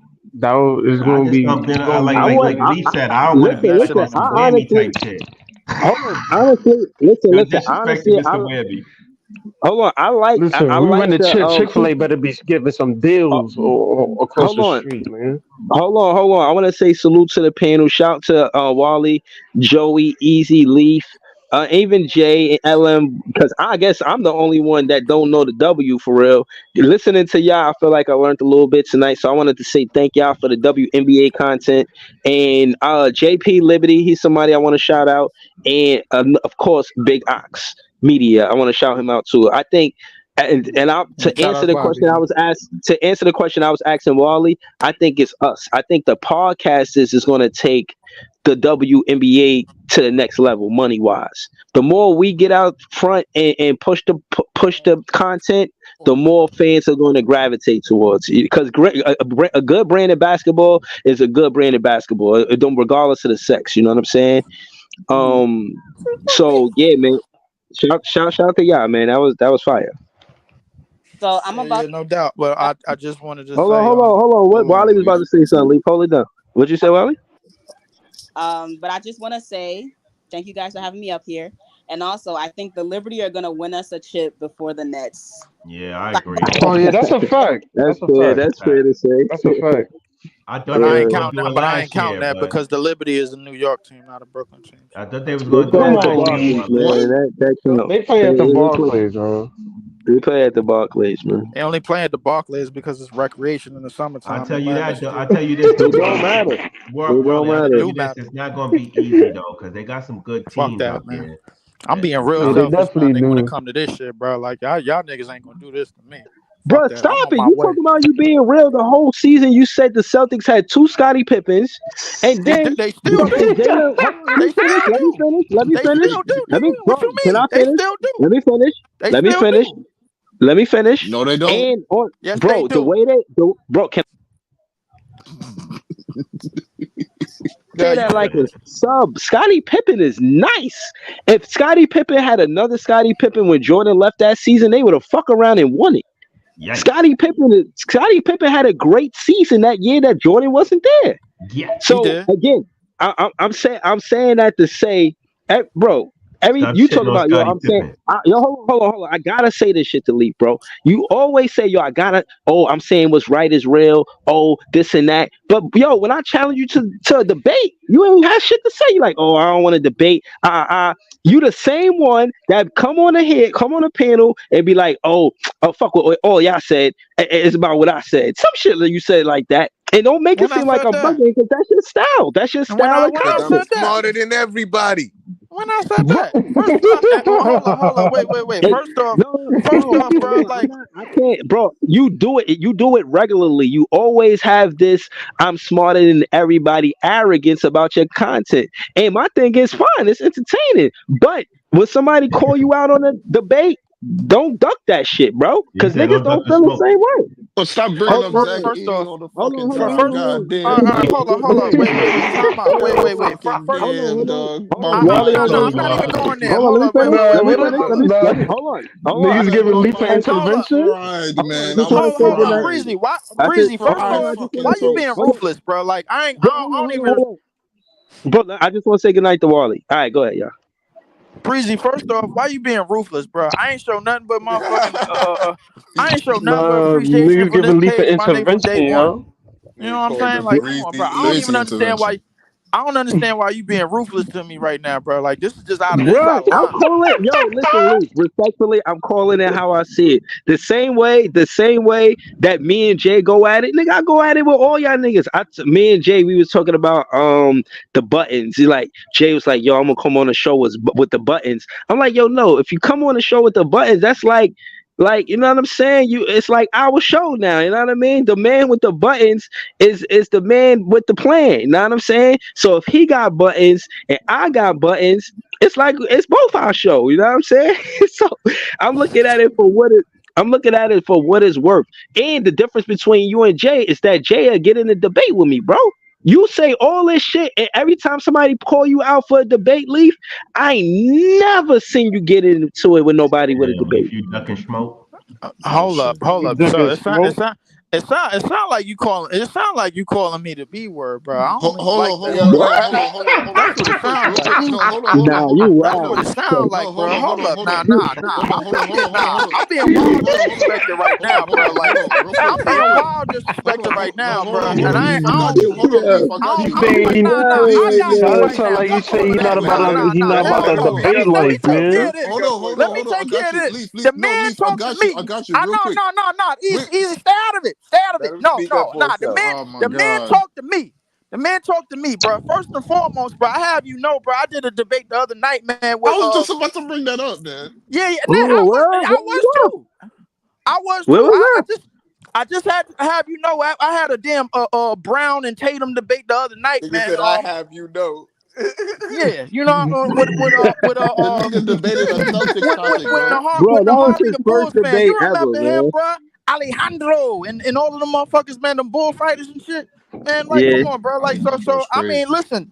Is I gonna just be don't been, it's I gonna like, be I like, want. like great. Leaf said, I don't want to Man, be Listen, that stuck shit listen. on ain't I some gonna happen. whammy honestly, type shit. hold on. Honestly, listen, No listen. disrespect to Honestly, Mr. Webby. hold on. Listen, I we win like the the chip. Chick-fil-A better be giving some uh, deals or across hold the on. street, man. Hold on. I want to say salute to the panel. Shout to Wally, Joey, Easy, Leaf. even Jay and LM, because I guess I'm the only one that don't know the W for real. Listening to y'all, I feel like I learned a little bit tonight. So I wanted to say thank y'all for the WNBA content. And JP Liberty, he's somebody I want to shout out. And of course, Big Ox Media, I want to shout him out too. I think. And Shout out Bobby. To answer the question I was asking Wally, I think it's us. I think the podcast is going to take the WNBA to the next level money wise. The more we get out front and push the content, the more fans are going to gravitate towards it. Because a good brand of basketball is a good brand of basketball, regardless of the sex. You know what I'm saying? So yeah, man. Shout out to y'all, man. That was fire. So I'm Yeah, about no doubt. But I just wanted to Hold on, say, hold on. What Hold on, Wally was about to Leaf. say something. Leave, hold it down. What'd you say, Wally? but I just want to say thank you guys for having me up here. And also, I think the Liberty are gonna win us a chip before the Nets. Yeah, I agree. Oh yeah, that's a fact. That's That's a fair. fact. That's fair to say. That's a fact. I thought but they I was ain't gonna counting do that. it But I ain't last counting year, that but because the Liberty is a New York team, not a Brooklyn team. I thought they was They gonna play do Come it at the last on, year, Lee. Barclays, Wally. man. What? That counts. They play at the Barclays, bro. They play at the Barclays, man. They only play at the Barclays because it's recreation in the I summertime tell and you Lambeau that though. I Street. tell you this though, It don't Wally. matter. It don't Wally, I It tell matter. do you this. matter. It's not gonna be easy though, because they got some good Fuck teams that, up man. there. I'm being real Yeah, Nah, they selfish, my definitely nigga, when it do. come to this shit, bro. Like y'all niggas ain't gonna do this to me. Fuck Bro, that. I'm stop on it. my You way. talking about you being real the whole season. You said the Celtics had two Scottie Pippens, and then They still fucking do. Jalen. Hold on, let me They finish. still Let me do. finish. Let me They finish. still do, Let me, nigga. What bro, you can I mean? They finish? still do. Let me finish. They Let me still finish. do. Let me finish. No, they don't. And on, Yes, they bro, the do. way bro, can Yeah, say you that like finish. a sub. Scottie Pippen is nice. If Scottie Pippen had another Scottie Pippen when Jordan left that season, they would have fuck around and won it. yikes. Scottie Pippen had a great season that year that Jordan wasn't there. He So Yikes. did. again, I'm saying that to say, bro. Stop You talk shitting on about yo. Scottie I'm saying, Pippen. yo, hold on. I gotta say this shit to Leaf, bro. You always say, yo, I gotta. Oh, I'm saying what's right is real. Oh, this and that. But yo, when I challenge you to a debate, you ain't have shit to say. You like, oh, I don't want to debate. You the same one that come on the panel and be like, oh, fuck what all y'all said. It's about what I said. Some shit that you said like that. And don't make it When I seem like said I'm that. bugging because that's your style. That's your And when style I of when I Because I'm said content. that. smarter than everybody. When I said that. First hold on, wait. Hey, First off, bro, no, I'm like not. I can't, bro. You do it. You do it regularly. You always have this. I'm smarter than everybody. Arrogance about your content. And my thing is fine. It's entertaining. But when somebody call you out on a debate, don't duck that shit, bro. You Because said nggos don't duck don't the feel the smoke. same way. But stop Oh, bringing up hold Zach on, first Eaton off, all the hold fucking on, hold on, time. hold on, hold God on. damn, dog. hold on, wait, time out, God wait. fucking First, damn, Hold on, dog. hold My on, Niggas Wally, mind, hold no, told on. I'm you not all even fucking going there. shit. Hold on, Hold let me up, finish. Nah, Let me what finish. up? Nah, Hold on. I niggas just giving want to Leaf an say. I'm intervention. fried, Hold on, I man. just I'm want to say hold good on, night. fried. Breezy. Why, I said, Breezy? hold First on, hold Fried on. I off, just want fucking why to you say, being hold toast. on, ruthless, bro? Like bro, I don't even. hold on. Bro, I just want to say good night to Wally. All right, go ahead, y'all. Breezy, first off, why you being ruthless, bro? I ain't show nothing but motherfucking I ain't show nothing but Nah, appreciation niggas for this giving Leaf an page, my nigga, from day intervention, one. yo. You know They what I'm called saying? it Like, come on, bro. breezy I don't even Lazy understand intervention. why. I don't understand why you being ruthless to me right now, bro. Like, this is Bro, out of I'm line. calling. Yo, listen, Luke. Respectfully, I'm calling it how I see it. The same way that me and Jay go at it, nigga. I go at it with all y'all niggas. Me and Jay, we was talking about the buttons. He like Jay was like, yo, I'm gonna come on the show with the buttons. I'm like, yo, no. If you come on the show with the buttons, that's like you know what I'm saying. It's like our show now. You know what I mean. The man with the buttons is the man with the plan. You know what I'm saying. So if he got buttons and I got buttons, it's like it's both our show. You know what I'm saying? So I'm looking at it for what it. I'm looking at it for what it's worth. And the difference between you and Jay is that Jay will get in a debate with me, bro. You say all this shit, and every time somebody call you out for a debate, Leaf, I ain't never seen you get into it with nobody with a Damn, debate. Leaf, you ducking smoke. Oh Hold shit. up, hold You up. So ducking it's not. smoke. It sound like you calling. It sound like you calling me the B word, bro. I don't even Hold like on, hold that. on, hold Yo, on, hold on, hold on, hold That's on. what it Real sounds quick. like. No, hold on, hold on, Nah, you hold on. That's what wild. it sounds No, like, hold bro. on, hold Hold on, up, hold nah, on. nah, Hold nah. on, hold on, hold on, hold on, hold I'm on. being wild Hold on, hold on. disrespected right Hold on, now, hold bro. on, Like hold on. Real quick, I'm real being quick. wild Hold disrespected on, right no, now, hold bro. on, hold And on. I Leaf, I don't. got you. Hold on, Yeah. Leaf, I got You you. All right, saying nah, nah. Leaf, I Leaf, got Leaf, you sound Leaf. right sound now. like you Fuck say all he of not that. Wait, about Nah, wait, to nah, wait. he nah. not Hold about on, that hold on, hold debate on. Let me life, take care man. of this. Hold on, hold on, Let me hold on. I take care got of you. this. Leaf, Leaf. The No, man Leaf, I talked to got you. I me. got you. I Real quick. no. Wait. Easy. Stay out of it. Stay out of let it. him No, speak up no, for nah. himself. Oh my The man God. talked to me. The man talked to me, bro. First and foremost, bro. I have you know, bro. I did a debate the other night, man. With I was just about to bring that up, man. yeah, nah, Oh, where I we was go? too. I was Where too. we I just had to have you know. I had a damn Brown and Tatum debate the other night, Nigga man. said, "I have you know." Yeah, you know, The nigga debated a Celtics topic, bro. Bro, With the that was Harvey his the first Bulls fan. debate You ever, remember him, man. bro? Alejandro and all of them motherfuckers, man, them bullfighters and shit. Man, like, Yeah. come on, bro. Like, so That's I mean, crazy. listen,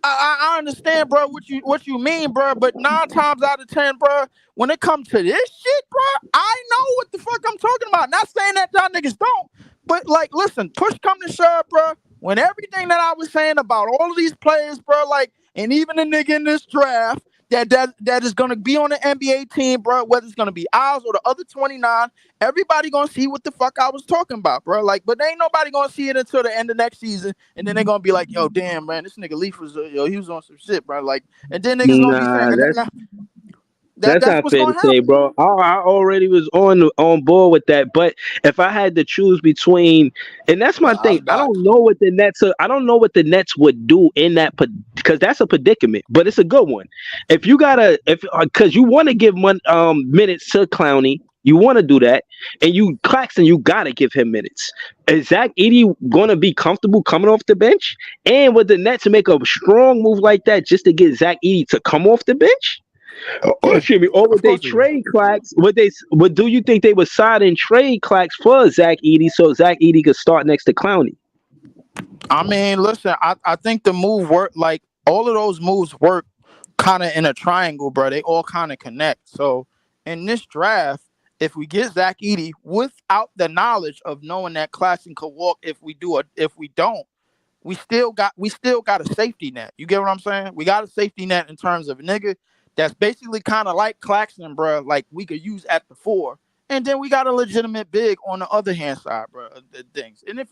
I understand, bro, what you mean, bro. But 9 times out of 10, bro, when it comes to this shit, bro, I know what the fuck I'm talking about. Not saying that y'all niggas don't, but like, listen, push come to shove, bro. When everything that I was saying about all of these players, bro, like, and even the nigga in this draft that is gonna be on the NBA team, bro, whether it's gonna be ours or the other 29, everybody gonna see what the fuck I was talking about, bro. Like, but ain't nobody gonna see it until the end of next season, and then they're gonna be like, yo, damn, man, this nigga Leaf was, yo, he was on some shit, bro. Like, and then niggas gonna be saying, Nah, and that's that's That's that's not what's fair to gonna say, happen. bro. I already was on board with that, but if I had to choose between, and that's my thing, I'm I not. don't know what the Nets are, I don't know what the Nets would do in that because that's a predicament, but it's a good one. If you gotta, if because you want to give minutes to Clowney, you want to do that, and you Claxton, you gotta give him minutes. Is Zach Edey gonna be comfortable coming off the bench? And would the Nets make a strong move like that just to get Zach Edey to come off the bench? Yeah, Excuse me. Or would of they course they will. trade Clax? Would do you think they would side and trade Clax for Zach Edey so Zach Edey could start next to Clowney? I mean, listen, I think the move worked. Like, all of those moves work kind of in a triangle, bro. They all kind of connect. So in this draft, if we get Zach Edey without the knowledge of knowing that Claxton could walk, if we don't, we still got a safety net. You get what I'm saying? We got a safety net in terms of a nigga that's basically kind of like Claxton, bro. Like, we could use at the four, and then we got a legitimate big on the other hand side, bro. Of the things, and if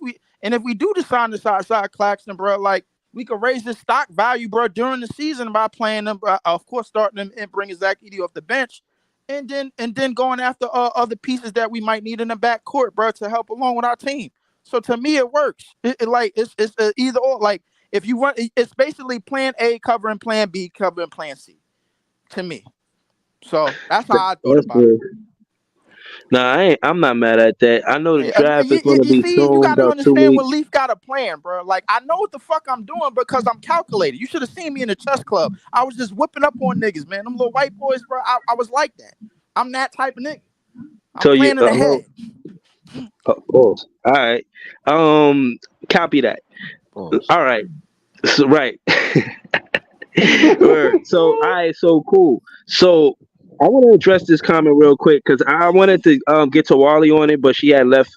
we do decide to side Claxton, bro, like, we could raise his stock value, bro, during the season by playing them, of course, starting them and bringing Zach Edey off the bench. And then going after other pieces that we might need in the back court, bro, to help along with our team. So to me, it works. Like, it's either or. Like, if you want, it's basically Plan A covering Plan B covering Plan C. To me, so that's how I thought That's about it. good. Nah, I'm not mad at that. I know the Yeah, draft is going to you be see, you soon, got to about two understand when weeks. Leaf got a plan, bro. Like, I know what the fuck I'm doing because I'm calculated. You should have seen me in the chess club. I was just whipping up on niggas, man. Them little white boys, bro. I was like that. I'm that type of nigga. I'm So you, planning ahead. oh, all right. Copy that. Pause. All right. So, right. Word. So, all right. So cool. So I want to address this comment real quick because I wanted to get to Wally on it, but she had left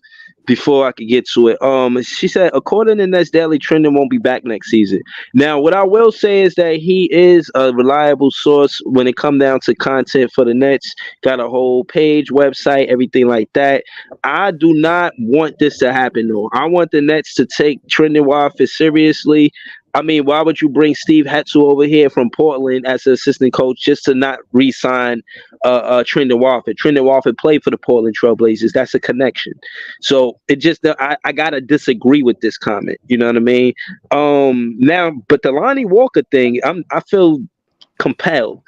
before I could get to it. She said, according to Nets Daily, Trendon won't be back next season. Now, what I will say is that he is a reliable source when it come down to content for the Nets. Got a whole page, website, everything like that. I do not want this to happen though. I want the Nets to take Trendon Watford seriously. I mean, why would you bring Steve Hatsu over here from Portland as an assistant coach just to not re-sign Trendon Watford? Trendon Watford played for the Portland Trailblazers. That's a connection. So it just I gotta disagree with this comment. You know what I mean? Now, but the Lonnie Walker thing, I feel compelled.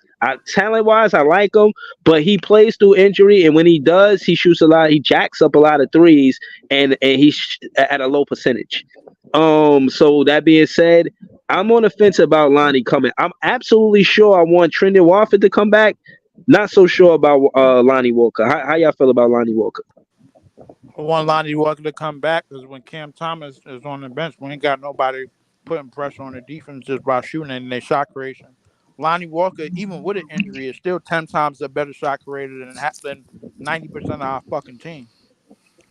Talent wise, I like him, but he plays through injury, and when he does, he shoots a lot. He jacks up a lot of threes, and he's at a low percentage. So that being said, I'm on the fence about Lonnie coming. I'm absolutely sure I want Trendon Watford to come back. Not so sure about Lonnie Walker. How y'all feel about Lonnie Walker? I want Lonnie Walker to come back because when Cam Thomas is on the bench, we ain't got nobody putting pressure on the defense just by shooting and their shot creation. Lonnie Walker, even with an injury, is still 10 times a better shot creator than 90% of our fucking team.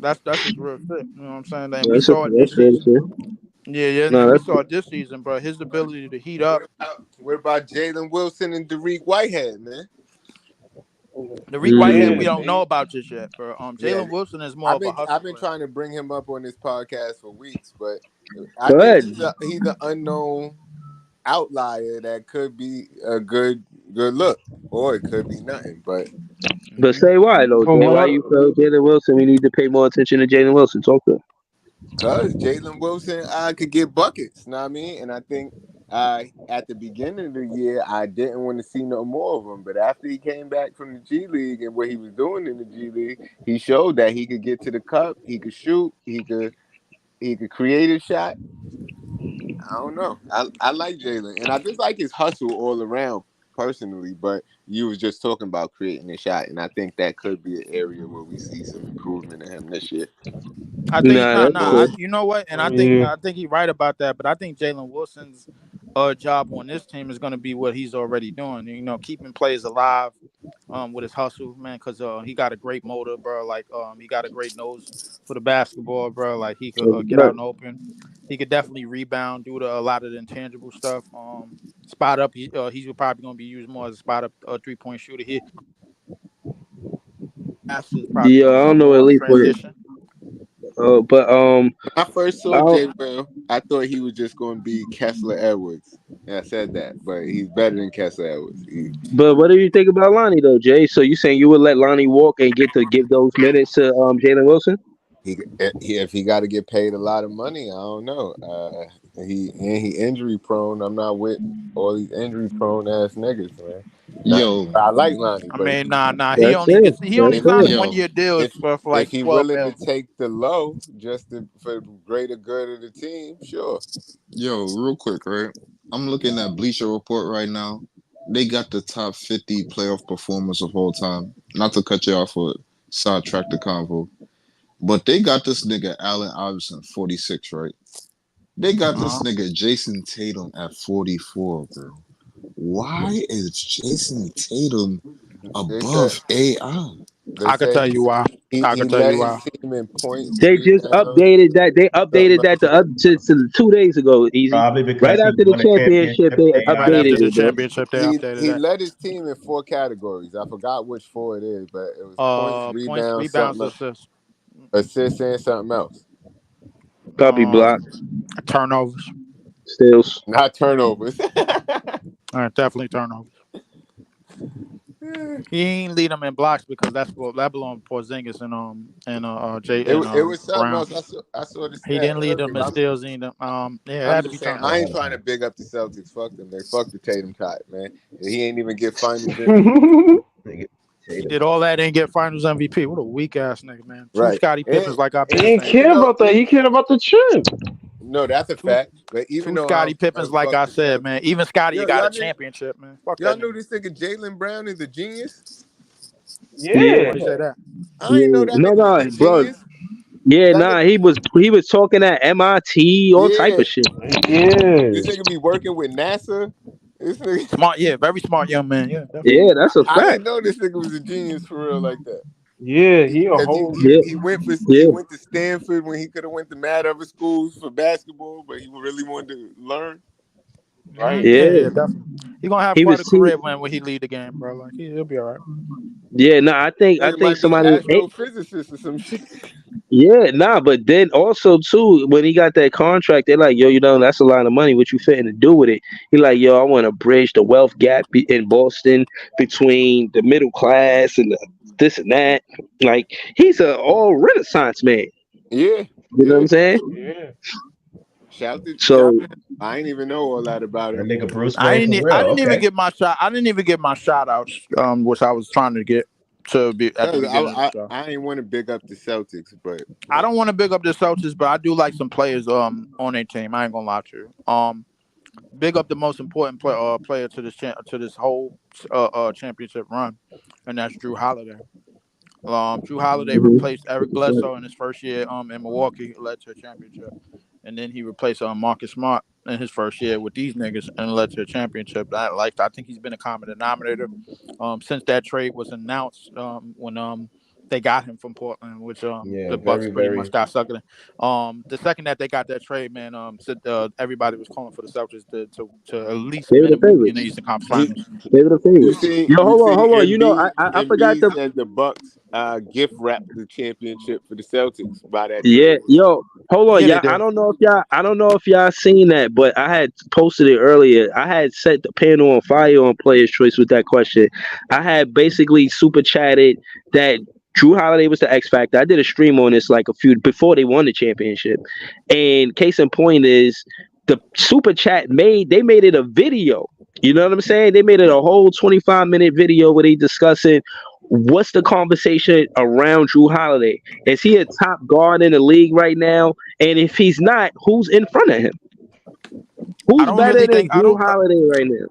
That's his real shit. You know what I'm saying? And we That's a saw it this that's fair to season. say. Yeah, yeah, No, and we that's saw it this season, bro. His ability to heat up. What about Jalen Wilson and Derek Whitehead, man? Derek Whitehead, we Yeah. don't know about just yet, bro. Yeah, Jalen Wilson is more of a I've hustle been player. trying to bring him up on this podcast for weeks, but I go think ahead. he's an unknown outlier that could be a good look, or it could be nothing. But But Hmm. say why though, From Jay? what Why I you feel Jalen Wilson? We need to pay more attention to Jalen Wilson. Talk to him. cause Jalen Wilson, I could get buckets, know what I mean? And I think at the beginning of the year, I didn't want to see no more of him. But after he came back from the G League and what he was doing in the G League, he showed that he could get to the cup, he could shoot, he could create a shot. I don't know. I like Jalen, and I just like his hustle all around personally. But you was just talking about creating a shot, and I think that could be an area where we see some improvement in him this year. I think Nah, nah, that's nah. true. You know what? And yeah. I think he's right about that. But I think Jalen Wilson's job on this team is going to be what he's already doing. You know, keeping players alive, with his hustle, man. Because he got a great motor, bro. Like he got a great nose for the basketball, bro. Like he could That's get out good. and open. He could definitely rebound, do a lot of the intangible stuff. Spot up. He's probably going to be used more as a spot up 3-point shooter. He is probably Yeah, going to I come don't know more at in least what. transition. But When I first I saw don't, J. Will, I thought he was just going to be Kessler Edwards. And I said that, but he's better than Kessler Edwards. but what do you think about Lonnie though, Jay? So you saying you would let Lonnie walk and get to give those minutes to Jalen Wilson? If he got to get paid a lot of money, I don't know. He injury prone. I'm not with all these injury prone ass niggas, man. Not, Yo, I like Lonnie, I but mean, nah. He That's only it. gets he only That's if signs it. if 1 year deals if for if like he 12 willing to mil. take the low for the greater good of the team, sure. yo, real quick, right? I'm looking at Bleacher Report right now. They got the top 50 playoff performers of all time. Not to cut you off or sidetrack the convo, but they got this nigga Allen Iverson, 46, right? They got this Uh-huh. nigga Jason Tatum at 44, bro. Why is Jason Tatum They said above AI? they I could said tell you why. I he could tell led you his why. team in points, They just rebounds, updated that. They something updated that else. to 2 days ago. Easy. Probably Right because he after the won a championship, championship. they AI Right after updated the it, bro. championship, they updated He that. led his team in 4 categories. I forgot which four it is, but it was points, Points, rebounds, rebounds, something else, assists, assists, and something else. Probably um, blocks, turnovers. steals. Not turnovers. Definitely turnovers. He ain't lead them in blocks because that belonged to Porzingis and Jay and It was something Brown. else. I saw the He stat didn't lead them earlier. in steals either. Yeah, it I'm had to just be saying, I turnovers. ain't trying to big up the Celtics. Fuck them. They fuck the Tatum cut, man. He ain't even get finals MVP. Nigga, He Tatum. did all that and get Finals MVP. What a weak ass nigga, man. Two Right. Scotty Pippins, like I've He been ain't saying. Even care though about that. He cared about the chip. no, that's a Two fact. But even two though Scotty I Pippins, like fuck I the said, Celtics, man. Even Scotty, you got a y'all knew championship, man. Fuck y'all that knew nigga. this nigga Jalen Brown is a genius. Yeah. Why you say that? I ain't know Yeah. that No, nigga was a no, bro. genius. Yeah, That nah. nigga, He was talking at MIT, all type yeah. of shit. Yeah. This nigga be working with NASA. This nigga, Smart, yeah, very smart young man. Yeah, definitely. Yeah, that's a I fact. didn't know this nigga was a genius for real like that. Yeah. He a Because whole. Yeah, he yeah, went to Stanford when he could have went to mad other schools for basketball, but he really wanted to learn. Right. Yeah, yeah. yeah, definitely. He gonna have He quite was a he. career when he lead the game, bro. Like he'll be all right. Yeah, nah. I Nigga think might be somebody. astrophysicist or some shit. Yeah, nah, but then also too, when he got that contract, they're like, yo, that's a lot of money. What you fitting to do with it? He like, yo, I want to bridge the wealth gap in Boston between the middle class and this and that. Like, he's a all Renaissance man. Yeah, You know what yeah. I'm saying? Yeah. Shout So to him. I ain't even know all that about That him. nigga Bruce Wayne for I real. didn't even Okay. get my shot. I didn't even get my shout outs, which I was trying to get to be at the Cause beginning of the show. I ain't want to big up the Celtics, but I don't want to big up the Celtics, but I do like some players on their team. I ain't gonna lie to you. Big up the most important player to to this whole championship run, and that's Drew Holiday. Drew Holiday mhm. replaced Eric Bledsoe in his first year in Milwaukee, led to a championship, and then he replaced Marcus Smart in his first year with these niggas and led to a championship. I think he's been a common denominator since that trade was announced when they got him from Portland, which Yeah, the Bucks very, pretty much very. got sucked in. The second that they got that trade, man, everybody was calling for the Celtics to at least They were the minimum be in the favorites. Eastern Conference You Finals. They were the you favorites. think Yo, you think hold on. You know, I forgot Embiid to. said the Bucks gift wrapped the championship for the Celtics by that Yeah, trade. yo, hold on, Yeah, they y'all. did. I don't know if y'all seen that, but I had posted it earlier. I had set the panel on fire on Players Choice with that question. I had basically super chatted that Drew Holiday was the X Factor. I did a stream on this like a few before they won the championship, and case in point is the super chat made it a video. You know what I'm saying? They made it a whole 25-minute video where they discussing what's the conversation around Drew Holiday. Is he a top guard in the league right now? And if he's not, who's in front of him? I Who's don't better really than think I Drew don't. Holiday right now?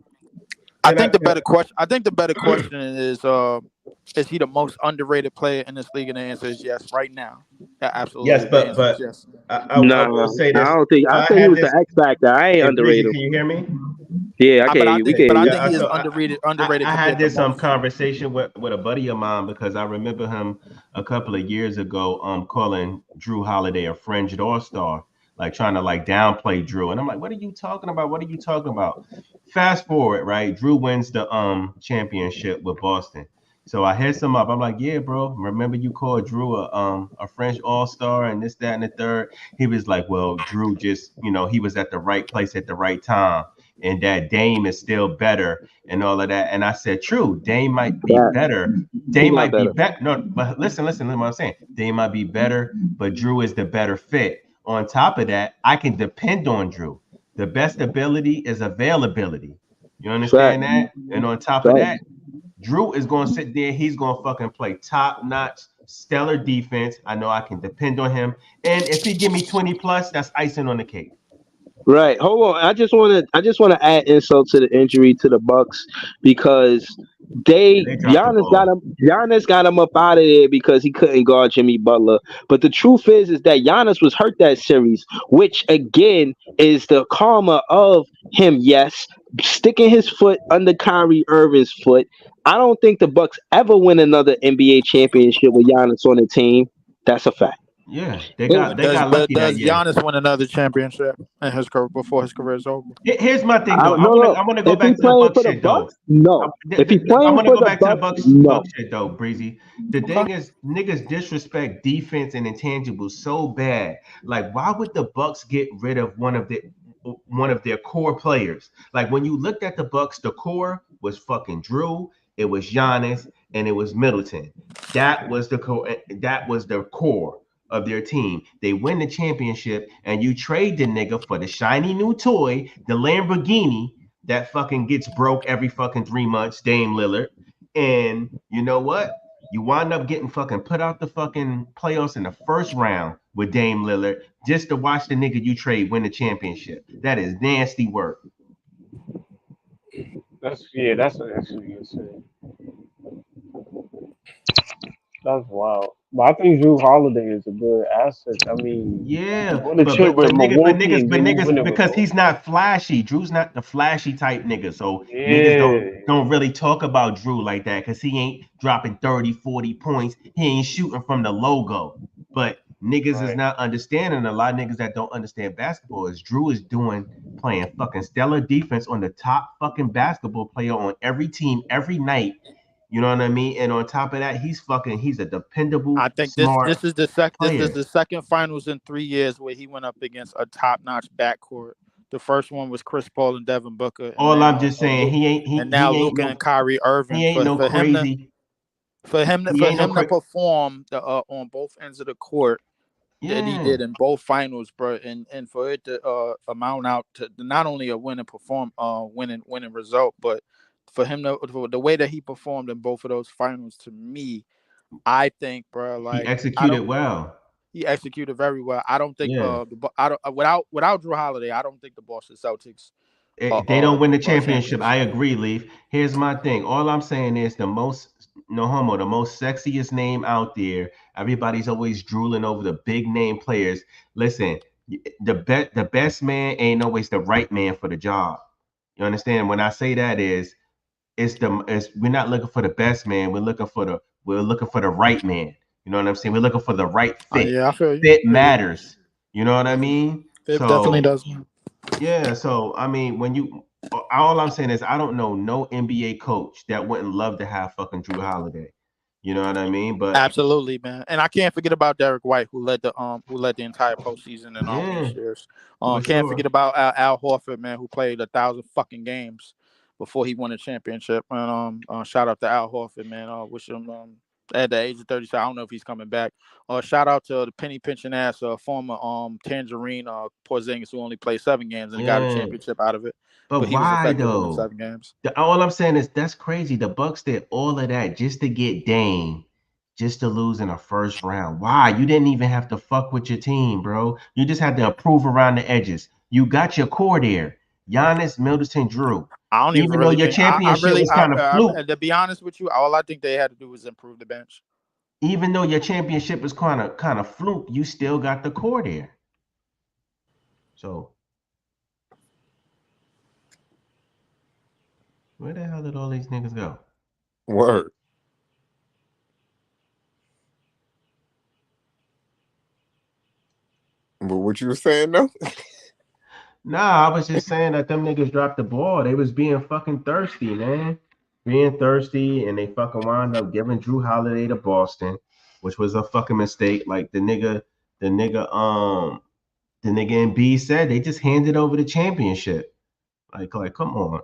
I Can I, think the can better question. I think the better question is he the most underrated player in this league? And the answer is yes. Right now, yeah, yes, absolutely. The but answer is but yes. I will Nah, say I this. don't think. I I said he had was the this. X factor. I ain't Hey, Breezy, underrated can him. you hear me? Yeah, I But I can. We think, can hear but I you. think he is So underrated I had compared to this most. conversation with a buddy of mine because I remember him a couple of years ago calling Drew Holiday a fringed all-star, like trying to like downplay Drew. And I'm like, what are you talking about? What are you talking about? Fast forward, right? Drew wins the championship with Boston. So I hit him up. I'm like, yeah, bro. Remember you called Drew a French all-star and this, that, and the third. He was like, well, Drew just, he was at the right place at the right time and that Dame is still better and all of that. And I said, true, Dame might be That better. he Dame not might be better. better. No, but listen to what I'm saying. Dame might be better, but Drew is the better fit. On top of that, I can depend on Drew. The best ability is availability. You Fact. understand that? And on top of Fact. that, Drew is going to sit there. He's going to fucking play top notch, stellar defense. I know I can depend on him. And if he give me 20 plus, that's icing on the cake. Right. Hold on. I just want to add insult to the injury to the Bucks because Yeah, they dropped the Giannis got ball. him up out of there because he couldn't guard Jimmy Butler. But the truth is that Giannis was hurt that series, which again is the karma of him, yes, sticking his foot under Kyrie Irving's foot. I don't think the Bucks ever win another NBA championship with Giannis on the team. That's a fact. Yeah, they It- got But they does got but lucky that does year. Giannis win another championship in his career before his career is over? Here's my thing I though. don't no no. I wanna go If he back to the playing Buck for the shit though. Bucks, no. If he I playing want to for go the back to the Bucks, Buck no. shit though, Breezy. The Okay. thing is, niggas disrespect defense and intangibles so bad. Like, why would the Bucks get rid of one of their core players? Like when you looked at the Bucks, the core was fucking Drew, it was Giannis, and it was Middleton. That was the core. That was the core of their team. They win the championship, and you trade the nigga for the shiny new toy, the Lamborghini that fucking gets broke every fucking 3 months, Dame Lillard. And you know what? You wind up getting fucking put out the fucking playoffs in the first round with Dame Lillard just to watch the nigga you trade win the championship. That is nasty work. That's actually insane. That's wild. But I think Drew Holiday is a good asset. I mean, he Yeah, won a but chip but with but niggas, Milwaukee, and then he won it with because he's Boston. not flashy. Drew's not the flashy type nigga. So niggas Yeah, don't really talk about Drew like that because he ain't dropping 30, 40 points. He ain't shooting from the logo. But niggas is right. not understanding. A lot of niggas that don't understand basketball is Drew is doing playing fucking stellar defense on the top fucking basketball player on every team every night. You know what I mean? And on top of that, he's a dependable, I think this smart this is player. the second finals in 3 years where he went up against a top notch backcourt. The first one was Chris Paul and Devin Booker, and All I'm now just saying, And now Luka and Kyrie Irving. he ain't no crazy. He For ain't no him to crazy. perform on both ends of the court that he Yeah, did in both finals, bro, and for it to amount out to not only a winning result, but for the way that he performed in both of those finals, to me, I think, bro, he like I executed don't. well. He executed very well. I don't think Yeah, I don't without Drew Holiday, I don't think the Boston Celtics they don't win the win championship. I championships. agree, Leaf. Here's my thing. All I'm saying is the most no homo, the most sexiest name out there. Everybody's always drooling over the big name players. Listen, the best man ain't always the right man for the job. You understand? When I say that is we're not looking for the best man. We're looking for the right man. You know what I'm saying? We're looking for the right fit. Yeah, I feel you. Fit Yeah, matters. You know what I mean? it definitely So does. yeah, so I mean, when you all I'm saying is I don't know no NBA coach that wouldn't love to have fucking Drew Holiday. You know what I mean? But Absolutely, man. And I can't forget about Derek White, who led the entire postseason in all yeah, these years. for Can't sure. forget about Al Horford, man, who played 1,000 fucking games before he won a championship. And shout out to Al Horford, man. Wish him at the age of 37. I don't know if he's coming back. Shout out to the penny pinching ass former Tangerine Porzingis, who only played 7 games and he got a Yeah. championship out of it, But but he was why effective in the though? 7 games. All I'm saying is that's crazy. The Bucks did all of that just to get Dame, just to lose in a first round. Why? You didn't even have to fuck with your team, bro. You just had to improve around the edges. You got your core there. Giannis, Middleton, Drew. I don't even Even though really your think I championship really was kind of fluke, to be honest with you, all I think they had to do was improve the bench. even though your championship was kind of fluke, you still got the core there. So where the hell did all these niggas go? Word. But what you were saying though? Nah, I was just saying that them niggas dropped the ball. They was being fucking thirsty, man. Being thirsty, and they fucking wound up giving Drew Holiday to Boston, which was a fucking mistake. Like the nigga, the nigga in B said, they just handed over the championship. Like, come on.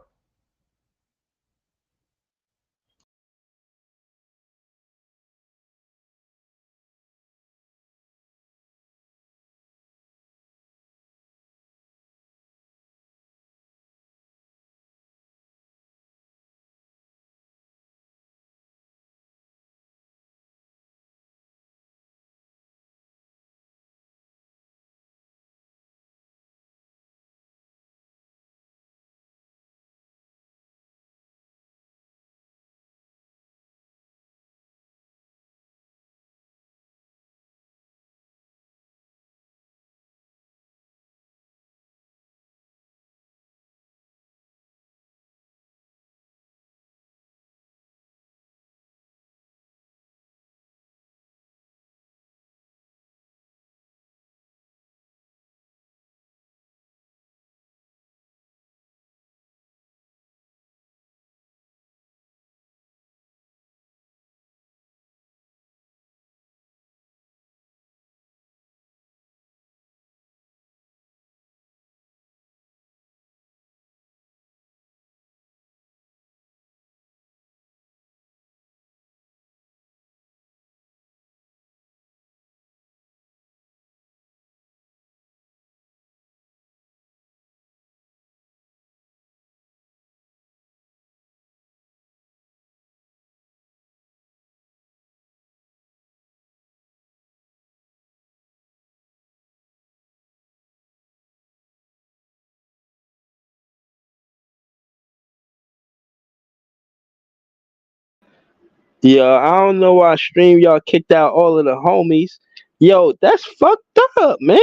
Yeah, I don't know why Stream y'all kicked out all of the homies. Yo, that's fucked up, man.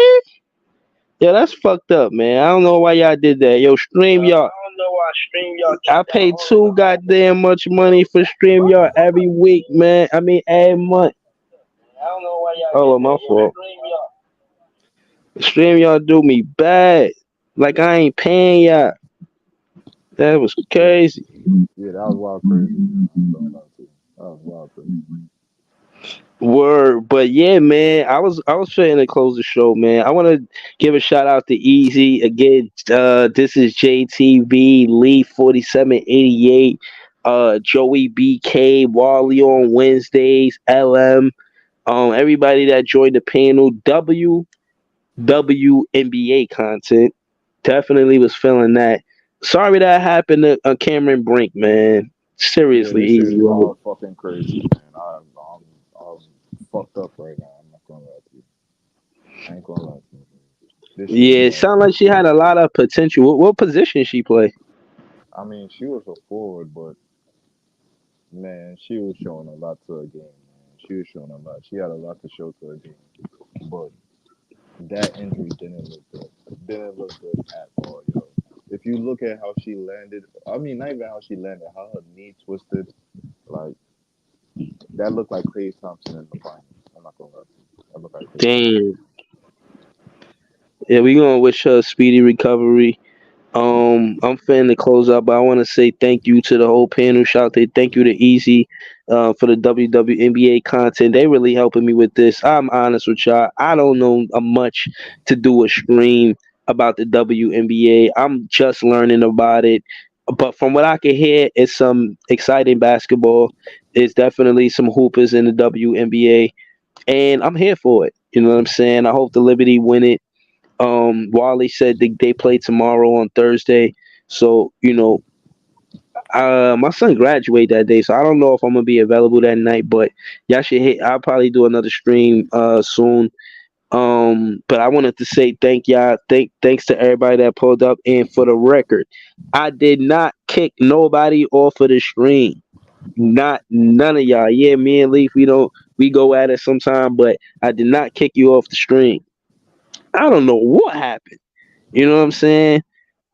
Yeah, that's fucked up, man. I don't know why y'all did that. Yo, Stream y'all. I pay too goddamn much money for Stream y'all every week, man. I mean, every month. Oh, my fault. Stream y'all do me bad. Like I ain't paying y'all. That was crazy. Yeah, that was wild crazy. Man. I ain't gonna lie to you. That was wild crazy. Word, but yeah, man, I was trying to close the show, man. I want to give a shout out to Easy again. This is JTV Lee 4788, Joey BK, Wally on Wednesdays, LM, everybody that joined the panel, WNBA content. Definitely was feeling that. Sorry that happened to Cameron Brink, man. Yeah, Seriously, this shit is Easy. wild fucking crazy, man. I'm fucked up right now. I'm not gonna lie to you. I ain't gonna lie to you. This shit is Yeah, it wild. sounded like she had a lot of potential. What position she play? I mean, she was a forward, but man, she was showing a lot to her game, man. She was showing a lot. She had a lot to show to her game. But that injury didn't look good. Didn't look good at all, yo. If you look at how she landed, I mean, not even how she landed, how her knee twisted, like that looked like Clay Thompson in the finals. not gonna lie to you. That look like paper. Damn. Yeah, we gonna wish her a speedy recovery. I'm finna to close up, but I want to say thank you to the whole panel. Shout out to thank you to Easy for the WWNBA content. They really helping me with this. I'm honest with y'all. I don't know much to do a stream about the WNBA. I'm just learning about it. But from what I can hear, it's some exciting basketball. It's definitely some hoopers in the WNBA, and I'm here for it. You know what I'm saying? I hope the Liberty win it. Wally said they play tomorrow on Thursday, so my son graduate that day, so I don't know if I'm gonna be available that night. But y'all should hit. I'll probably do another stream soon. But I wanted to say thank y'all. Thanks to everybody that pulled up. And for the record, I did not kick nobody off of the stream. Not none of y'all. Yeah, me and Leaf, we go at it sometime, but I did not kick you off the stream. I don't know what happened. You know what I'm saying?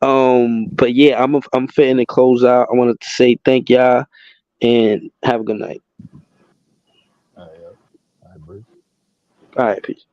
But yeah, I'm fitting to close out. I wanted to say thank y'all and have a good night. Yeah, I agree. All right, peace.